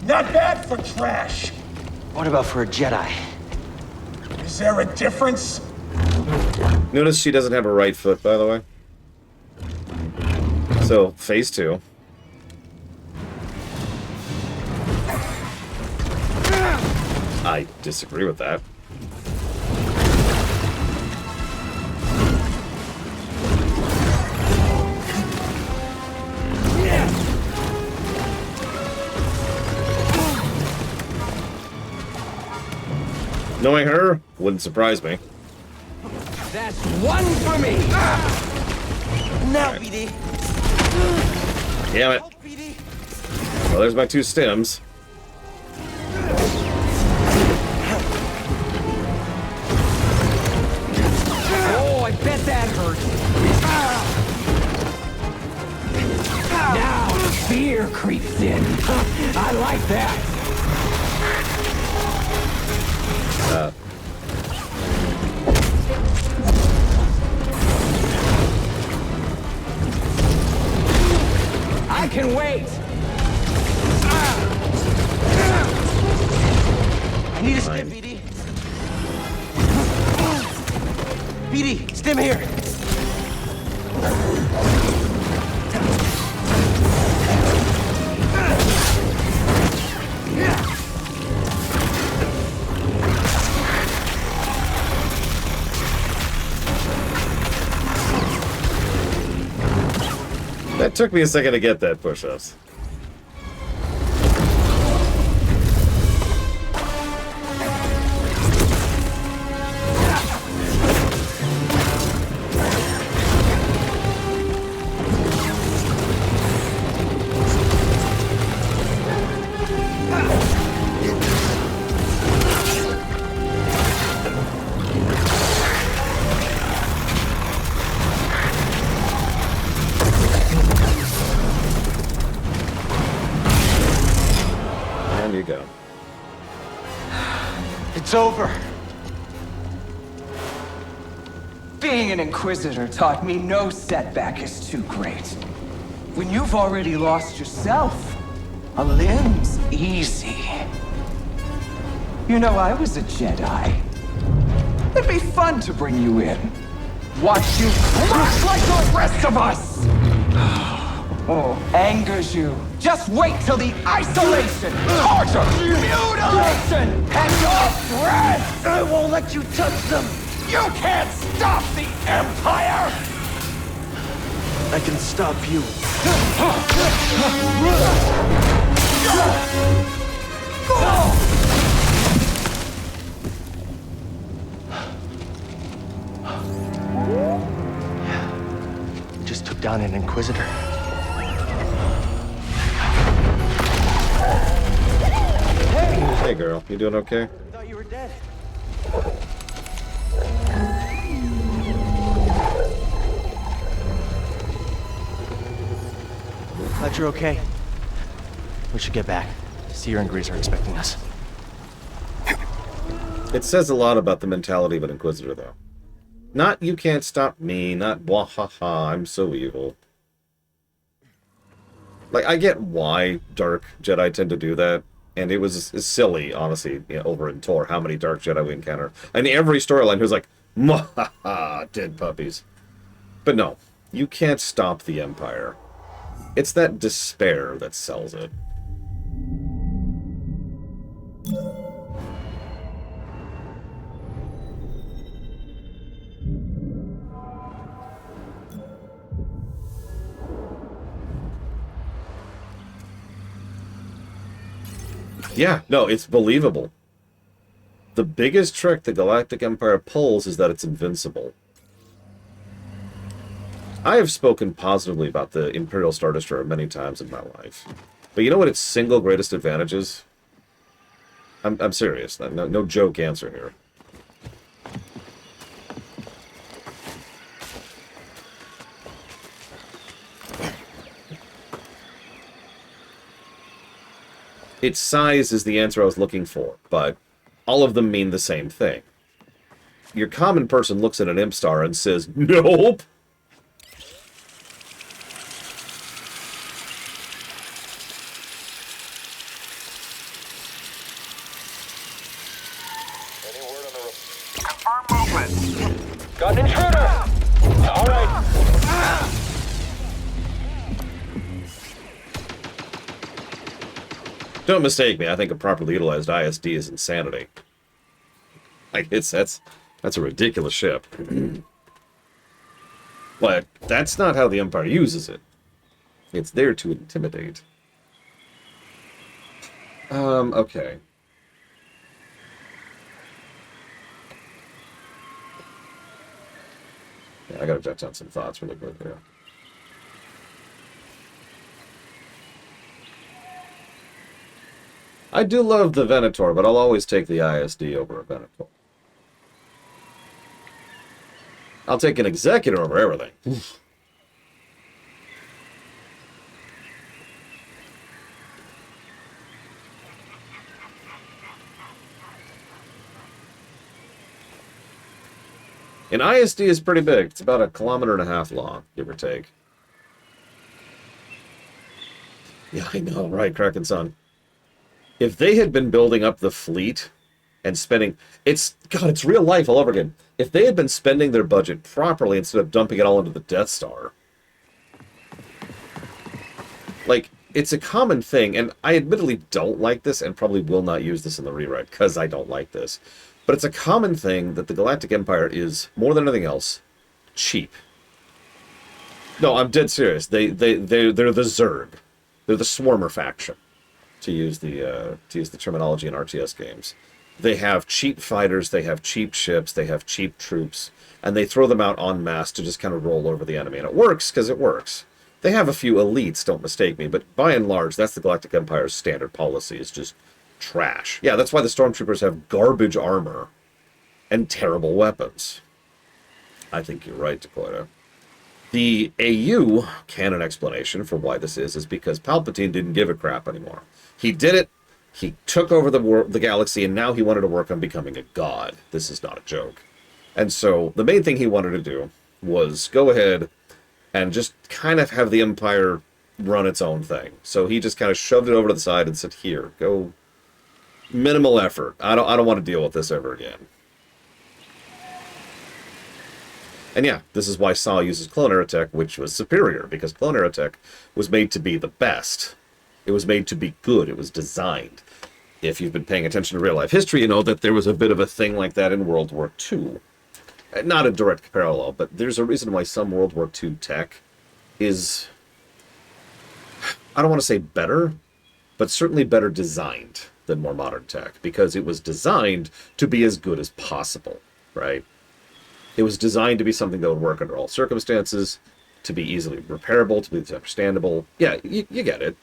Not bad for trash. What about for a Jedi? Is there a difference? Notice she doesn't have a right foot, by the way. So, phase 2. I disagree with that. Knowing her wouldn't surprise me. That's one for me. Now, BD. Damn it. Well, there's my 2 stems. Oh, I bet that hurt. Now fear creeps in. I like that. I can wait. I need a stim, BD. BD, stim here. That took me a second to get that push-ups. You go. It's over. Being an Inquisitor taught me no setback is too great. When you've already lost yourself, a limb's easy. You know, I was a Jedi. It'd be fun to bring you in. Watch you crush like the rest of us! Oh, angers you. Just wait till the isolation, torture, mutilation, and your breath! I won't let you touch them! You can't stop the Empire! I can stop you. We just took down an Inquisitor. Hey girl, you doing okay? I thought you were dead. Glad you're okay. We should get back. Seer and Grease are expecting us. It says a lot about the mentality of an Inquisitor, though. Not you can't stop me, not wahaha, I'm so evil. Like, I get why Dark Jedi tend to do that. And it was silly, honestly, you know, over in Tor, how many Dark Jedi we encounter. And every storyline was like, mwahaha, dead puppies. But no, you can't stop the Empire. It's that despair that sells it. Yeah, no, it's believable. The biggest trick the Galactic Empire pulls is that it's invincible. I have spoken positively about the Imperial Star Destroyer many times in my life. But you know what its single greatest advantage is? I'm serious. No joke answer here. Its size is the answer I was looking for, but all of them mean the same thing. Your common person looks at an imp star and says, nope! Confirm movement. Got an intruder! All right. Don't mistake me, I think a properly utilized ISD is insanity. Like, that's a ridiculous ship. But that's not how the Empire uses it. It's there to intimidate. Okay. Yeah, I gotta jot down some thoughts really quick here. I do love the Venator, but I'll always take the ISD over a Venator. I'll take an Executor over everything. An ISD is pretty big. It's about 1.5 kilometers long, give or take. Yeah, I know, right, Kraken Sun. If they had been building up the fleet and spending... It's real life all over again. If they had been spending their budget properly instead of dumping it all into the Death Star... Like, it's a common thing, and I admittedly don't like this and probably will not use this in the rewrite because I don't like this. But it's a common thing that the Galactic Empire is, more than anything else, cheap. No, I'm dead serious. They're the Zerg. They're the Swarmer faction, to use the terminology in RTS games. They have cheap fighters, they have cheap ships, they have cheap troops, and they throw them out en masse to just kind of roll over the enemy. And it works because it works. They have a few elites, don't mistake me, but by and large, that's the Galactic Empire's standard policy, is just trash. Yeah, that's why the Stormtroopers have garbage armor and terrible weapons. I think you're right, Dakota. The AU canon explanation for why this is because Palpatine didn't give a crap anymore. He did it, he took over the galaxy, and now he wanted to work on becoming a god. This is not a joke. And so the main thing he wanted to do was go ahead and just kind of have the Empire run its own thing. So he just kind of shoved it over to the side and said, here, go... Minimal effort. I don't want to deal with this ever again. And yeah, this is why Saw uses clone aerotech, which was superior, because clone aerotech was made to be the best. It was made to be good. It was designed. If you've been paying attention to real-life history, you know that there was a bit of a thing like that in World War II. Not a direct parallel, but there's a reason why some World War II tech is... I don't want to say better, but certainly better designed than more modern tech, because it was designed to be as good as possible, right? It was designed to be something that would work under all circumstances, to be easily repairable, to be understandable. Yeah, you get it.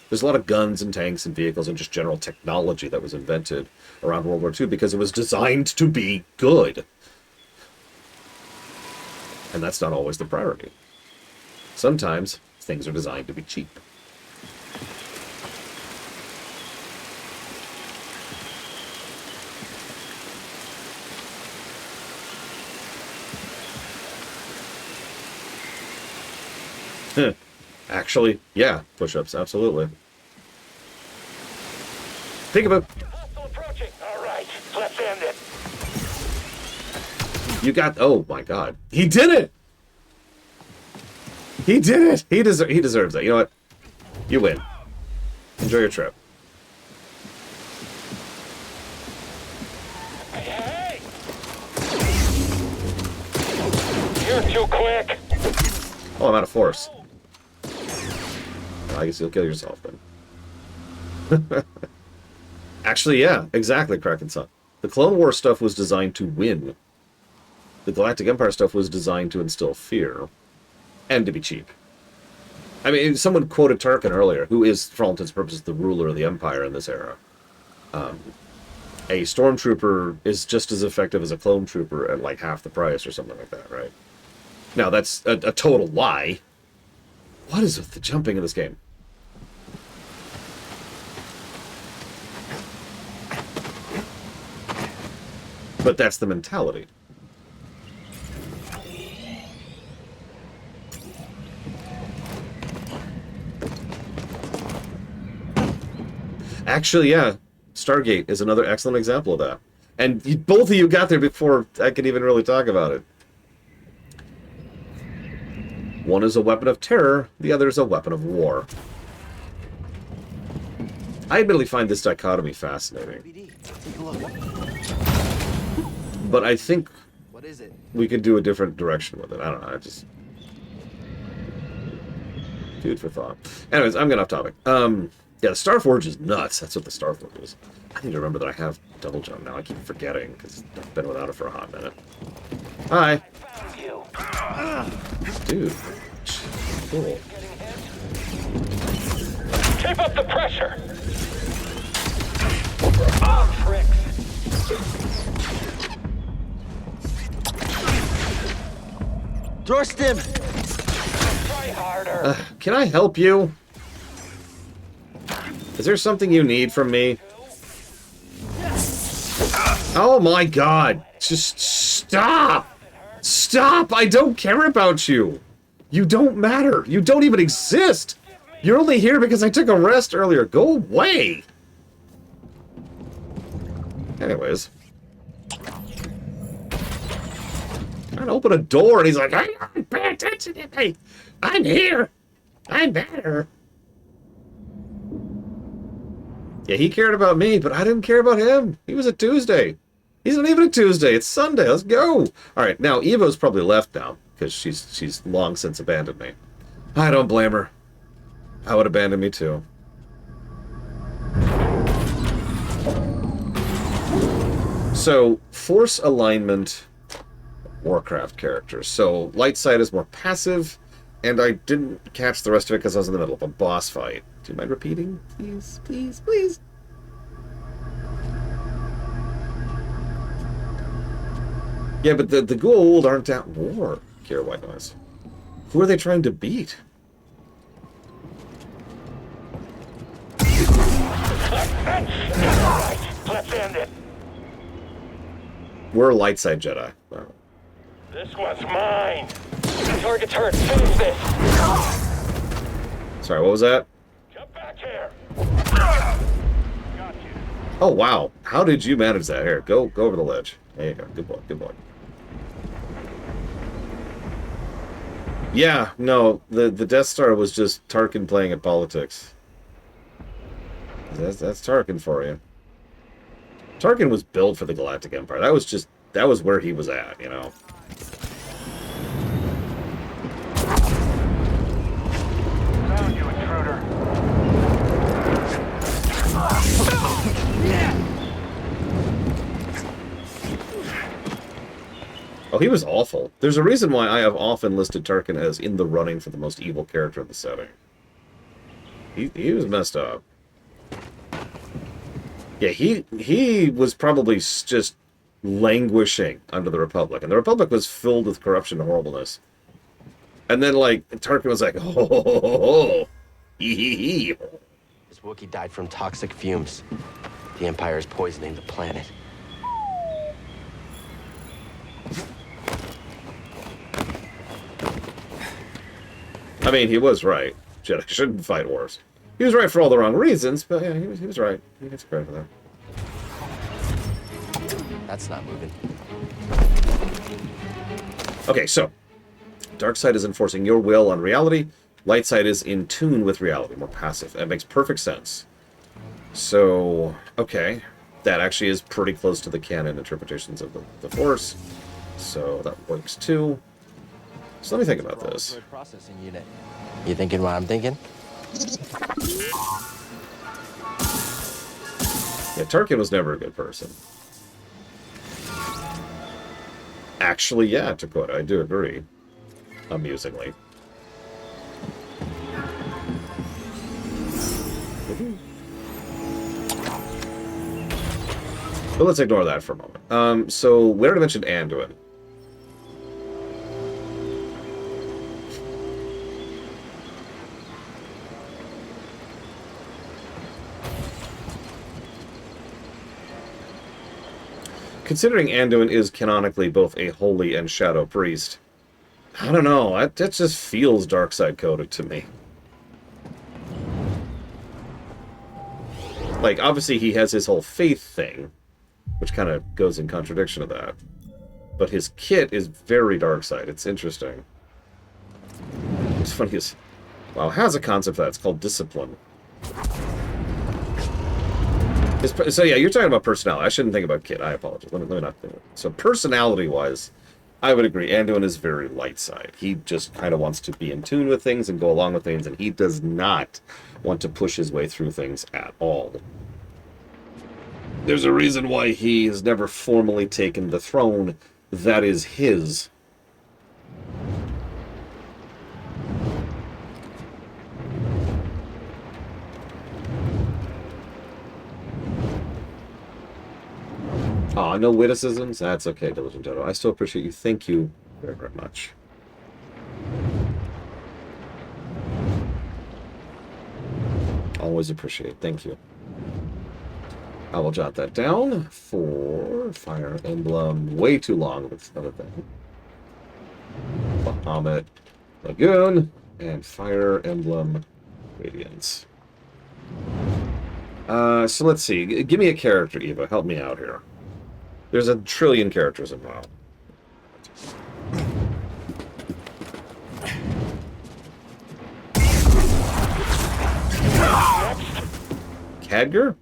There's a lot of guns and tanks and vehicles and just general technology that was invented around World War II because it was designed to be good. And that's not always the priority. Sometimes things are designed to be cheap. Actually, yeah, push-ups, absolutely. Think about... Hostile approaching. All right, let's end it. You got... Oh, my God. He did it! He did it! He deserves that. You know what? You win. Enjoy your trip. Hey! You're too quick. Oh, I'm out of force. I guess you'll kill yourself then. Actually, yeah, exactly, Kraken Sun. The Clone Wars stuff was designed to win. The Galactic Empire stuff was designed to instill fear. And to be cheap. I mean, someone quoted Tarkin earlier, who is, for all intents and purposes, the ruler of the Empire in this era. A Stormtrooper is just as effective as a Clone Trooper at like half the price or something like that, right? Now, that's a total lie. What is with the jumping in this game? But that's the mentality. Actually, yeah, Stargate is another excellent example of that. And both of you got there before I could even really talk about it. One is a weapon of terror, the other is a weapon of war. I admittedly find this dichotomy fascinating. But I think What is it? we could do a different direction with it. I don't know. I just food for thought. Anyways, I'm getting off topic. Yeah, the Starforge is nuts. That's what the Starforge is. I need to remember that I have double jump now. I keep forgetting because I've been without it for a hot minute. Hi. Dude. Cool. Keep up the pressure. Oh, tricks. Dorstim! Try harder. Can I help you? Is there something you need from me? Oh my god! Just stop! Stop! I don't care about you! You don't matter! You don't even exist! You're only here because I took a rest earlier. Go away! Anyways. Trying to open a door and he's like, hang on, pay attention to me! I'm here! I'm better! Yeah, he cared about me, but I didn't care about him. He was a Tuesday. He's not even a Tuesday. It's Sunday. Let's go. All right, now Evo's probably left now because she's long since abandoned me. I don't blame her. I would abandon me too. So, force alignment Warcraft characters. So, light side is more passive, and I didn't catch the rest of it because I was in the middle of a boss fight. Do you mind repeating? Please, please, please. Yeah, but the Goa'uld aren't at war, Kira White Noise. Who are they trying to beat? Let's end it. We're light side Jedi. Wow. This one's mine. The target's hurt. Finish this. Sorry, what was that? Jump back here. Oh, wow. How did you manage that? Here, go over the ledge. There you go. Good boy, good boy. Yeah, no, the Death Star was just Tarkin playing at politics. That's Tarkin for you. Tarkin was built for the Galactic Empire. That was where he was at, you know. Found you, intruder. Oh, he was awful. There's a reason why I have often listed Tarkin as in the running for the most evil character of the setting. He was messed up. Yeah, he was probably just languishing under the Republic. And the Republic was filled with corruption and horribleness. And then, like, Tarkin was like, oh, hee hee hee. This Wookiee died from toxic fumes. The Empire is poisoning the planet. I mean, he was right. Jedi shouldn't fight wars. He was right for all the wrong reasons, but yeah, he was right. He gets credit for that. That's not moving. Okay, so dark side is enforcing your will on reality. Light side is in tune with reality, more passive. That makes perfect sense. So, okay, that actually is pretty close to the canon interpretations of the Force. So that works too. So let me think about this. Processing unit. You thinking what I'm thinking? Yeah, Tarkin was never a good person. Actually, yeah, Dakota, I do agree. Amusingly. But let's ignore that for a moment. So, we already mentioned Anduin. Considering Anduin is canonically both a holy and shadow priest, I don't know, that just feels dark side coded to me. Like, obviously he has his whole faith thing, which kind of goes in contradiction of that. But his kit is very dark side. It's interesting. What's funny is, wow, it has a concept for that. It's called discipline. So yeah, you're talking about personality. I shouldn't think about Kit. I apologize. Let me not think. So personality-wise, I would agree. Anduin is very light side. He just kind of wants to be in tune with things and go along with things, and he does not want to push his way through things at all. There's a reason why he has never formally taken the throne that is his. Aw, no witticisms? That's okay, Diligent Dodo. I still appreciate you. Thank you very, very much. Always appreciate. Thank you. I will jot that down for Fire Emblem. Way too long with another thing. Bahamut Lagoon and Fire Emblem Radiance. So let's see. Give me a character, Eva. Help me out here. There's a trillion characters involved. Khadgar?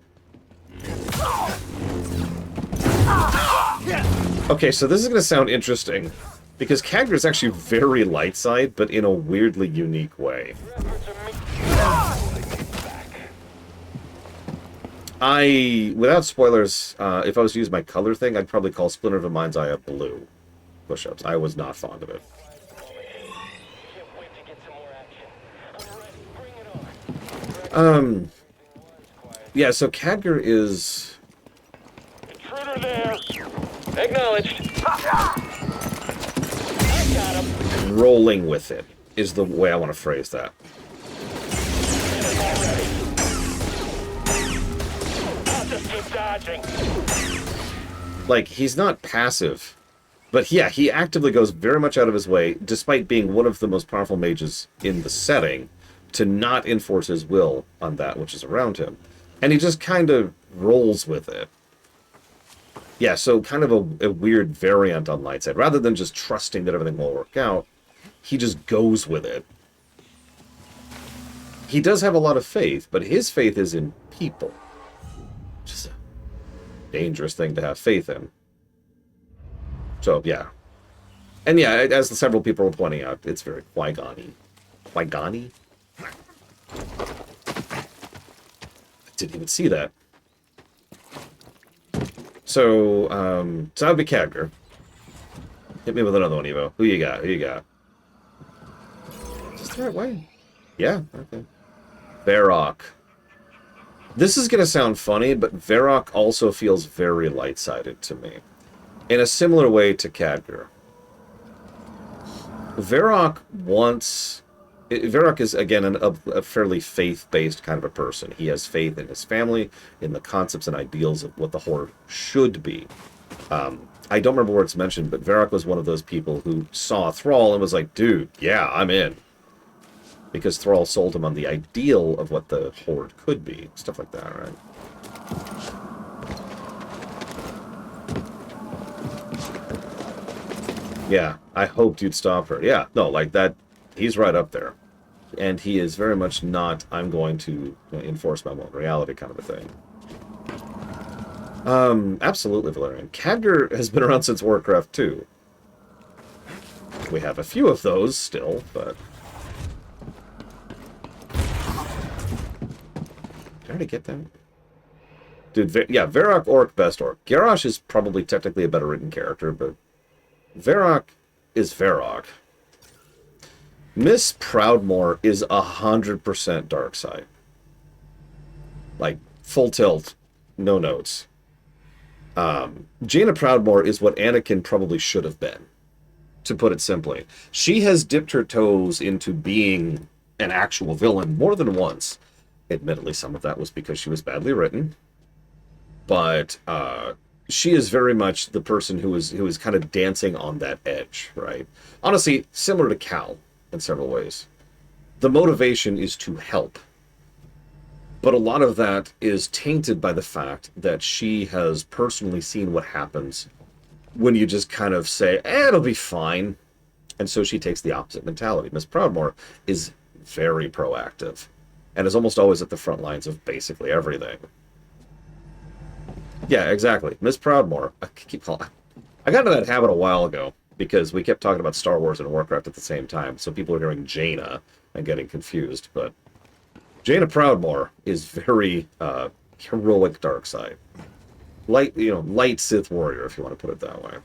Okay, so this is going to sound interesting, because Khadgar is actually very light side, but in a weirdly unique way. Without spoilers, if I was to use my color thing, I'd probably call Splinter of a Mind's Eye a blue push-ups. I was not fond of it. Yeah, so Khadgar is... Intruder there! Acknowledged. I got him. Rolling with it is the way I want to phrase that. I'll just keep dodging. Like, he's not passive. But yeah, he actively goes very much out of his way, despite being one of the most powerful mages in the setting, to not enforce his will on that which is around him. And he just kind of rolls with it. Yeah, so kind of a weird variant on Lightside. Rather than just trusting that everything will work out, he just goes with it. He does have a lot of faith, but his faith is in people. Which is a dangerous thing to have faith in. So, yeah. And yeah, as several people were pointing out, it's very Qui-Gon-y. Qui-Gon-y? Didn't even see that. So that would be Khadgar. Hit me with another one, Evo. Who you got? Who you got? Is this the right way? Yeah, okay. Varrock. This is going to sound funny, but Varrock also feels very light-sided to me. In a similar way to Khadgar. Varrock wants... Varrock is, again, a fairly faith-based kind of a person. He has faith in his family, in the concepts and ideals of what the Horde should be. I don't remember where it's mentioned, but Varrock was one of those people who saw Thrall and was like, dude, yeah, I'm in. Because Thrall sold him on the ideal of what the Horde could be. Stuff like that, right? Yeah, I hoped you'd stop her. Yeah, no, like that, he's right up there. And he is very much not, I'm going to enforce my own reality kind of a thing. Absolutely, Valerian. Khadgar has been around since Warcraft 2. We have a few of those still, but... Did I already get that? Dude, yeah, Varrock, Orc, best Orc. Garrosh is probably technically a better written character, but Varrock is Varrock. Miss Proudmoore is 100% dark side. Like, full tilt, no notes. Jaina Proudmoore is what Anakin probably should have been, to put it simply. She has dipped her toes into being an actual villain more than once. Admittedly, some of that was because she was badly written. But she is very much the person who is kind of dancing on that edge, right? Honestly, similar to Cal in several ways. The motivation is to help. But a lot of that is tainted by the fact that she has personally seen what happens when you just kind of say, it'll be fine. And so she takes the opposite mentality. Miss Proudmoore is very proactive and is almost always at the front lines of basically everything. Yeah, exactly. Miss Proudmoore. I got into that habit a while ago because we kept talking about Star Wars and Warcraft at the same time, so people are hearing Jaina and getting confused. But Jaina Proudmoore is very heroic dark side. Light Sith warrior, if you want to put it that way.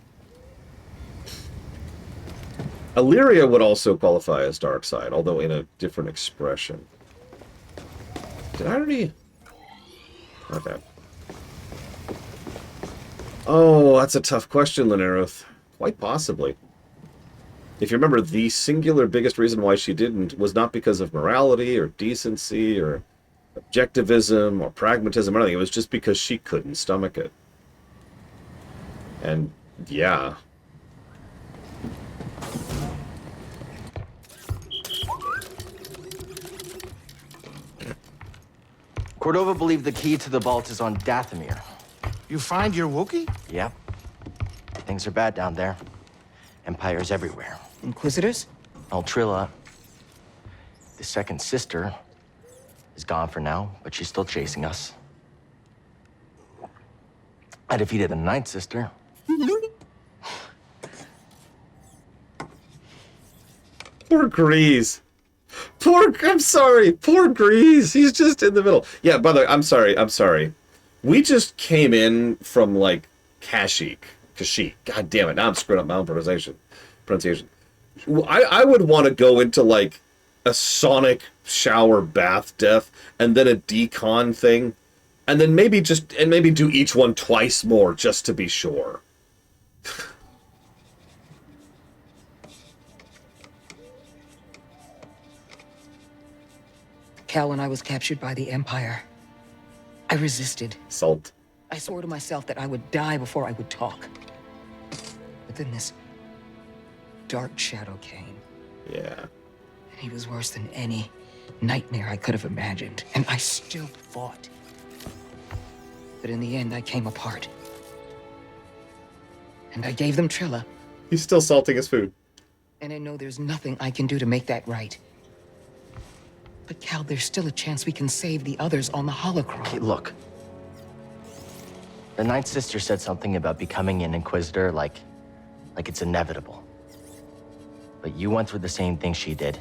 Illyria would also qualify as dark side, although in a different expression. Did I already... Okay. Oh, that's a tough question, Lineroth. Quite possibly. If you remember, the singular biggest reason why she didn't was not because of morality or decency or objectivism or pragmatism or anything. It was just because she couldn't stomach it. And, yeah. Cordova believed the key to the vault is on Dathomir. You find your Wookiee? Yep. Things are bad down there. Empires everywhere. Inquisitors? Altrilla, the second sister, is gone for now, but she's still chasing us. I defeated the ninth sister. Poor Grease. I'm sorry. Poor Grease. He's just in the middle. Yeah, by the way, I'm sorry. We just came in from, like, Kashyyyk. God damn it. Now I'm screwing up my own pronunciation. I would want to go into, like, a sonic shower bath death and then a decon thing. And then maybe do each one twice more just to be sure. Cal, when I was captured by the Empire, I resisted. Salt. I swore to myself that I would die before I would talk. But then this dark shadow came. Yeah. And he was worse than any nightmare I could have imagined. And I still fought. But in the end, I came apart. And I gave them Trilla. He's still salting his food. And I know there's nothing I can do to make that right. But Cal, there's still a chance we can save the others on the holocron. Okay, look. The ninth sister said something about becoming an Inquisitor like it's inevitable. But you went through the same thing she did,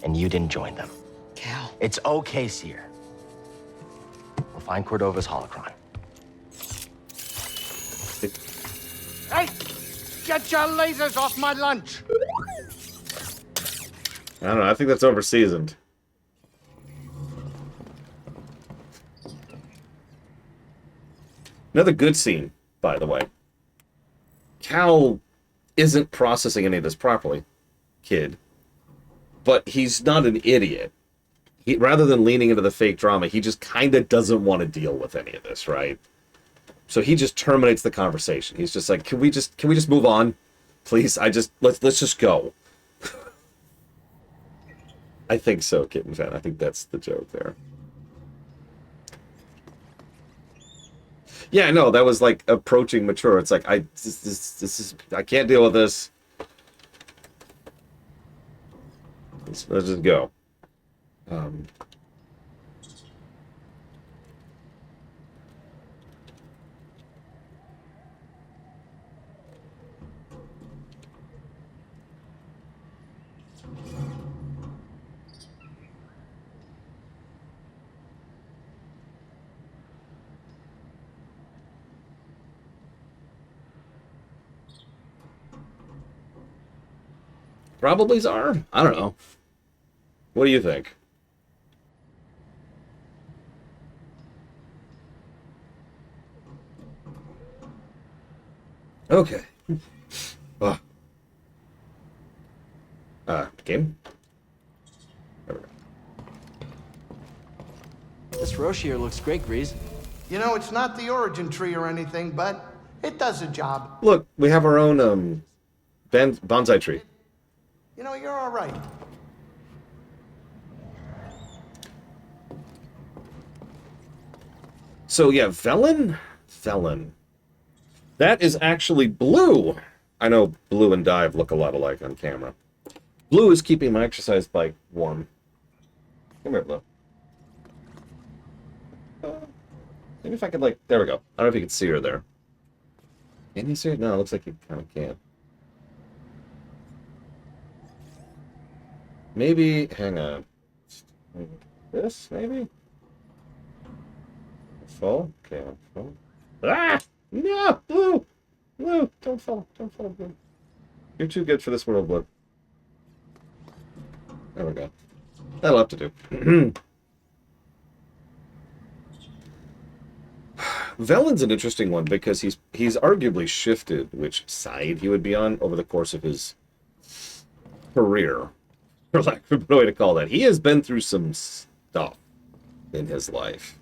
and you didn't join them. Cal. It's okay, Seer. We'll find Cordova's holocron. Hey! Get your lasers off my lunch! I don't know. I think that's over-seasoned. Another good scene, by the way. Cal isn't processing any of this properly, kid. But he's not an idiot. Rather than leaning into the fake drama, he just kind of doesn't want to deal with any of this, right? So he just terminates the conversation. He's just like, can we just move on? Please, let's just go. I think so, Kitten Fan. I think that's the joke there. Yeah, no, that was like approaching mature. It's like this is I can't deal with this. Let's just go. Probably Czar. I don't know. What do you think? Okay. Game? There we go. This Roshier looks great, Grease. You know, it's not the origin tree or anything, but it does the job. Look, we have our own bonsai tree. You know, you're all right. So yeah, Velen? That is actually Blue. I know Blue and Dive look a lot alike on camera. Blue is keeping my exercise bike warm. Come here, Blue. Maybe if I could, like... There we go. I don't know if you can see her there. Can you see it? No, it looks like you kind of can't. Maybe... Hang on. This, maybe? Fall? Okay, I'll fall. Ah! No! Blue! Blue! Don't fall. Don't fall, Blue. You're too good for this world, Blue. There we go. That'll have to do. Velen's an interesting one because he's arguably shifted which side he would be on over the course of his career, for lack of a better way to call that. He has been through some stuff in his life.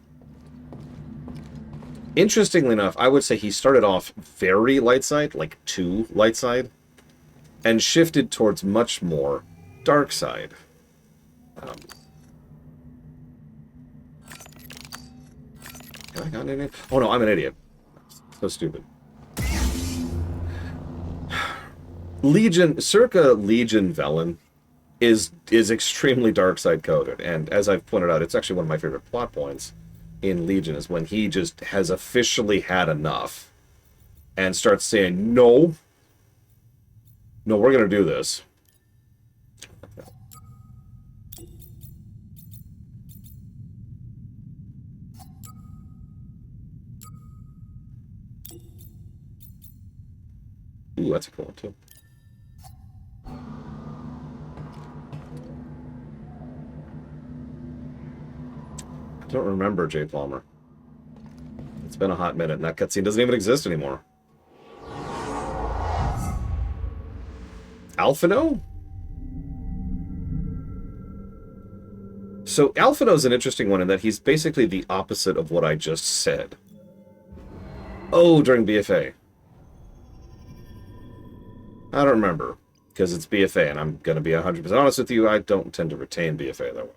Interestingly enough, I would say he started off very light side, like 2 light side, and shifted towards much more dark side. Have I gotten any? Oh no, I'm an idiot. So stupid. Legion, circa Legion Velen is extremely dark side coded, and as I've pointed out, it's actually one of my favorite plot points in Legion is when he just has officially had enough and starts saying, no, we're gonna do this. Ooh, that's a cool one, too. I don't remember Jay Palmer. It's been a hot minute, and that cutscene doesn't even exist anymore. Alphino? So, Alphino's an interesting one in that he's basically the opposite of what I just said. Oh, during BFA. I don't remember, because it's BFA, and I'm going to be 100% honest with you, I don't tend to retain BFA that way.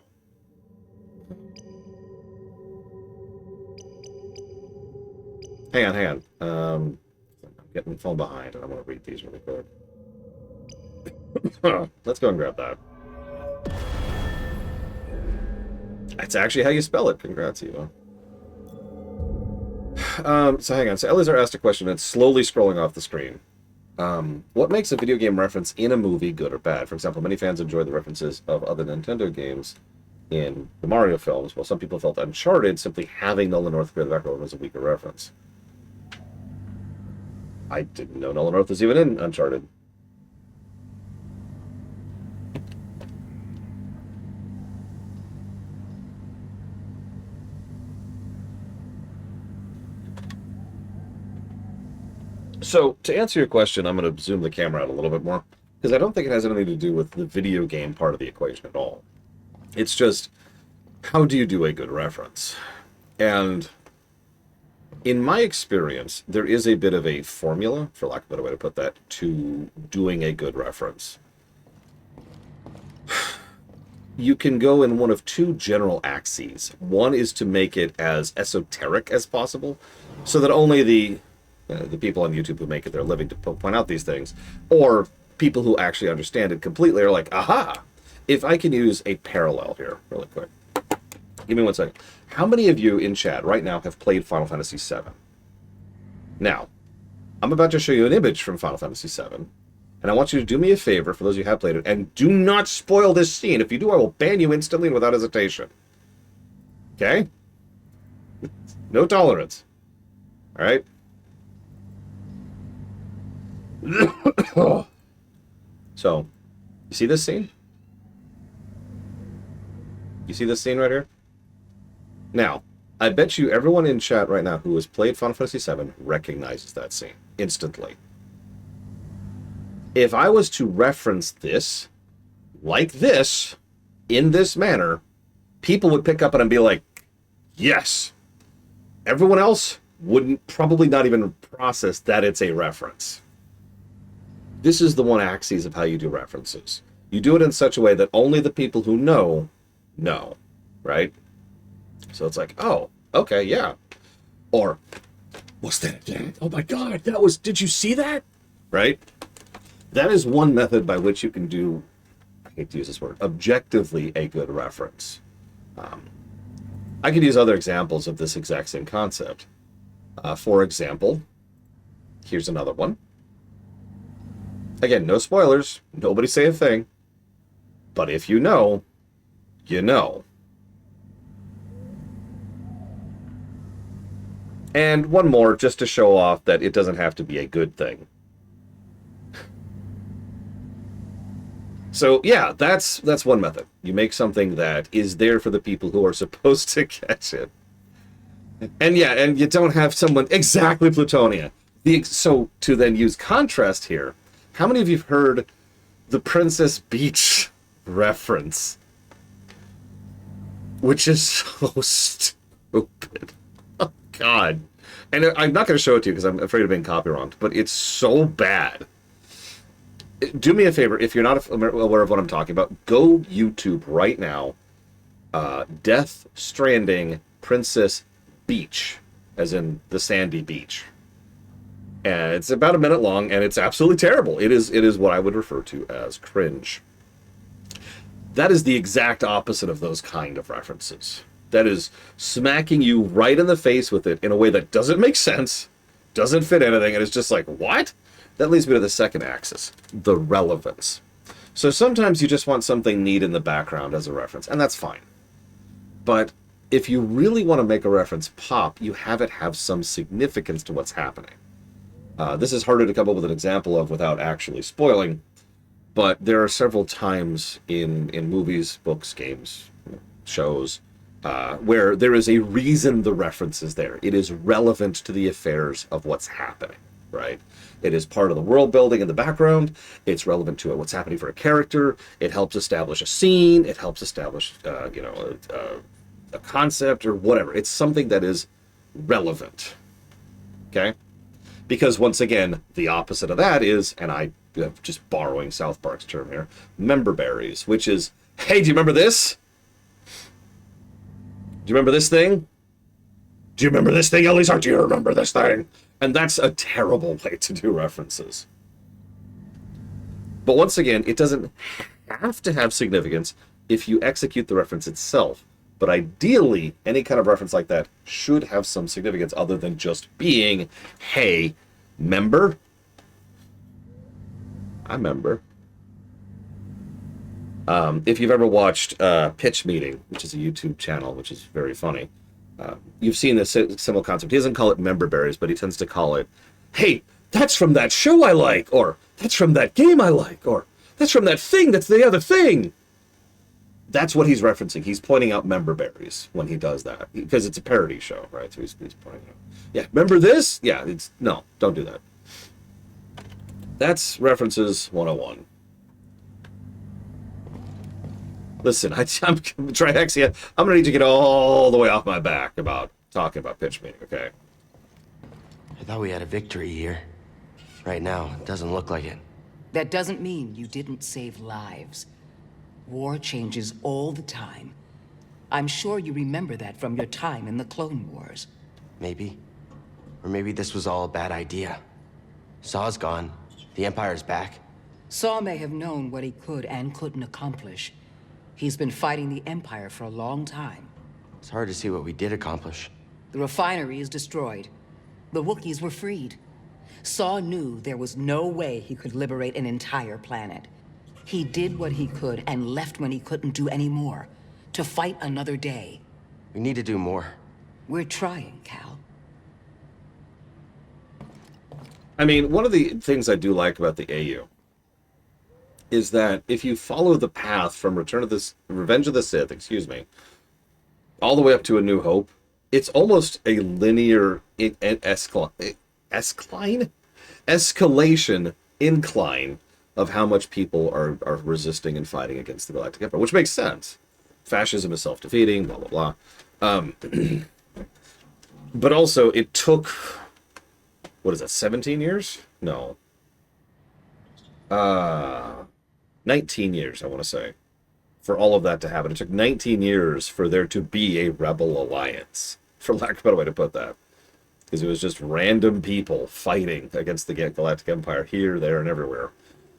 Hang on. I'm getting falling behind, and I want to read these really quick. Let's go and grab that. That's actually how you spell it. Congrats, Eva. So hang on. So Eleazar asked a question, and it's slowly scrolling off the screen. What makes a video game reference in a movie good or bad? For example, many fans enjoy the references of other Nintendo games in the Mario films, while some people felt Uncharted simply having Nolan North appear in the background was a weaker reference. I didn't know Nolan North was even in Uncharted. So, to answer your question, I'm going to zoom the camera out a little bit more, because I don't think it has anything to do with the video game part of the equation at all. It's just, how do you do a good reference? And in my experience, there is a bit of a formula, for lack of a better way to put that, to doing a good reference. You can go in one of 2 general axes. One is to make it as esoteric as possible, so that only the people on YouTube who make it their living to point out these things, or people who actually understand it completely are like, aha! If I can use a parallel here, really quick. Give me 1 second. How many of you in chat right now have played Final Fantasy VII? Now, I'm about to show you an image from Final Fantasy VII, and I want you to do me a favor, for those of you who have played it, and do not spoil this scene. If you do, I will ban you instantly and without hesitation. Okay? No tolerance. Alright? So, you see this scene? You see this scene right here? Now, I bet you everyone in chat right now who has played Final Fantasy VII recognizes that scene instantly. If I was to reference this, like this, in this manner, people would pick up on it and be like, yes. Everyone else wouldn't probably not even process that it's a reference. This is the one axis of how you do references. You do it in such a way that only the people who know, right? So it's like, oh, okay, yeah. Or, what's that? Oh my god, that was, did you see that? Right? That is one method by which you can do, I hate to use this word, objectively a good reference. I could use other examples of this exact same concept. For example, here's another one. Again, no spoilers. Nobody say a thing. But if you know, you know. And one more, just to show off that it doesn't have to be a good thing. So, yeah, that's one method. You make something that is there for the people who are supposed to catch it. And yeah, and you don't have someone... Exactly, Plutonia. So, to then use contrast here, how many of you have heard the Princess Beach reference? Which is so stupid. Oh, God. And I'm not going to show it to you because I'm afraid of being copywronged, but it's so bad. Do me a favor, if you're not aware of what I'm talking about, go YouTube right now. Death Stranding Princess Beach, as in the sandy beach. And it's about a minute long, and it's absolutely terrible. It is what I would refer to as cringe. That is the exact opposite of those kind of references. That is smacking you right in the face with it in a way that doesn't make sense, doesn't fit anything, and it's just like, what? That leads me to the second axis, the relevance. So sometimes you just want something neat in the background as a reference, and that's fine. But if you really want to make a reference pop, you have it have some significance to what's happening. This is harder to come up with an example of without actually spoiling, but there are several times in movies, books, games, shows, where there is a reason the reference is there. It is relevant to the affairs of what's happening, right? It is part of the world building in the background. It's relevant to what's happening for a character. It helps establish a scene. It helps establish, a concept or whatever. It's something that is relevant, okay? Because once again, the opposite of that is, and I'm just borrowing South Park's term here, member berries, which is, hey, do you remember this? Do you remember this thing? Do you remember this thing, Elizar? Do you remember this thing? And that's a terrible way to do references. But once again, it doesn't have to have significance if you execute the reference itself. But ideally, any kind of reference like that should have some significance other than just being, hey, member? I remember. If you've ever watched Pitch Meeting, which is a YouTube channel, which is very funny, you've seen this similar concept. He doesn't call it member berries, but he tends to call it, hey, that's from that show I like, or that's from that game I like, or that's from that thing that's the other thing. That's what he's referencing. He's pointing out member berries when he does that, because it's a parody show, right? So he's pointing out, yeah, remember this? Yeah, no, don't do that. That's references 101. Listen, I'm Triaxia. I'm gonna need to get all the way off my back about talking about Pitch Meeting, okay? I thought we had a victory here. Right now, it doesn't look like it. That doesn't mean you didn't save lives. War changes all the time. I'm sure you remember that from your time in the Clone Wars. Maybe. Or maybe this was all a bad idea. Saw's gone. The Empire's back. Saw may have known what he could and couldn't accomplish. He's been fighting the Empire for a long time. It's hard to see what we did accomplish. The refinery is destroyed. The Wookiees were freed. Saw knew there was no way he could liberate an entire planet. He did what he could and left when he couldn't do any more. To fight another day. We need to do more. We're trying, Cal. I mean, one of the things I do like about the AU is that if you follow the path from Revenge of the Sith, all the way up to A New Hope, it's almost a linear escalation incline of how much people are resisting and fighting against the Galactic Empire, which makes sense. Fascism is self-defeating, blah, blah, blah. But also, it took, 17 years? No. 19 years, I want to say, for all of that to happen. It took 19 years for there to be a rebel alliance, for lack of a better way to put that. Because it was just random people fighting against the Galactic Empire here, there, and everywhere,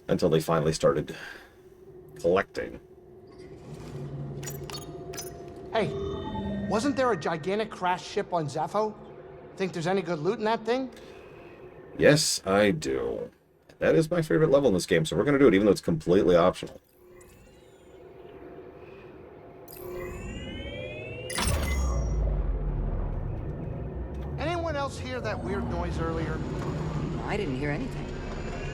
until they finally started collecting. Hey, Wasn't there a gigantic crashed ship on Zepho? Think there's any good loot in that thing? Yes, I do. That is my favorite level in this game, so we're going to do it even though it's completely optional. Anyone else hear that weird noise earlier? I didn't hear anything.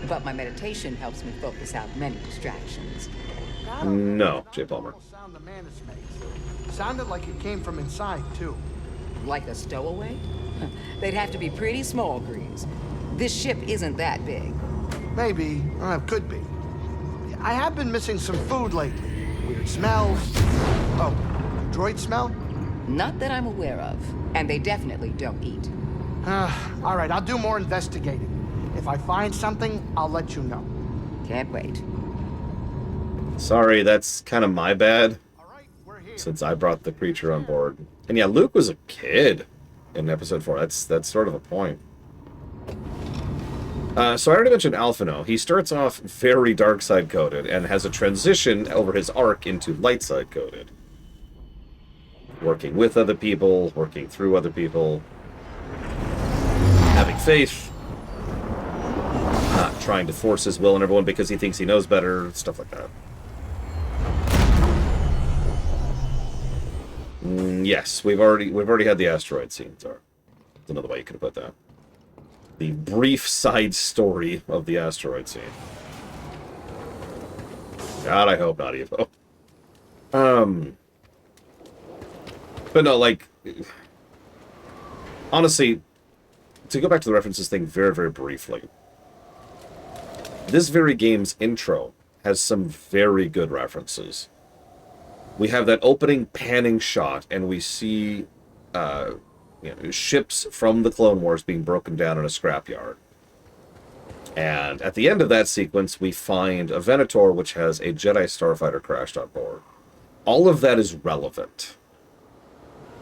But my meditation helps me focus out many distractions. No, J. Palmer. Sound the Mantis makes. Sounded like it came from inside, too. Like a stowaway? They'd have to be pretty small, Greaves. This ship isn't that big. Maybe. Could be. I have been missing some food lately. Weird smells. Oh, droid smell? Not that I'm aware of. And they definitely don't eat. All right, I'll do more investigating. If I find something, I'll let you know. Can't wait. Sorry, that's kind of my bad. Since I brought the creature on board. And yeah, Luke was a kid in episode 4. That's sort of a point. So I already mentioned Alphino. He starts off very dark side coded and has a transition over his arc into light side coded. Working with other people, working through other people, having faith, not trying to force his will on everyone because he thinks he knows better, stuff like that. Yes, we've already had the asteroid scene. Sorry, that's another way you could have put that. The brief side story of the asteroid scene. God, I hope not, Evo. But no, like, honestly, to go back to the references thing very, very briefly, this very game's intro has some very good references. We have that opening panning shot, and we see ships from the Clone Wars being broken down in a scrapyard. And at the end of that sequence, we find a Venator which has a Jedi starfighter crashed on board. All of that is relevant.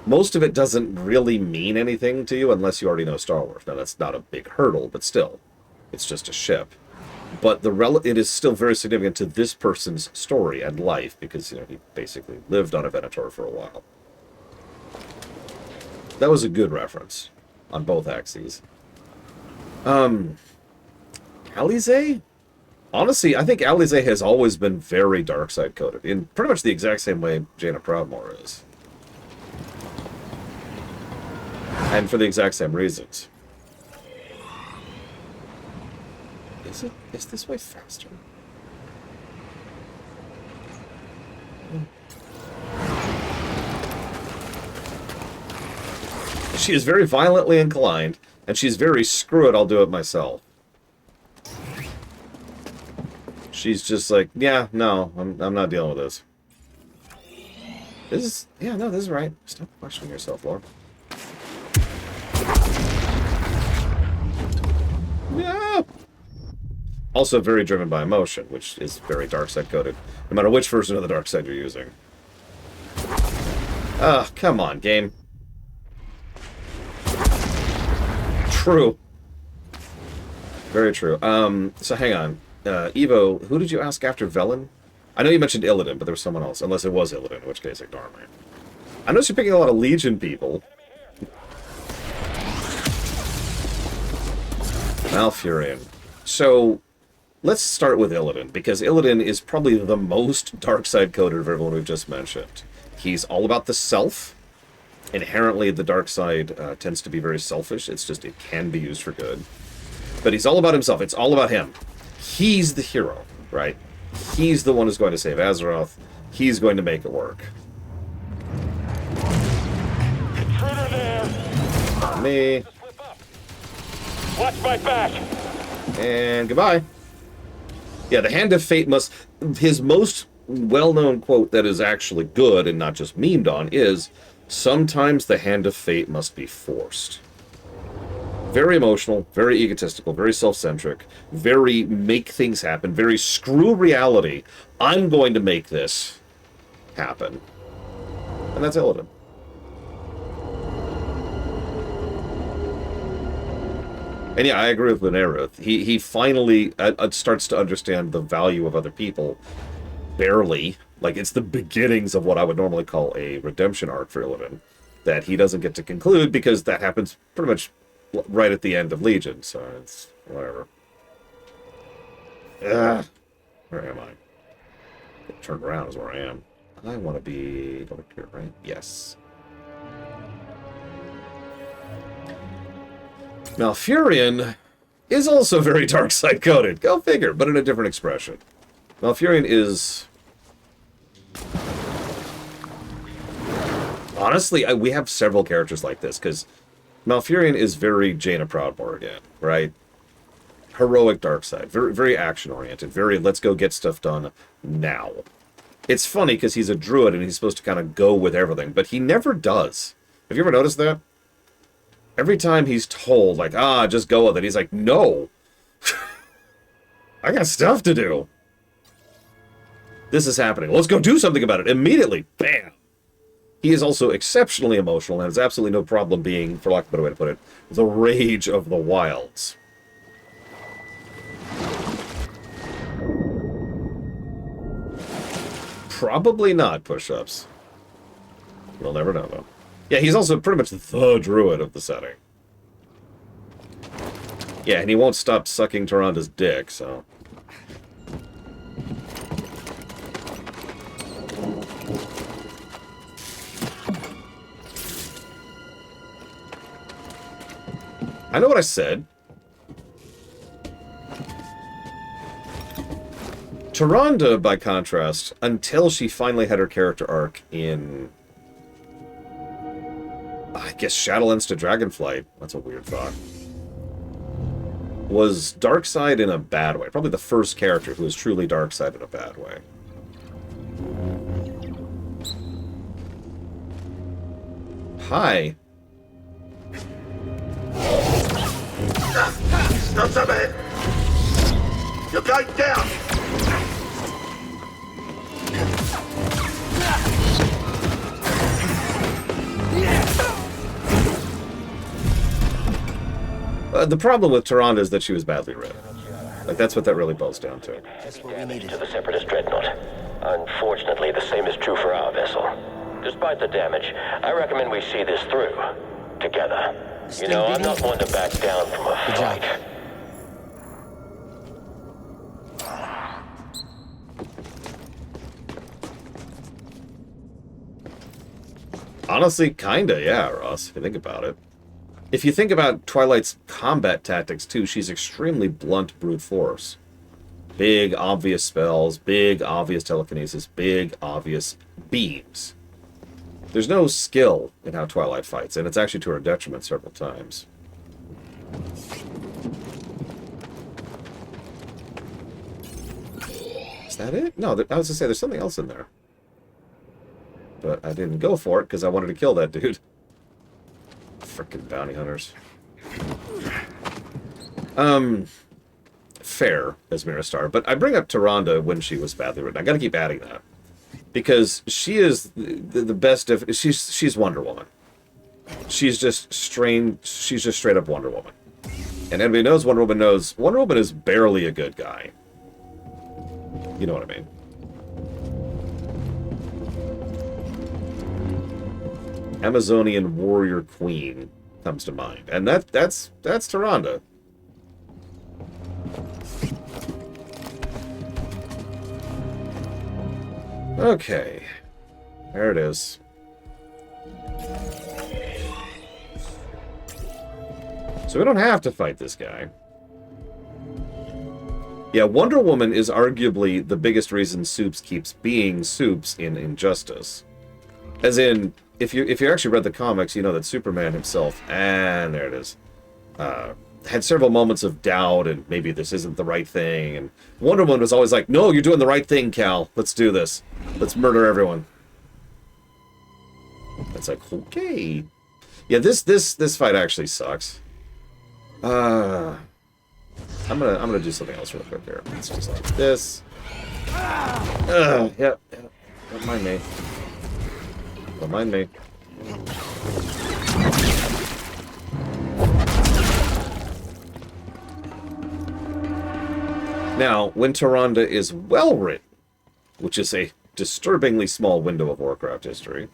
Most of it doesn't really mean anything to you unless you already know Star Wars. Now, that's not a big hurdle, but still, it's just a ship. But it is still very significant to this person's story and life because, he basically lived on a Venator for a while. That was a good reference on both axes. Alize? Honestly, I think Alize has always been very dark side coded in pretty much the exact same way Jaina Proudmoore is. And for the exact same reasons. Is this way faster? She is very violently inclined, and she's very screw it, I'll do it myself. She's just like, yeah, no, I'm not dealing with this. This is right. Stop questioning yourself, Laura. Yeah. Also very driven by emotion, which is very dark side coded, no matter which version of the dark side you're using. Ah, come on, game. True. Very true. So hang on. Evo, who did you ask after Velen? I know you mentioned Illidan, but there was someone else. Unless it was Illidan, in which case ignore me. I noticed you're picking a lot of Legion people. Malfurion. So, let's start with Illidan, because Illidan is probably the most dark side coded of everyone we've just mentioned. He's all about the self. Inherently, the dark side tends to be very selfish. It's just, it can be used for good. But he's all about himself. It's all about him. He's the hero, right? He's the one who's going to save Azeroth. He's going to make it work. Intruder there! Me. Watch my back! And goodbye. Yeah, the Hand of Fate must... His most well-known quote that is actually good and not just memed on is, sometimes the Hand of Fate must be forced. Very emotional, very egotistical, very self-centric, very make things happen, very screw reality. I'm going to make this happen. And that's Illidan. And yeah, I agree with Lunaruth. He finally starts to understand the value of other people. Barely. Like, it's the beginnings of what I would normally call a redemption arc for Illidan. that he doesn't get to conclude because that happens pretty much right at the end of Legion, so it's whatever. Ugh. Where am I? Get turned around is where I am. I want to be over here, right? Yes. Malfurion is also very dark side coded. Go figure, but in a different expression. Malfurion is... Honestly, we have several characters like this, because Malfurion is very Jaina Proudmoore again, right? Heroic dark side, very, very action-oriented, very let's go get stuff done now. It's funny, because he's a druid, and he's supposed to kind of go with everything, but he never does. Have you ever noticed that? Every time he's told, like, just go with it, he's like, no. I got stuff to do. This is happening. Let's go do something about it. Immediately. Bam. He is also exceptionally emotional and has absolutely no problem being, for lack of a better way to put it, the rage of the wilds. Probably not push-ups. We'll never know, though. Yeah, he's also pretty much the druid of the setting. Yeah, and he won't stop sucking Tyranda's dick, so... I know what I said. Tyrande, by contrast, until she finally had her character arc in... I guess Shadowlands to Dragonflight. That's a weird thought. Was Darkside in a bad way. Probably the first character who was truly Darkside in a bad way. Hi. Stop somebody! You're going down! The problem with Tyrande is that she was badly read. Like, that's what that really boils down to. That's what we needed. To the Separatist dreadnought. Unfortunately, the same is true for our vessel. Despite the damage, I recommend we see this through. Together. You know, I'm not one to back down from a fight. Honestly, kinda, yeah, Ross, if you think about it. If you think about Twilight's combat tactics, too, she's extremely blunt brute force. Big, obvious spells, big, obvious telekinesis, big, obvious beams. There's no skill in how Twilight fights, and it's actually to her detriment several times. Is that it? No, I was going to say, there's something else in there. But I didn't go for it, because I wanted to kill that dude. Frickin' bounty hunters. Fair, as Miristar. But I bring up Tyrande when she was badly written. I gotta keep adding that. Because she is the best of... She's Wonder Woman. She's just straight up Wonder Woman. And anybody knows Wonder Woman knows Wonder Woman is barely a good guy. You know what I mean. Amazonian warrior queen comes to mind, and that's Tyrande. Okay, there it is. So we don't have to fight this guy. Yeah, Wonder Woman is arguably the biggest reason Soups keeps being Soups in Injustice. As in, if you actually read the comics, you know that Superman himself, and there it is, had several moments of doubt and maybe this isn't the right thing. And Wonder Woman was always like, no, you're doing the right thing, Cal. Let's do this. Let's murder everyone. It's like, okay. Yeah, this fight actually sucks. I'm gonna do something else real quick here. It's just like this. Yep. Don't mind me. Don't mind me. Now, when Tyrande is well written, which is a disturbingly small window of Warcraft history,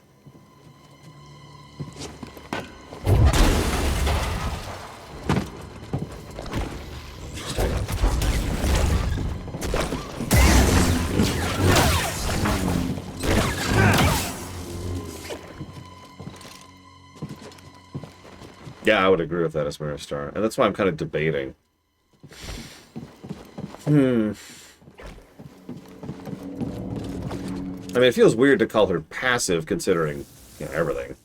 Yeah, I would agree with that as Mirror Star. And that's why I'm kind of debating. I mean, it feels weird to call her passive considering, you know, everything.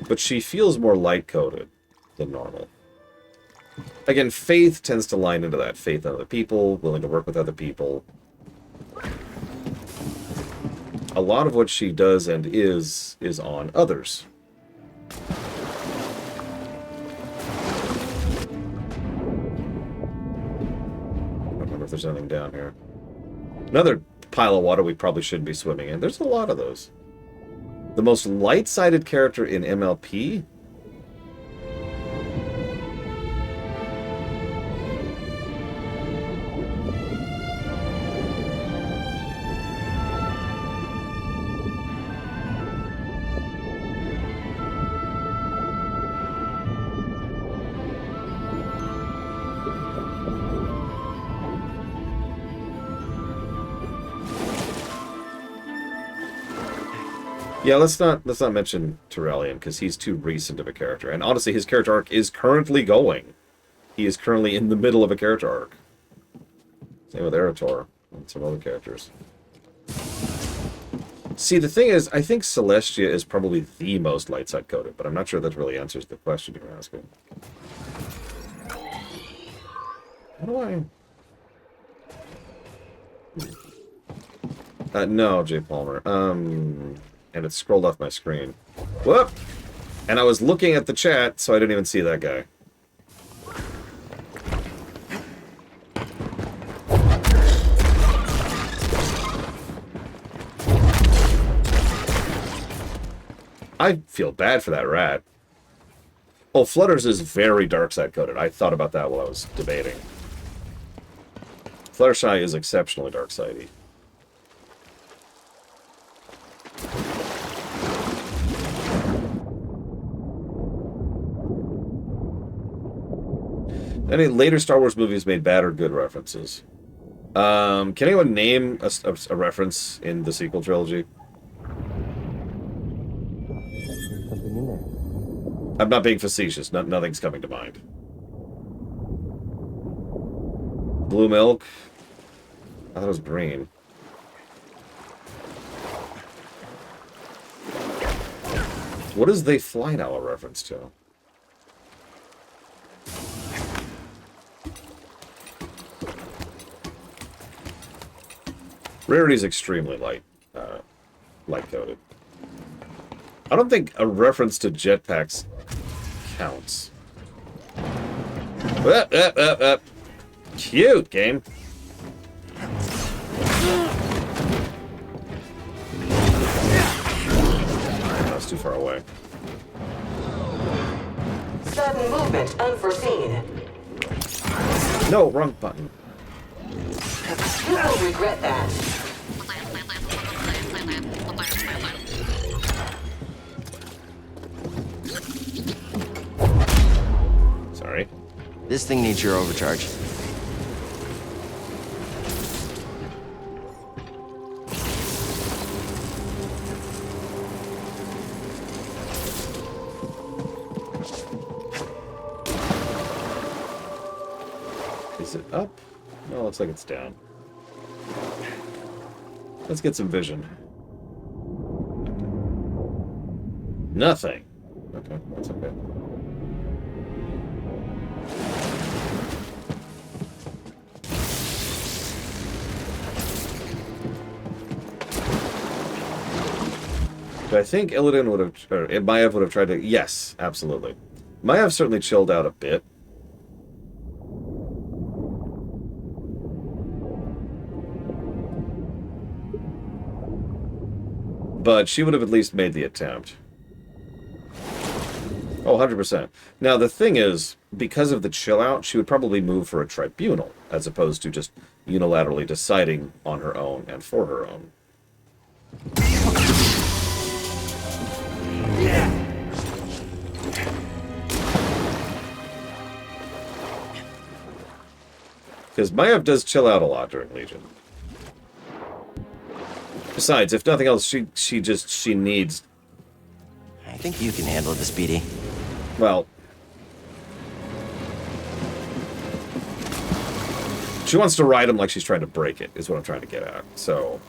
But she feels more light-coded than normal. Again, faith tends to line into that. Faith in other people, willing to work with other people. A lot of what she does and is on others. I don't remember if there's anything down here. Another pile of water we probably shouldn't be swimming in. There's a lot of those. The most light-sided character in MLP? Yeah, let's not mention Tyrellian, because he's too recent of a character. And honestly, his character arc is currently going. He is currently in the middle of a character arc. Same with Erator and some other characters. See, the thing is, I think Celestia is probably the most light side coded, but I'm not sure that really answers the question you're asking. How do I... no, Jay Palmer. And it scrolled off my screen. Whoop! And I was looking at the chat, so I didn't even see that guy. I feel bad for that rat. Oh, Flutters is very dark side coded. I thought about that while I was debating. Fluttershy is exceptionally dark sidey. Any later Star Wars movies made bad or good references? Can anyone name a reference in the sequel trilogy? I'm not being facetious. Nothing's coming to mind. Blue milk? I thought it was green. What is They Fly Now a reference to? Rarity is extremely light-coded. I don't think a reference to jetpacks counts. Cute, game. That's too far away. Sudden movement unforeseen. No, wrong button. You will regret that. Sorry. This thing needs your overcharge. Is it up? No, looks like it's down. Let's get some vision. Nothing. Okay, that's okay. Do I think Illidan would have, or Maiev would have tried to? Yes, absolutely. Maiev certainly chilled out a bit. But she would have at least made the attempt. Oh, 100%. Now, the thing is, because of the chill out, she would probably move for a tribunal, as opposed to just unilaterally deciding on her own and for her own. Because Maiev does chill out a lot during Legion. Besides, if nothing else, she needs I think you can handle this, BD. Well, she wants to ride him like she's trying to break it, is what I'm trying to get at. So,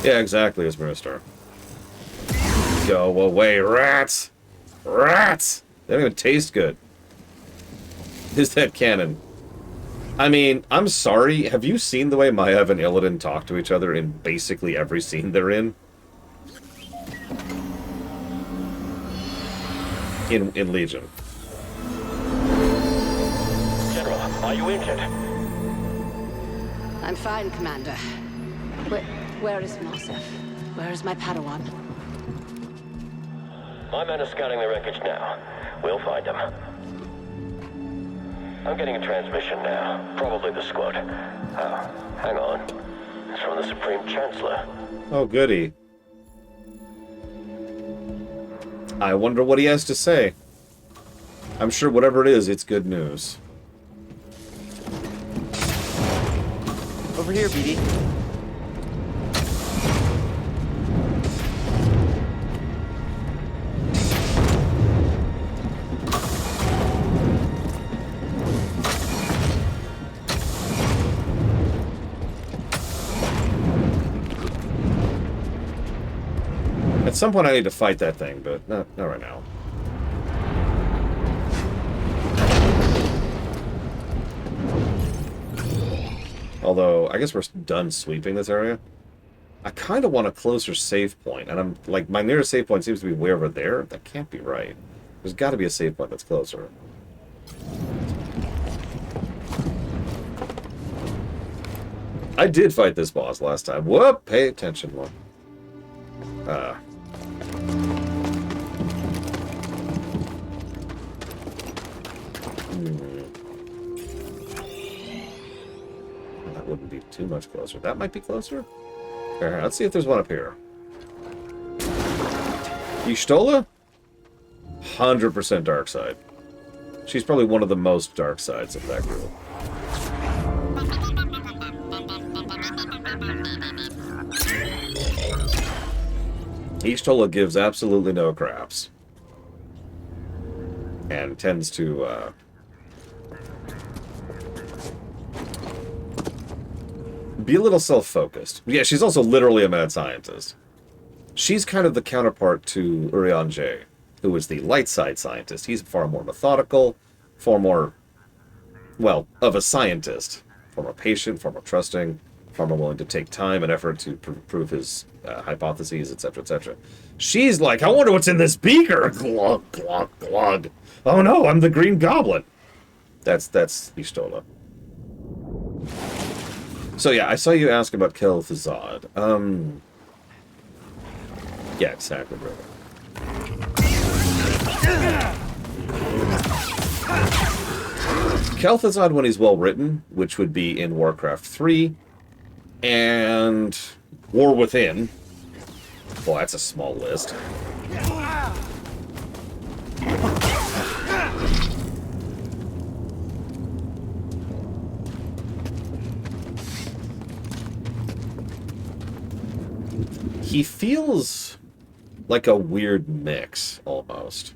yeah, exactly, as Minister. Go away, rats! Rats! They don't even taste good. Is that canon? I mean, I'm sorry. Have you seen the way Maiev and Illidan talk to each other in basically every scene they're in? In Legion. General, are you injured? I'm fine, Commander. Where is Nosef? Where is my Padawan? My men are scouting the wreckage now. We'll find them. I'm getting a transmission now. Probably the squad. Oh, hang on. It's from the Supreme Chancellor. Oh, goody. I wonder what he has to say. I'm sure whatever it is, it's good news. Over here, BD. At some point I need to fight that thing, but not right now. Although, I guess we're done sweeping this area. I kind of want a closer save point, and I'm like, my nearest save point seems to be way over there. That can't be right. There's got to be a save point that's closer. I did fight this boss last time. Whoop! Pay attention, one. That wouldn't be too much closer. That might be closer? Alright, let's see if there's one up here. Y'shtola? 100% dark side. She's probably one of the most dark sides of that group. Y'shtola gives absolutely no craps. And tends to, be a little self-focused. Yeah, she's also literally a mad scientist. She's kind of the counterpart to Urianger, who is the light side scientist. He's far more methodical, far more, well, of a scientist. Far more patient, far more trusting, far more willing to take time and effort to prove his hypotheses, etc., etc. She's like, I wonder what's in this beaker! Glug, glug, glug. Oh no, I'm the Green Goblin! That's Y'shtola. So yeah, I saw you ask about Kel'Thuzad. Yeah, exactly, brother. Kel'Thuzad when he's well written, which would be in Warcraft 3, and War Within. Well, that's a small list. He feels like a weird mix, almost.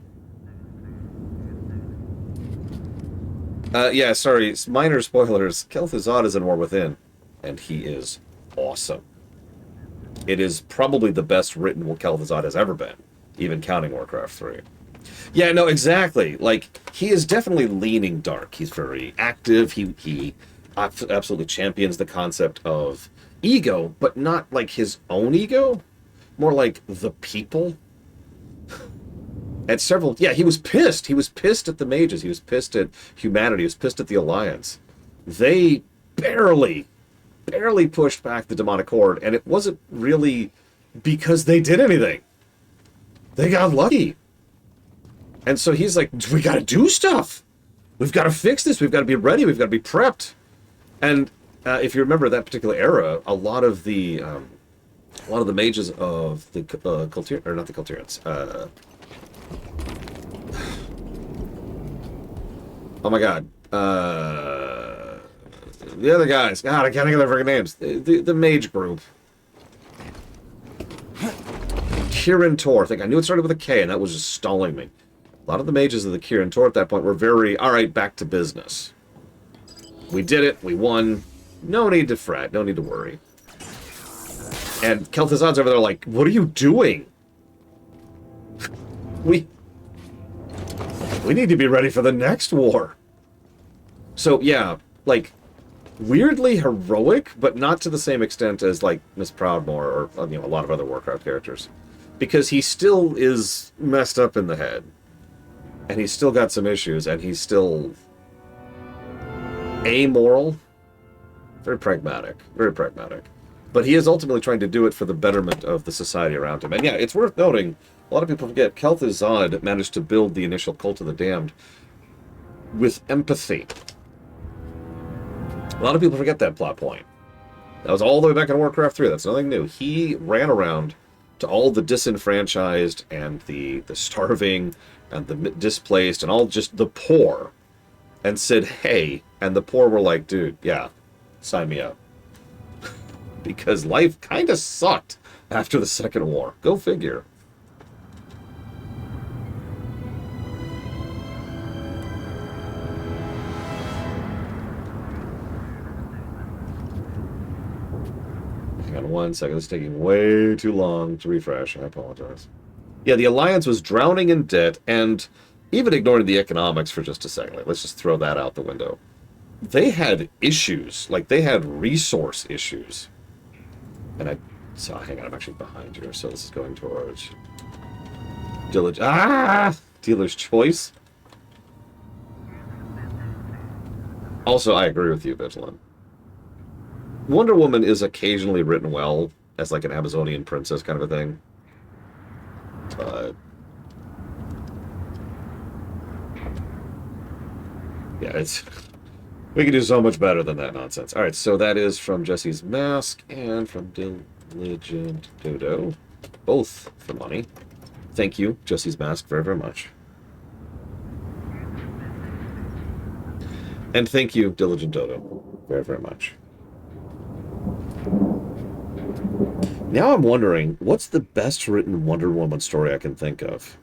Yeah, sorry, minor spoilers. Kel'Thuzad is in War Within, and he is awesome. It is probably the best written Kel'Thuzad has ever been, even counting Warcraft 3. Yeah, no, exactly. Like, he is definitely leaning dark. He's very active. He absolutely champions the concept of ego, but not like his own ego. More like the people. At several... Yeah, he was pissed. He was pissed at the mages. He was pissed at humanity. He was pissed at the Alliance. They barely pushed back the demonic horde, and it wasn't really because they did anything. They got lucky. And so he's like, we gotta do stuff. We've got to fix this. We've got to be ready. We've got to be prepped. And if you remember that particular era, a lot of the mages of the Culturians, or not the Culturians, oh my god, The other guys. God, I can't think of their freaking names. The mage group. Kirin Tor. I think I knew it started with a K, and that was just stalling me. A lot of the mages of the Kirin Tor at that point were very, alright, back to business. We did it. We won. No need to fret. No need to worry. And Kel'Thuzad's over there like, what are you doing? We need to be ready for the next war. So, yeah, like, weirdly heroic, but not to the same extent as, like, Miss Proudmoore or, you know, a lot of other Warcraft characters. Because he still is messed up in the head. And he's still got some issues, and he's still amoral. Very pragmatic. Very pragmatic. But he is ultimately trying to do it for the betterment of the society around him. And yeah, it's worth noting, a lot of people forget, Kel'Thuzad managed to build the initial Cult of the Damned with empathy. A lot of people forget that plot point. That was all the way back in Warcraft 3. That's nothing new. He ran around to all the disenfranchised and the starving and the displaced and all just the poor and said, hey, and the poor were like, dude, yeah, sign me up. Because life kind of sucked after the Second War. Go figure. Hang on one second. It's taking way too long to refresh. I apologize. Yeah, the Alliance was drowning in debt, and even ignoring the economics for just a second, like, let's just throw that out the window. They had issues. Like, they had resource issues. And so hang on, I'm actually behind you, so this is going towards Dealer's Choice. Also, I agree with you, Vigilant. Wonder Woman is occasionally written well as like an Amazonian princess kind of a thing. But yeah, we can do so much better than that nonsense. Alright, so that is from Jesse's Mask and from Diligent Dodo. Both for money. Thank you, Jesse's Mask, very, very much. And thank you, Diligent Dodo, very, very much. Now I'm wondering, what's the best written Wonder Woman story I can think of?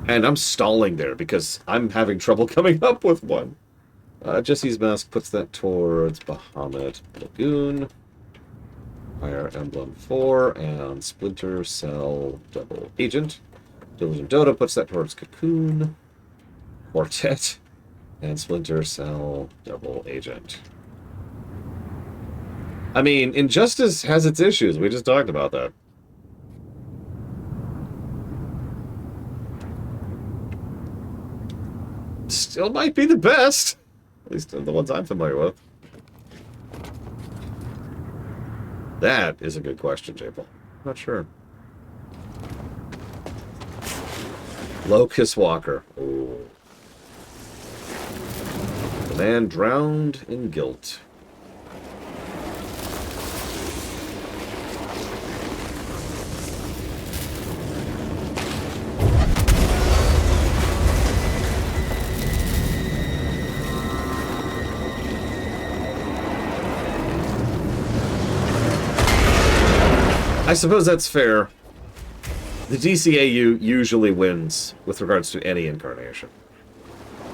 And I'm stalling there because I'm having trouble coming up with one. Jesse's Mask puts that towards Bahamut Lagoon, Fire Emblem 4, and Splinter Cell Double Agent. Diligent Dodo puts that towards Cocoon, Quartet, and Splinter Cell Double Agent. I mean, Injustice has its issues. We just talked about that. Still might be the best. At least the ones I'm familiar with. That is a good question, J-Paul. Not sure. Locust Walker. Ooh. The man drowned in guilt. I suppose that's fair. The DCAU usually wins with regards to any incarnation.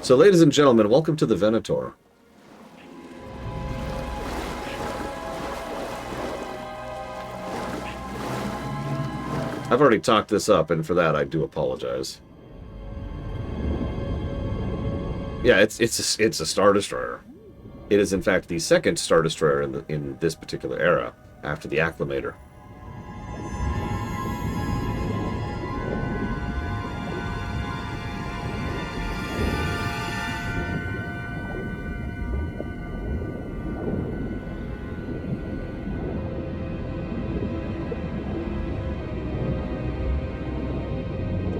So, ladies and gentlemen, welcome to the Venator. I've already talked this up, and for that I do apologize. Yeah, it's a Star Destroyer. It is in fact the second Star Destroyer in this particular era, after the Acclamator.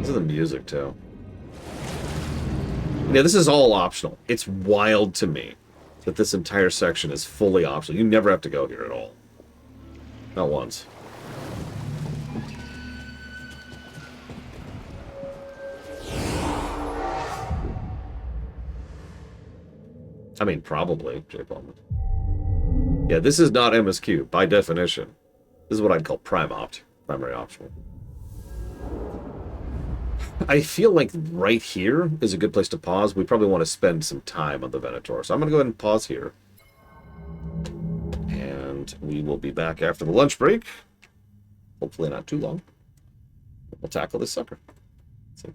The music too. Yeah, this is all optional. It's wild to me that this entire section is fully optional. You never have to go here at all. Not once. I mean, probably, J. Palmer. Yeah, this is not MSQ, by definition. This is what I'd call primary optional. I feel like right here is a good place to pause. We probably want to spend some time on the Venator. So I'm going to go ahead and pause here. And we will be back after the lunch break. Hopefully not too long. We'll tackle this sucker. See.